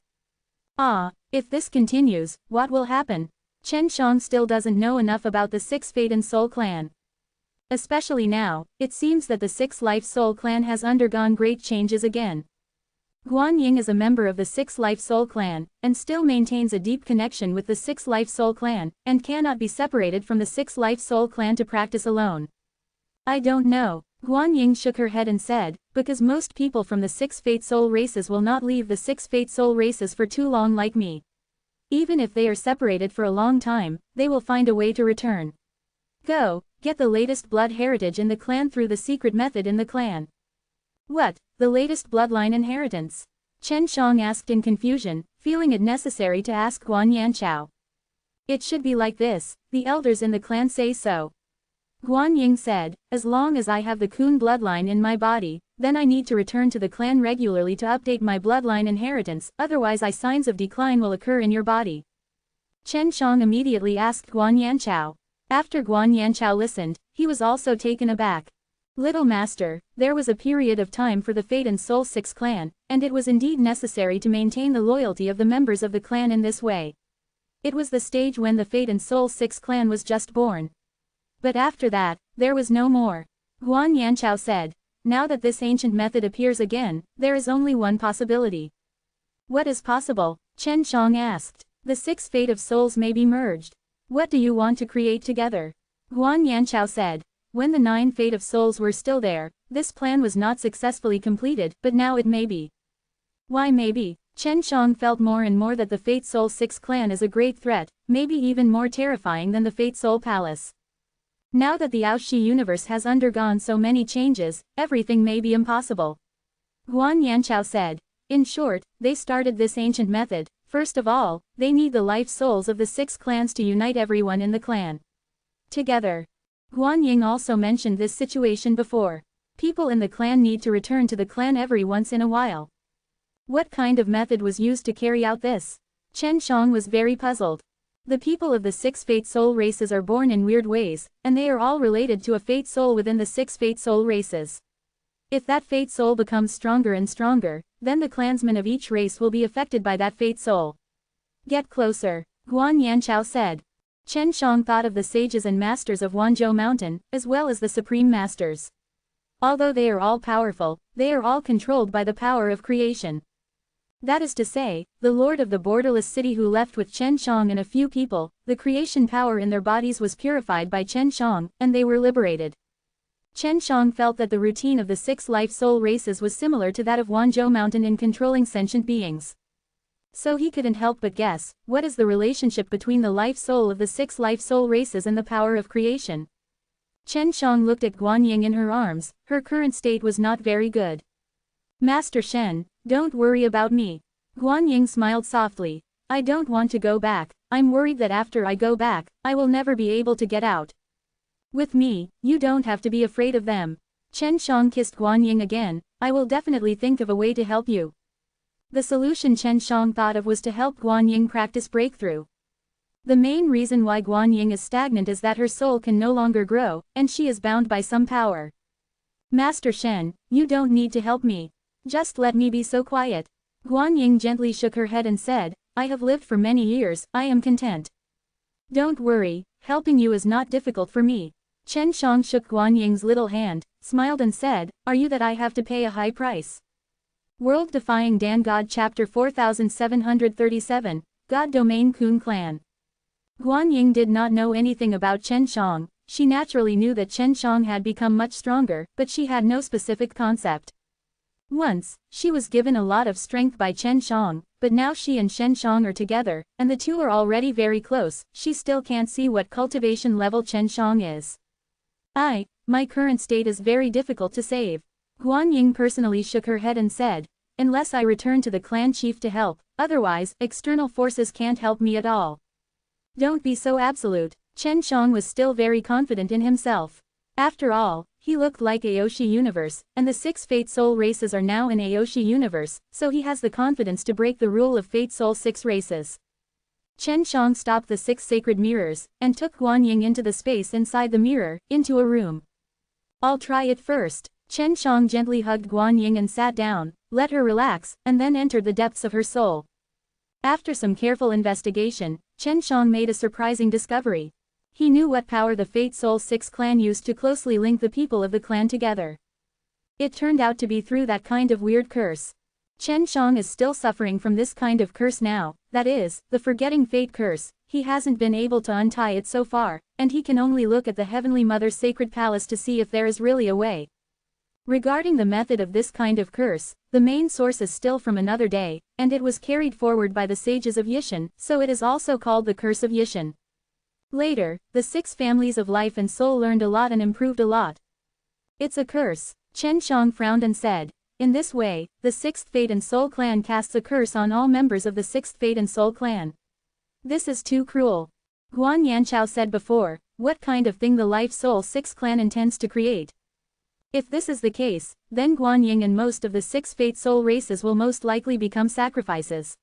Ah, if this continues, what will happen? Chen Shang still doesn't know enough about the 6 Fate and Soul clan. Especially now, it seems that the 6 Life Soul clan has undergone great changes again. Guan Ying is a member of the 6 Life Soul clan, and still maintains a deep connection with the 6 Life Soul clan, and cannot be separated from the 6 Life Soul clan to practice alone. I don't know. Guan Ying shook her head and said, because most people from the 6 Fate Soul races will not leave the 6 Fate Soul races for too long like me. Even if they are separated for a long time, they will find a way to return. Go, get the latest blood heritage in the clan through the secret method in the clan. What, the latest bloodline inheritance? Chen Shang asked in confusion, feeling it necessary to ask Guan Yanchao. It should be like this, the elders in the clan say so. Guan Ying said, as long as I have the Kun bloodline in my body, then I need to return to the clan regularly to update my bloodline inheritance, otherwise signs of decline will occur in your body. Chen Shang immediately asked Guan Yanchao. After Guan Yanchao listened, he was also taken aback. Little Master, there was a period of time for the Fate and Soul 6 clan, and it was indeed necessary to maintain the loyalty of the members of the clan in this way. It was the stage when the Fate and Soul 6 clan was just born. But after that, there was no more. Guan Yanchao said, now that this ancient method appears again, there is only one possibility. What is possible? Chen Shang asked. The 6 Fate of Souls may be merged. What do you want to create together? Guan Yanchao said. When the 9 Fate of Souls were still there, this plan was not successfully completed, but now it may be. Why maybe? Chen Shang felt more and more that the Fate Soul 6 clan is a great threat, maybe even more terrifying than the Fate Soul Palace. Now that the Aoshi universe has undergone so many changes, everything may be impossible. Guan Yanchao said. In short, they started this ancient method. First of all, they need the life souls of the 6 clans to unite everyone in the clan together. Guan Ying also mentioned this situation before. People in the clan need to return to the clan every once in a while. What kind of method was used to carry out this? Chen Shang was very puzzled. The people of the 6 Fate Soul races are born in weird ways, and they are all related to a Fate Soul within the 6 Fate Soul races. If that Fate Soul becomes stronger and stronger, then the clansmen of each race will be affected by that Fate Soul. Get closer, Guan Yanchao said. Chen Shang thought of the sages and masters of Wanzhou Mountain, as well as the supreme masters. Although they are all powerful, they are all controlled by the power of creation. That is to say, the lord of the borderless city who left with Chen Shang and a few people, the creation power in their bodies was purified by Chen Shang, and they were liberated. Chen Shang felt that the routine of the 6 life soul races was similar to that of Wanzhou Mountain in controlling sentient beings. So he couldn't help but guess, what is the relationship between the life soul of the 6 life soul races and the power of creation? Chen Shang looked at Guan Ying in her arms, her current state was not very good. Master Shen, don't worry about me. Guan Ying smiled softly. I don't want to go back, I'm worried that after I go back, I will never be able to get out. With me, you don't have to be afraid of them. Chen Shang kissed Guan Ying again, I will definitely think of a way to help you. The solution Chen Shang thought of was to help Guan Ying practice breakthrough. The main reason why Guan Ying is stagnant is that her soul can no longer grow, and she is bound by some power. Master Shen, you don't need to help me. Just let me be so quiet. Guan Ying gently shook her head and said, I have lived for many years, I am content. Don't worry, helping you is not difficult for me. Chen Shang shook Guan Ying's little hand, smiled and said, are you that I have to pay a high price? World Defying Dan God Chapter 4737, God Domain Kun Clan. Guan Ying did not know anything about Chen Shang, she naturally knew that Chen Shang had become much stronger, but she had no specific concept. Once, she was given a lot of strength by Chen Shang, but now she and Shen Shang are together, and the two are already very close. She still can't see what cultivation level Chen Shang is. My current state is very difficult to save. Guan Ying personally shook her head and said, unless I return to the clan chief to help, otherwise, external forces can't help me at all. Don't be so absolute. Chen Shang was still very confident in himself. After all, he looked like Aoshi Universe, and the 6 Fate Soul races are now in Aoshi Universe, so he has the confidence to break the rule of Fate Soul 6 races. Chen Shang stopped the 6 sacred mirrors, and took Guan Ying into the space inside the mirror, into a room. I'll try it first. Chen Shang gently hugged Guan Ying and sat down, let her relax, and then entered the depths of her soul. After some careful investigation, Chen Shang made a surprising discovery. He knew what power the Fate Soul 6 clan used to closely link the people of the clan together. It turned out to be through that kind of weird curse. Chen Shang is still suffering from this kind of curse now, that is, the forgetting fate curse. He hasn't been able to untie it so far, and he can only look at the Heavenly Mother's sacred palace to see if there is really a way. Regarding the method of this kind of curse, the main source is still from another day, and it was carried forward by the sages of Yishan, so it is also called the Curse of Yishan. Later, the 6 families of life and soul learned a lot and improved a lot. It's a curse. Chen Shang frowned and said, in this way, the 6th Fate and Soul clan casts a curse on all members of the 6th Fate and Soul clan. This is too cruel. Guan Yanchao said before, what kind of thing the Life Soul 6 clan intends to create? If this is the case, then Guan Ying and most of the 6 Fate Soul races will most likely become sacrifices.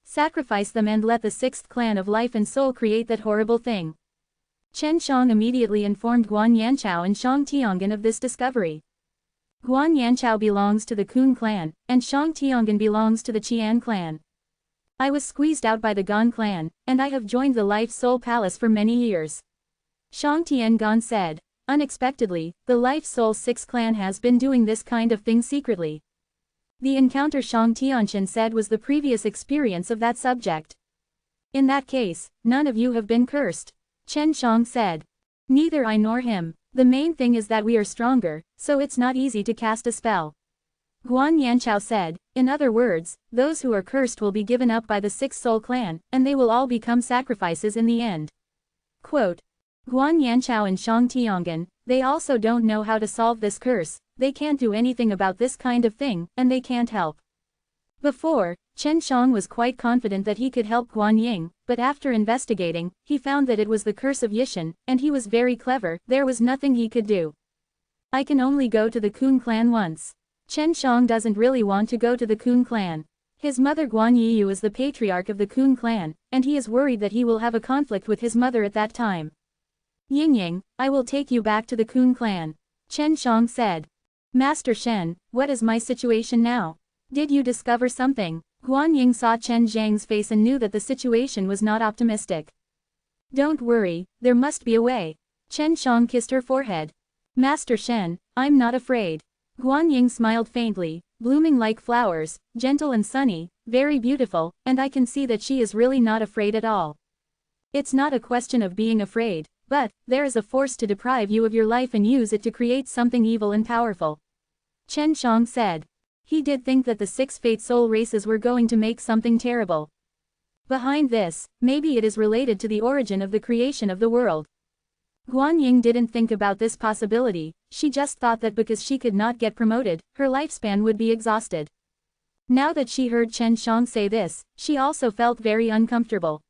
Sacrifice them and let the 6th clan of Life and Soul create that horrible thing. Chen Shang immediately informed Guan Yanchao and Shang Tiangan of this discovery. Guan Yanchao belongs to the Kun clan, and Shang Tiangan belongs to the Qian clan. I was squeezed out by the Gan clan, and I have joined the Life Soul Palace for many years. Shang Tiangan said. Unexpectedly, the Life Soul 6 clan has been doing this kind of thing secretly. The encounter Shang Tianchen said was the previous experience of that subject. In that case, none of you have been cursed. Chen Shang said. Neither I nor him. The main thing is that we are stronger, so it's not easy to cast a spell. Guan Yanchao said, in other words, those who are cursed will be given up by the 6th Soul clan, and they will all become sacrifices in the end. Quote. Guan Yanchao and Shang Tiangan, they also don't know how to solve this curse, they can't do anything about this kind of thing, and they can't help. Before, Chen Shang was quite confident that he could help Guan Ying, but after investigating, he found that it was the curse of Yishan, and he was very clever, there was nothing he could do. I can only go to the Kun clan once. Chen Shang doesn't really want to go to the Kun clan. His mother Guan Yiyu is the patriarch of the Kun clan, and he is worried that he will have a conflict with his mother at that time. Ying, I will take you back to the Kun clan. Chen Shang said. Master Shen, what is my situation now? Did you discover something? Guan Ying saw Chen Zhang's face and knew that the situation was not optimistic. Don't worry, there must be a way. Chen Shang kissed her forehead. Master Shen, I'm not afraid. Guan Ying smiled faintly, blooming like flowers, gentle and sunny, very beautiful, and I can see that she is really not afraid at all. It's not a question of being afraid, but there is a force to deprive you of your life and use it to create something evil and powerful. Chen Shang said. He did think that the 6 Fate Soul races were going to make something terrible. Behind this, maybe it is related to the origin of the creation of the world. Guan Ying didn't think about this possibility, she just thought that because she could not get promoted, her lifespan would be exhausted. Now that she heard Chen Shang say this, she also felt very uncomfortable.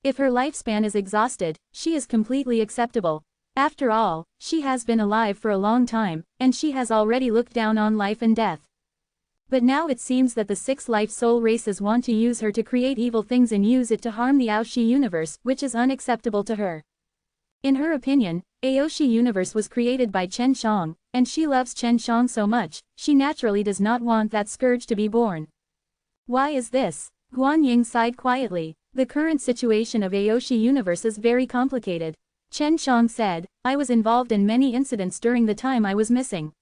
If her lifespan is exhausted, she is completely acceptable. After all, she has been alive for a long time, and she has already looked down on life and death. But now it seems that the 6 Life Soul races want to use her to create evil things and use it to harm the Aoshi universe, which is unacceptable to her. In her opinion, Aoshi universe was created by Chen Shang, and she loves Chen Shang so much, she naturally does not want that scourge to be born. Why is this? Guan Ying sighed quietly. The current situation of Aoshi universe is very complicated. Chen Shang said, I was involved in many incidents during the time I was missing.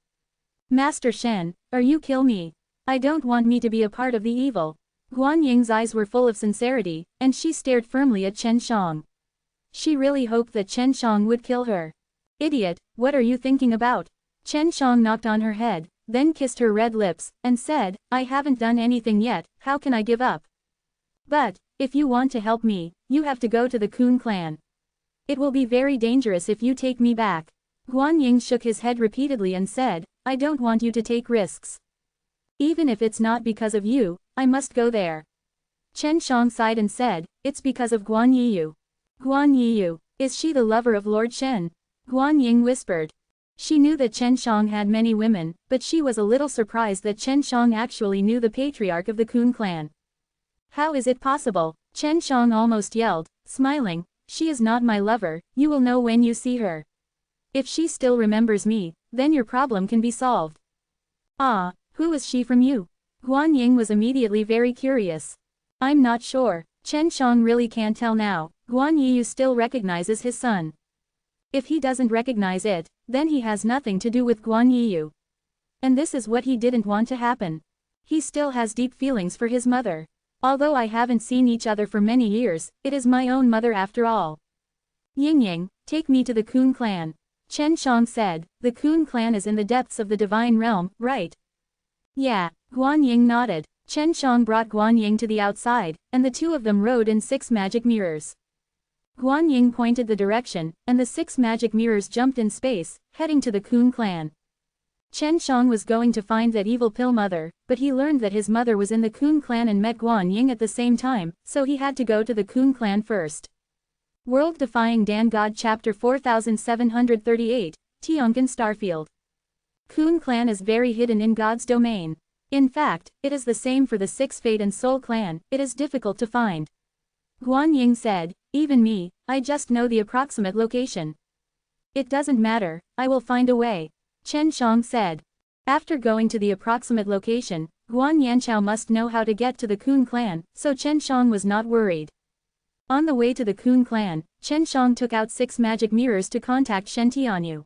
Master Shen, are you kill me? I don't want me to be a part of the evil. Guan Ying's eyes were full of sincerity, and she stared firmly at Chen Shang. She really hoped that Chen Shang would kill her. Idiot, what are you thinking about? Chen Shang knocked on her head, then kissed her red lips, and said, I haven't done anything yet, how can I give up? But, if you want to help me, you have to go to the Kun clan. It will be very dangerous if you take me back. Guan Ying shook his head repeatedly and said, I don't want you to take risks. Even if it's not because of you, I must go there. Chen Shang sighed and said, it's because of Guan Yiyu. Guan Yiyu, is she the lover of Lord Shen? Guan Ying whispered. She knew that Chen Shang had many women, but she was a little surprised that Chen Shang actually knew the patriarch of the Kun clan. How is it possible? Chen Shang almost yelled, smiling, she is not my lover, you will know when you see her. If she still remembers me, then your problem can be solved. Ah, who is she from you? Guan Ying was immediately very curious. I'm not sure, Chen Shang really can't tell now, Guan Yiyu still recognizes his son. If he doesn't recognize it, then he has nothing to do with Guan Yiyu. And this is what he didn't want to happen. He still has deep feelings for his mother. Although I haven't seen each other for many years, it is my own mother after all. Ying Ying, take me to the Kun clan. Chen Shang said, the Kun clan is in the depths of the divine realm, right? Yeah, Guan Ying nodded. Chen Shang brought Guan Ying to the outside, and the two of them rode in 6 magic mirrors. Guan Ying pointed the direction, and the 6 magic mirrors jumped in space, heading to the Kun clan. Chen Shang was going to find that evil pill mother, but he learned that his mother was in the Kun clan and met Guan Ying at the same time, so he had to go to the Kun clan first. World Defying Dan God Chapter 4738, Tiong'an Starfield. Kun clan is very hidden in God's domain. In fact, it is the same for the 6 Fate and Soul clan, it is difficult to find. Guan Ying said, even me, I just know the approximate location. It doesn't matter, I will find a way. Chen Shang said. After going to the approximate location, Guan Yanchao must know how to get to the Kun clan, so Chen Shang was not worried. On the way to the Kun clan, Chen Shang took out 6 magic mirrors to contact Shen Tianyu.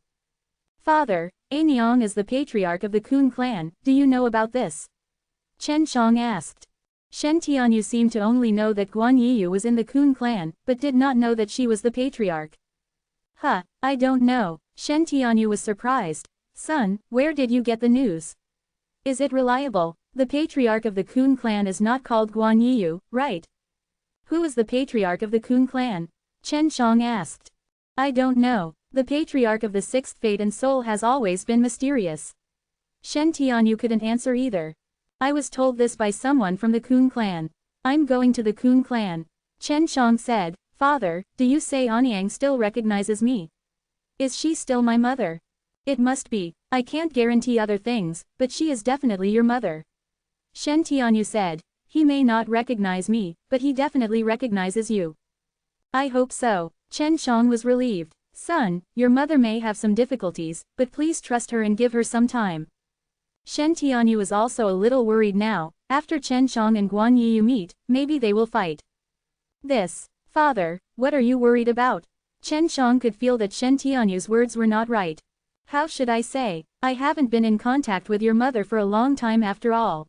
Father, Anyang is the patriarch of the Kun clan, do you know about this? Chen Shang asked. Shen Tianyu seemed to only know that Guan Yiyu was in the Kun clan, but did not know that she was the patriarch. Huh, I don't know, Shen Tianyu was surprised. Son, where did you get the news? Is it reliable? The patriarch of the Kun clan is not called Guan Yiyu, right? Who is the patriarch of the Kun clan? Chen Shang asked. I don't know, the patriarch of the 6th Fate and Soul has always been mysterious. Shen Tianyu couldn't answer either. I was told this by someone from the Kun clan. I'm going to the Kun clan. Chen Shang said, Father, do you say Anyang still recognizes me? Is she still my mother? It must be, I can't guarantee other things, but she is definitely your mother. Shen Tianyu said, he may not recognize me, but he definitely recognizes you. I hope so. Chen Shang was relieved. Son, your mother may have some difficulties, but please trust her and give her some time. Shen Tianyu is also a little worried now, after Chen Shang and Guan Yiyu meet, maybe they will fight. Father, what are you worried about? Chen Shang could feel that Shen Tianyu's words were not right. How should I say? I haven't been in contact with your mother for a long time after all.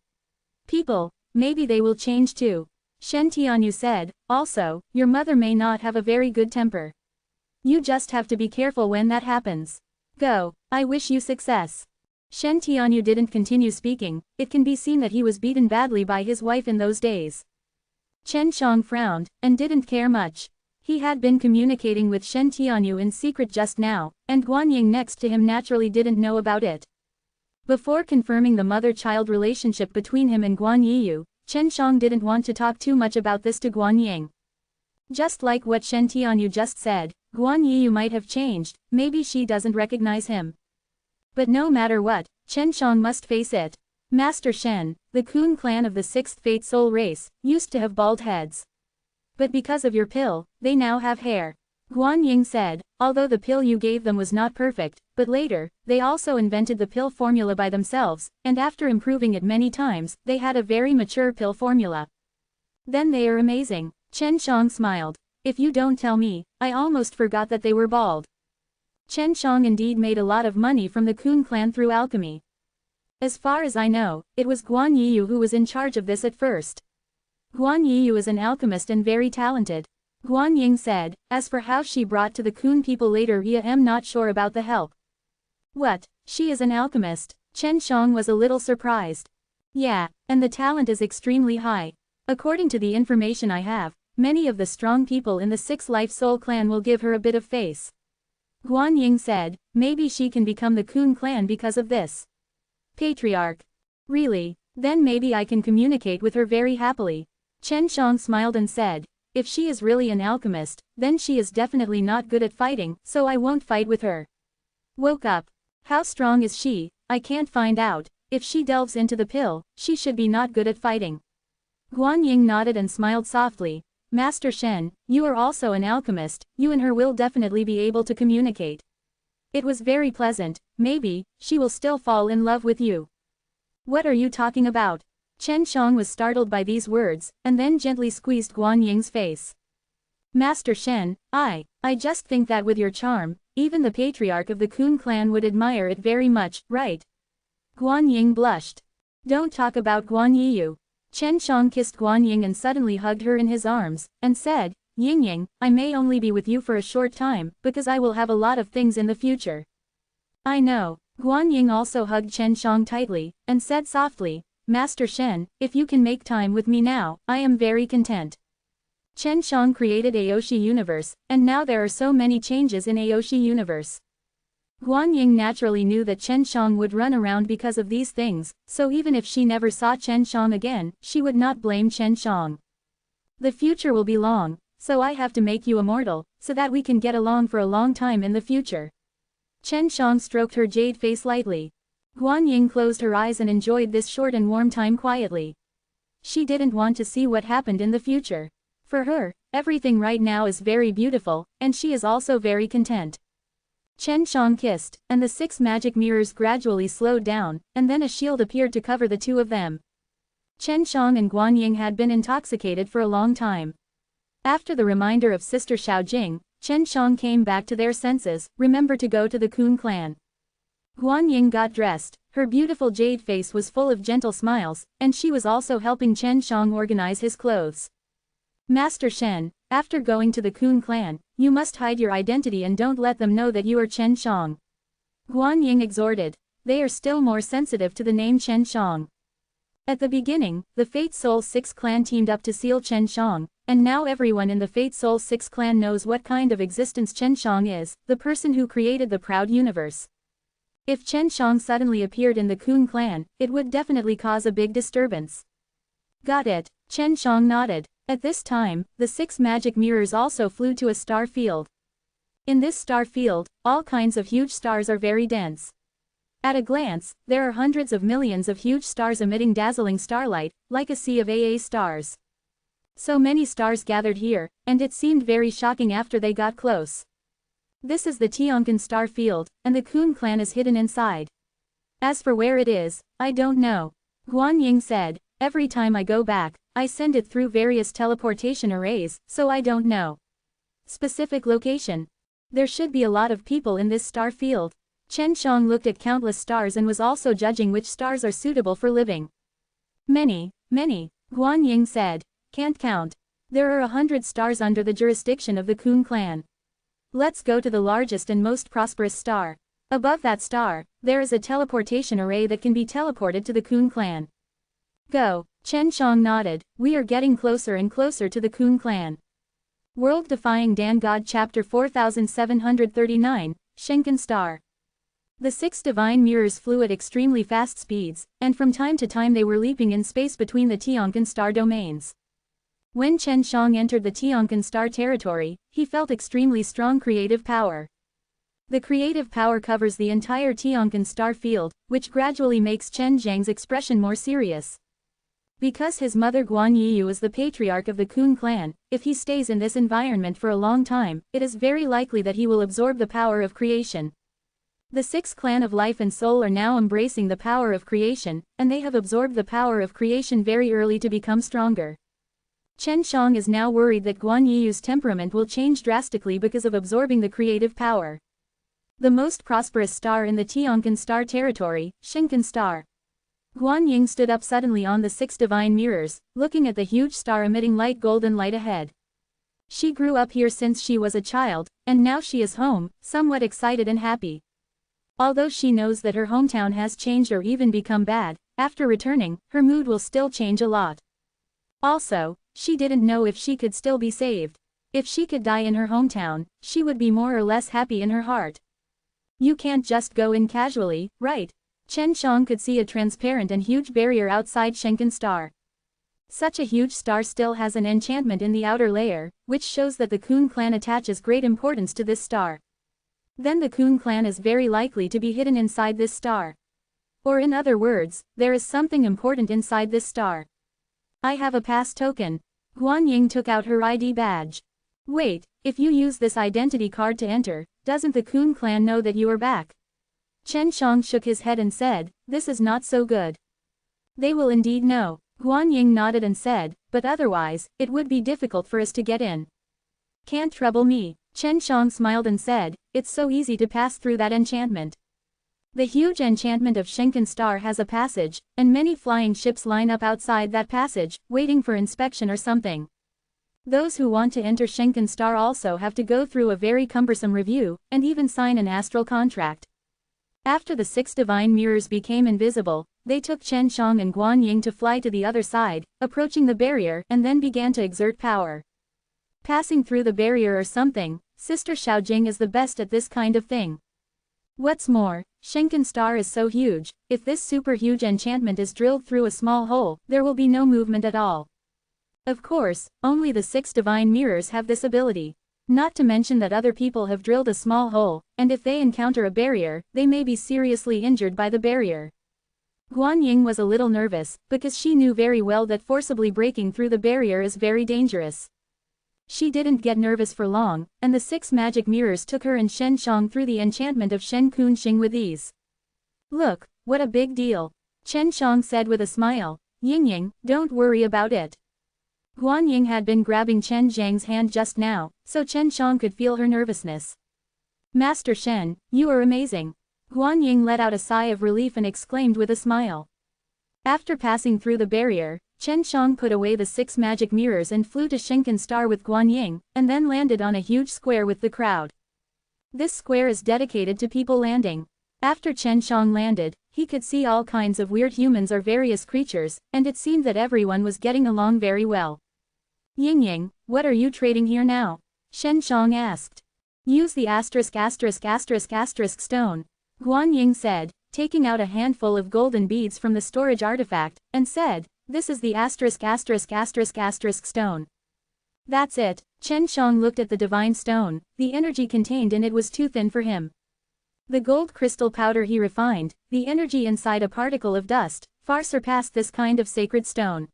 People, maybe they will change too. Shen Tianyu said, also, your mother may not have a very good temper. You just have to be careful when that happens. Go, I wish you success. Shen Tianyu didn't continue speaking, it can be seen that he was beaten badly by his wife in those days. Chen Shang frowned, and didn't care much. He had been communicating with Shen Tianyu in secret just now, and Guan Ying next to him naturally didn't know about it. Before confirming the mother-child relationship between him and Guan Yiyu, Chen Shang didn't want to talk too much about this to Guan Ying. Just like what Shen Tianyu just said, Guan Yiyu might have changed, maybe she doesn't recognize him. But no matter what, Chen Shang must face it. Master Shen, the Kun clan of the 6th Fate Soul race, used to have bald heads. But because of your pill, they now have hair. Guan Ying said, although the pill you gave them was not perfect, but later, they also invented the pill formula by themselves, and after improving it many times, they had a very mature pill formula. Then they are amazing. Chen Shang smiled. If you don't tell me, I almost forgot that they were bald. Chen Shang indeed made a lot of money from the Kun clan through alchemy. As far as I know, it was Guan Yiyu who was in charge of this at first. Guan Yiyu is an alchemist and very talented. Guan Ying said, as for how she brought to the Kun people later I am not sure about the help. What, she is an alchemist? Chen Shang was a little surprised. Yeah, and the talent is extremely high. According to the information I have, many of the strong people in the 6 Life Soul clan will give her a bit of face. Guan Ying said, maybe she can become the Kun clan because of this. Patriarch. Really? Then maybe I can communicate with her very happily. Chen Shang smiled and said, if she is really an alchemist, then she is definitely not good at fighting, so I won't fight with her. Woke up. How strong is she? I can't find out. If she delves into the pill, she should be not good at fighting. Guan Ying nodded and smiled softly. Master Shen, you are also an alchemist, you and her will definitely be able to communicate. It was very pleasant, maybe, she will still fall in love with you. What are you talking about? Chen Shang was startled by these words, and then gently squeezed Guan Ying's face. Master Shen, I just think that with your charm, even the patriarch of the Kun clan would admire it very much, right? Guan Ying blushed. Don't talk about Guan Yiyu. Chen Shang kissed Guan Ying and suddenly hugged her in his arms, and said, Ying, I may only be with you for a short time, because I will have a lot of things in the future. I know. Guan Ying also hugged Chen Shang tightly, and said softly, Master Shen, if you can make time with me now, I am very content. Chen Shang created Aoshi Universe, and now there are so many changes in Aoshi Universe. Guan Ying naturally knew that Chen Shang would run around because of these things, so even if she never saw Chen Shang again, she would not blame Chen Shang. The future will be long, so I have to make you immortal, so that we can get along for a long time in the future. Chen Shang stroked her jade face lightly. Guan Ying closed her eyes and enjoyed this short and warm time quietly. She didn't want to see what happened in the future. For her, everything right now is very beautiful, and she is also very content. Chen Shang kissed, and the 6 magic mirrors gradually slowed down, and then a shield appeared to cover the 2 of them. Chen Shang and Guan Ying had been intoxicated for a long time. After the reminder of Sister Xiaojing, Chen Shang came back to their senses, remember to go to the Kun clan. Guan Ying got dressed, her beautiful jade face was full of gentle smiles, and she was also helping Chen Shang organize his clothes. Master Shen, after going to the Kun clan, you must hide your identity and don't let them know that you are Chen Shang. Guan Ying exhorted. They are still more sensitive to the name Chen Shang. At the beginning, the Fate Soul 6 clan teamed up to seal Chen Shang, and now everyone in the Fate Soul 6 clan knows what kind of existence Chen Shang is, the person who created the proud universe. If Chen Shang suddenly appeared in the Kun clan, it would definitely cause a big disturbance. Got it, Chen Shang nodded. At this time, the 6 magic mirrors also flew to a star field. In this star field, all kinds of huge stars are very dense. At a glance, there are hundreds of millions of huge stars emitting dazzling starlight, like a sea of AA stars. So many stars gathered here, and it seemed very shocking after they got close. This is the Tianqin star field, and the Kun clan is hidden inside. As for where it is, I don't know. Guan Ying said, every time I go back, I send it through various teleportation arrays, so I don't know. Specific location. There should be a lot of people in this star field. Chen Shang looked at countless stars and was also judging which stars are suitable for living. Many, Guan Ying said. Can't count. There are 100 stars under the jurisdiction of the Kun clan. Let's go to the largest and most prosperous star. Above that star, there is a teleportation array that can be teleported to the Kun clan. Go. Chen Shang nodded. We are getting closer and closer to the Kun clan. World Defying Dan God Chapter 4739, Shenkin Star. The 6 divine mirrors flew at extremely fast speeds, and from time to time they were leaping in space between the Tianqin star domains. When Chen Shang entered the Tianqin star territory, he felt extremely strong creative power. The creative power covers the entire Tianqin star field, which gradually makes Chen Zhang's expression more serious. Because his mother Guan Yiyu is the patriarch of the Kun clan, if he stays in this environment for a long time, it is very likely that he will absorb the power of creation. The 6 clan of life and soul are now embracing the power of creation, and they have absorbed the power of creation very early to become stronger. Chen Shang is now worried that Guan Yiyu's temperament will change drastically because of absorbing the creative power. The most prosperous star in the Tianqin star territory, Shenkin star. Guan Ying stood up suddenly on the 6 divine mirrors, looking at the huge star emitting light golden light ahead. She grew up here since she was a child, and now she is home, somewhat excited and happy. Although she knows that her hometown has changed or even become bad, after returning, her mood will still change a lot. Also, she didn't know if she could still be saved. If she could die in her hometown, she would be more or less happy in her heart. You can't just go in casually, right? Chen Xiang could see a transparent and huge barrier outside Shenken Star. Such a huge star still has an enchantment in the outer layer, which shows that the Kun clan attaches great importance to this star. Then the Kun clan is very likely to be hidden inside this star. Or in other words, there is something important inside this star. I have a pass token. Guan Ying took out her ID badge. Wait, if you use this identity card to enter, doesn't the Kun clan know that you are back? Chen Xiang shook his head and said, this is not so good. They will indeed know. Guan Ying nodded and said, but otherwise, it would be difficult for us to get in. Can't trouble me. Chen Xiang smiled and said, it's so easy to pass through that enchantment. The huge enchantment of Shenken Star has a passage, and many flying ships line up outside that passage, waiting for inspection or something. Those who want to enter Shenken Star also have to go through a very cumbersome review, and even sign an astral contract. After the 6 divine mirrors became invisible, they took Chen Xiang and Guan Ying to fly to the other side, approaching the barrier, and then began to exert power. Passing through the barrier or something, Sister Xiaojing is the best at this kind of thing. What's more, Shenken Star is so huge, if this super huge enchantment is drilled through a small hole, there will be no movement at all. Of course, only the 6 divine mirrors have this ability. Not to mention that other people have drilled a small hole, and if they encounter a barrier, they may be seriously injured by the barrier. Guan Ying was a little nervous, because she knew very well that forcibly breaking through the barrier is very dangerous. She didn't get nervous for long, and the 6 magic mirrors took her and Shen Xiang through the enchantment of Shen Kun Xing with ease. Look, what a big deal. Chen Xiang said with a smile. Ying, don't worry about it. Guan Ying had been grabbing Chen Zhang's hand just now, so Chen Xiang could feel her nervousness. Master Shen, you are amazing. Guan Ying let out a sigh of relief and exclaimed with a smile. After passing through the barrier, Chen Xiang put away the 6 magic mirrors and flew to Shenken Star with Guan Ying, and then landed on a huge square with the crowd. This square is dedicated to people landing. After Chen Xiang landed, he could see all kinds of weird humans or various creatures, and it seemed that everyone was getting along very well. Ying, what are you trading here now? Shen Xiang asked. Use the ***** stone. Guan Ying said, taking out a handful of golden beads from the storage artifact, and said, this is the ***** stone. That's it. Chen Xiang looked at the divine stone. The energy contained in it was too thin for him. The gold crystal powder he refined, the energy inside a particle of dust, far surpassed this kind of sacred stone.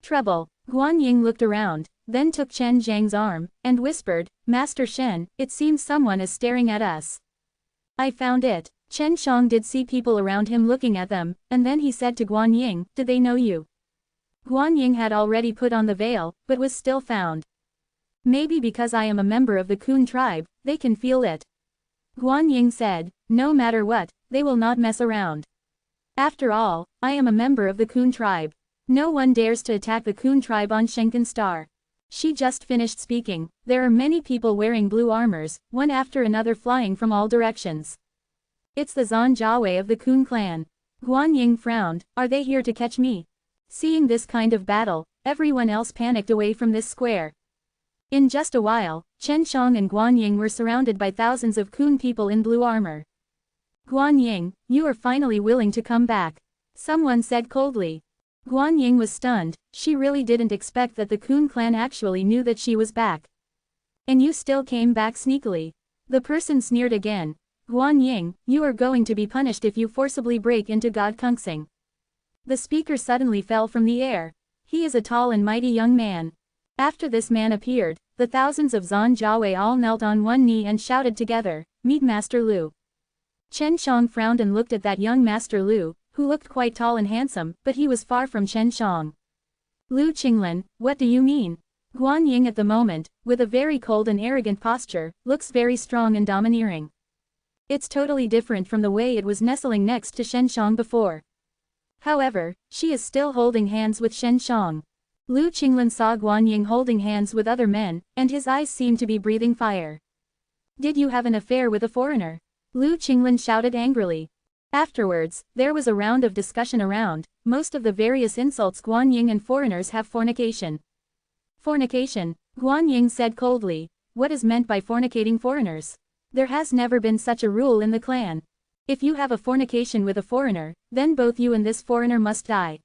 Trouble. Guan Ying looked around, then took Chen Zhang's arm, and whispered, Master Shen, it seems someone is staring at us. I found it. Chen Xiang did see people around him looking at them, and then he said to Guan Ying, did they know you? Guan Ying had already put on the veil, but was still found. Maybe because I am a member of the Kun tribe, they can feel it. Guan Ying said, no matter what, they will not mess around. After all, I am a member of the Kun tribe. No one dares to attack the Kun tribe on Shenken Star. She just finished speaking. There are many people wearing blue armors, one after another flying from all directions. It's the Zan Jiawei of the Kun clan. Guan Ying frowned, are they here to catch me? Seeing this kind of battle, everyone else panicked away from this square. In just a while, Chen Xiang and Guan Ying were surrounded by thousands of Kun people in blue armor. Guan Ying, you are finally willing to come back. Someone said coldly. Guan Ying was stunned, she really didn't expect that the Kun clan actually knew that she was back. And you still came back sneakily. The person sneered again. Guan Ying, you are going to be punished if you forcibly break into God Kungsing. The speaker suddenly fell from the air. He is a tall and mighty young man. After this man appeared, the thousands of Zan Jiawei all knelt on one knee and shouted together, meet Master Lu. Chen Xiang frowned and looked at that young Master Lu, who looked quite tall and handsome, but he was far from Chen Xiang. Lu Qinglin, what do you mean? Guan Ying at the moment, with a very cold and arrogant posture, looks very strong and domineering. It's totally different from the way it was nestling next to Shen Xiang before. However, she is still holding hands with Shen Xiang. Lu Qinglin saw Guan Ying holding hands with other men, and his eyes seemed to be breathing fire. Did you have an affair with a foreigner? Lu Qinglin shouted angrily. Afterwards, there was a round of discussion around, most of the various insults Guan Ying and foreigners have fornication. Fornication, Guan Ying said coldly. What is meant by fornicating foreigners? There has never been such a rule in the clan. If you have a fornication with a foreigner, then both you and this foreigner must die.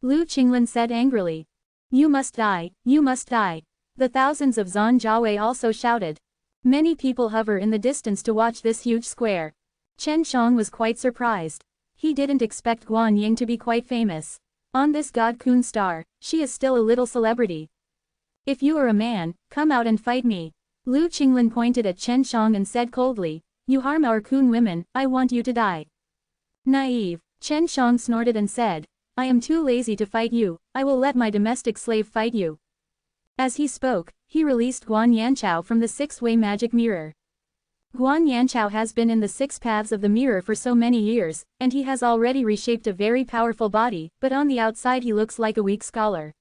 Lu Qinglin said angrily. You must die, you must die. The thousands of Zan Jiawei also shouted. Many people hover in the distance to watch this huge square. Chen Shang was quite surprised. He didn't expect Guan Ying to be quite famous. On this God Kun star, she is still a little celebrity. If you are a man, come out and fight me. Lu Qinglin pointed at Chen Shang and said coldly, you harm our Kun women, I want you to die. Naive, Chen Shang snorted and said, I am too lazy to fight you, I will let my domestic slave fight you. As he spoke, he released Guan Yanchao from the six-way magic mirror. Guan Yanchao has been in the six paths of the mirror for so many years, and he has already reshaped a very powerful body, but on the outside he looks like a weak scholar.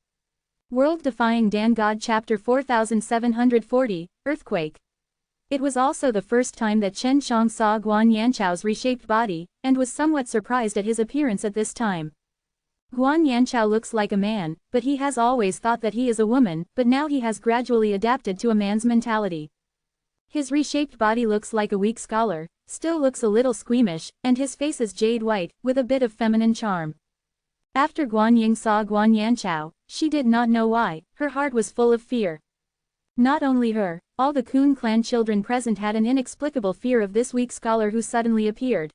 World Defying Dan God Chapter 4740, Earthquake. It was also the first time that Chen Shang saw Guan Yanchao's reshaped body, and was somewhat surprised at his appearance at this time. Guan Yanchao looks like a man, but he has always thought that he is a woman, but now he has gradually adapted to a man's mentality. His reshaped body looks like a weak scholar, still looks a little squeamish, and his face is jade white, with a bit of feminine charm. After Guan Ying saw Guan Yanchao, she did not know why, her heart was full of fear. Not only her, all the Kun clan children present had an inexplicable fear of this weak scholar who suddenly appeared.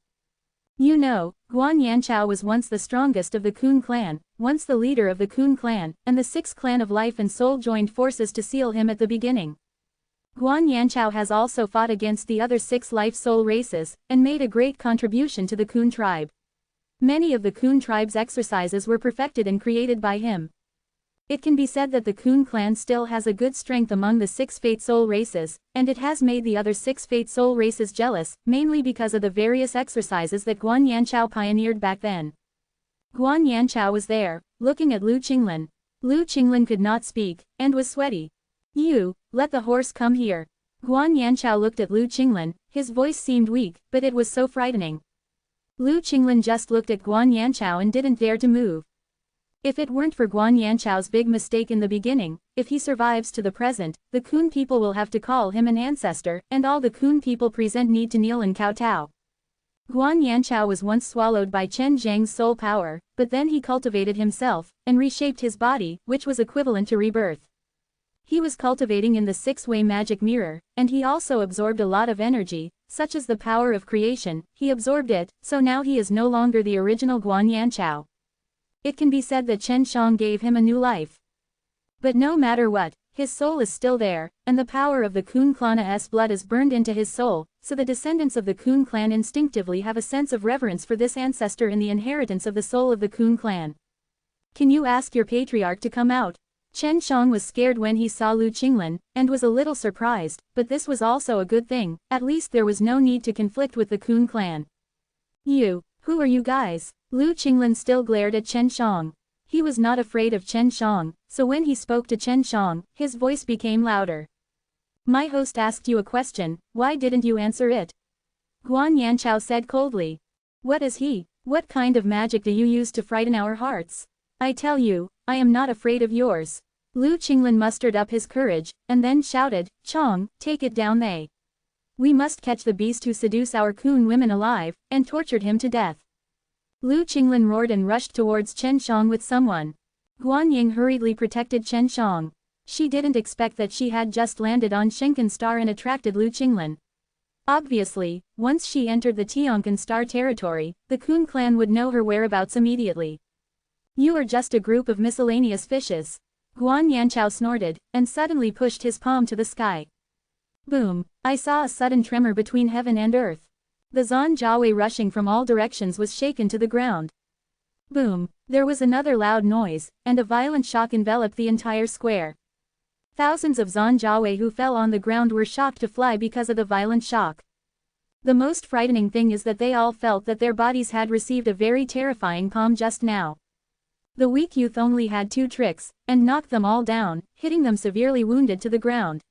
You know, Guan Yanchao was once the strongest of the Kun clan, once the leader of the Kun clan, and the sixth clan of Life and Soul joined forces to seal him at the beginning. Guan Yanchao has also fought against the other six Life Soul races, and made a great contribution to the Kun tribe. Many of the Kun tribe's exercises were perfected and created by him. It can be said that the Kun clan still has a good strength among the six Fate Soul races, and it has made the other six Fate Soul races jealous, mainly because of the various exercises that Guan Yanchao pioneered back then. Guan Yanchao was there, looking at Lu Qinglin. Lu Qinglin could not speak, and was sweaty. You, let the horse come here. Guan Yanchao looked at Lu Qinglin, his voice seemed weak, but it was so frightening. Lu Qinglin just looked at Guan Yanchao and didn't dare to move. If it weren't for Guan Yanchao's big mistake in the beginning, if he survives to the present, the Kun people will have to call him an ancestor, and all the Kun people present need to kneel and kowtow. Guan Yanchao was once swallowed by Chen Zhang's soul power, but then he cultivated himself, and reshaped his body, which was equivalent to rebirth. He was cultivating in the six-way magic mirror, and he also absorbed a lot of energy, such as the power of creation, he absorbed it, so now he is no longer the original Guan Yanchao. It can be said that Chen Shang gave him a new life. But no matter what, his soul is still there, and the power of the Kun clan's blood is burned into his soul, so the descendants of the Kun clan instinctively have a sense of reverence for this ancestor in the inheritance of the soul of the Kun clan. Can you ask your patriarch to come out? Chen Shang was scared when he saw Lu Qinglin, and was a little surprised, but this was also a good thing, at least there was no need to conflict with the Kun clan. Who are you guys? Lu Qinglin still glared at Chen Shang. He was not afraid of Chen Shang, so when he spoke to Chen Shang, his voice became louder. My host asked you a question, why didn't you answer it? Guan Yanchao said coldly. What is he? What kind of magic do you use to frighten our hearts? I tell you, I am not afraid of yours. Lu Qinglin mustered up his courage, and then shouted, Chong, take it down they. We must catch the beast who seduced our Kun women alive, and tortured him to death. Lu Qinglin roared and rushed towards Chen Shang with someone. Guan Ying hurriedly protected Chen Shang. She didn't expect that she had just landed on Shenkan Star and attracted Lu Qinglin. Obviously, once she entered the Tianquan Star territory, the Kun clan would know her whereabouts immediately. You are just a group of miscellaneous fishes. Guan Yanchao snorted, and suddenly pushed his palm to the sky. Boom! I saw a sudden tremor between heaven and earth. The Zan Jiawei rushing from all directions was shaken to the ground. Boom! There was another loud noise, and a violent shock enveloped the entire square. Thousands of Zan Jiawei who fell on the ground were shocked to fly because of the violent shock. The most frightening thing is that they all felt that their bodies had received a very terrifying palm just now. The weak youth only had 2 tricks, and knocked them all down, hitting them severely wounded to the ground.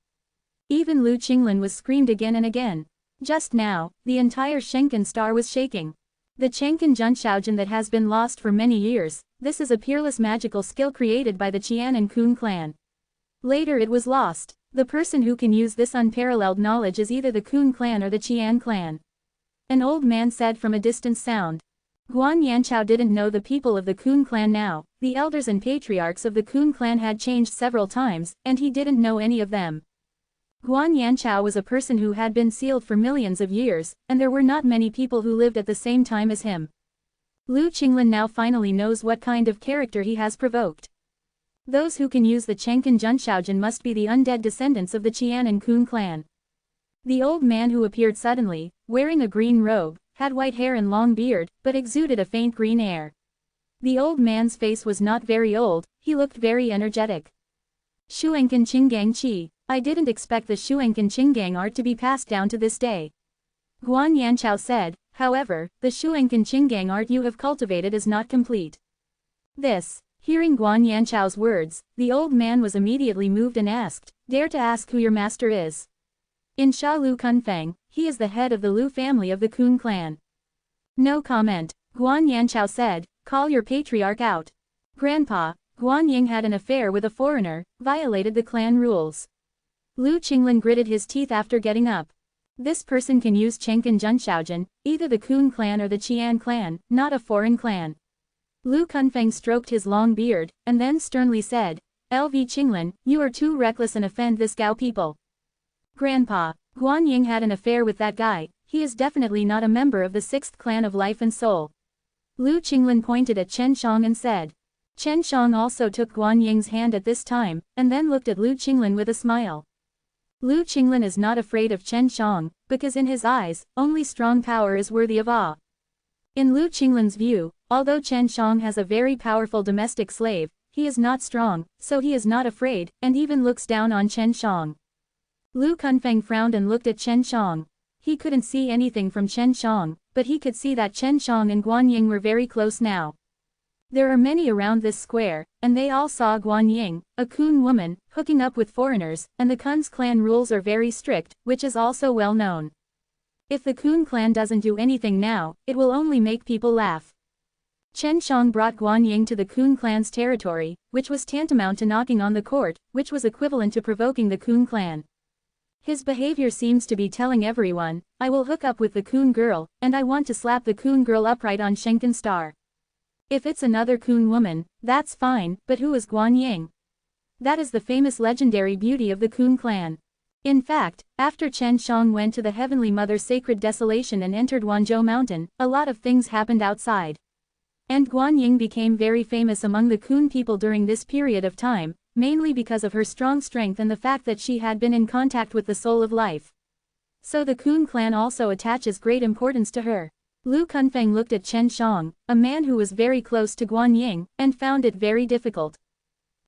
Even Lu Qinglin was screamed again and again. Just now, the entire Shenkan star was shaking. The Chenkan Junshaojin that has been lost for many years, this is a peerless magical skill created by the Qian and Kun clan. Later it was lost. The person who can use this unparalleled knowledge is either the Kun clan or the Qian clan. An old man said from a distant sound. Guan Yanchao didn't know the people of the Kun clan now. The elders and patriarchs of the Kun clan had changed several times, and he didn't know any of them. Guan Yanchao was a person who had been sealed for millions of years, and there were not many people who lived at the same time as him. Lu Qinglin now finally knows what kind of character he has provoked. Those who can use the Chenkan Junshaojin must be the undead descendants of the Qian and Kun clan. The old man who appeared suddenly, wearing a green robe, had white hair and long beard, but exuded a faint green air. The old man's face was not very old, he looked very energetic. Shuenkan Qinggang Qi, I didn't expect the Shuenkan Qinggang art to be passed down to this day. Guan Yanchao said, however, the Shuenkan Qinggang art you have cultivated is not complete. Hearing Guan Yanchao's words, the old man was immediately moved and asked, dare to ask who your master is? In Sha Lu Kunfeng, he is the head of the Lu family of the Kun clan. No comment, Guan Yanchao said, call your patriarch out. Grandpa, Guan Ying had an affair with a foreigner, violated the clan rules. Lu Qinglin gritted his teeth after getting up. This person can use Chenkan Junshaojin, either the Kun clan or the Qian clan, not a foreign clan. Lu Kunfeng stroked his long beard, and then sternly said, LV Qinglin, you are too reckless and offend this Gao people. Grandpa, Guan Ying had an affair with that guy, he is definitely not a member of the 6th clan of Life and Soul. Lu Qinglin pointed at Chen Shang and said. Chen Shang also took Guan Ying's hand at this time, and then looked at Lu Qinglin with a smile. Lu Qinglin is not afraid of Chen Shang, because in his eyes, only strong power is worthy of awe. In Lu Qinglin's view, although Chen Shang has a very powerful domestic slave, he is not strong, so he is not afraid, and even looks down on Chen Shang. Lu Kunfeng frowned and looked at Chen Shang. He couldn't see anything from Chen Shang, but he could see that Chen Shang and Guan Ying were very close now. There are many around this square, and they all saw Guan Ying, a Kun woman, hooking up with foreigners, and the Kun's clan rules are very strict, which is also well known. If the Kun clan doesn't do anything now, it will only make people laugh. Chen Shang brought Guan Ying to the Kun clan's territory, which was tantamount to knocking on the court, which was equivalent to provoking the Kun clan. His behavior seems to be telling everyone, I will hook up with the Kun girl, and I want to slap the Kun girl upright on Shenkan Star. If it's another Kun woman, that's fine, but who is Guan Ying? That is the famous legendary beauty of the Kun clan. In fact, after Chen Shang went to the Heavenly Mother's Sacred Desolation and entered Wanzhou Mountain, a lot of things happened outside. And Guan Ying became very famous among the Kun people during this period of time, mainly because of her strong strength and the fact that she had been in contact with the soul of life. So the Kun clan also attaches great importance to her. Lu Kunfeng looked at Chen Shang, a man who was very close to Guan Ying, and found it very difficult.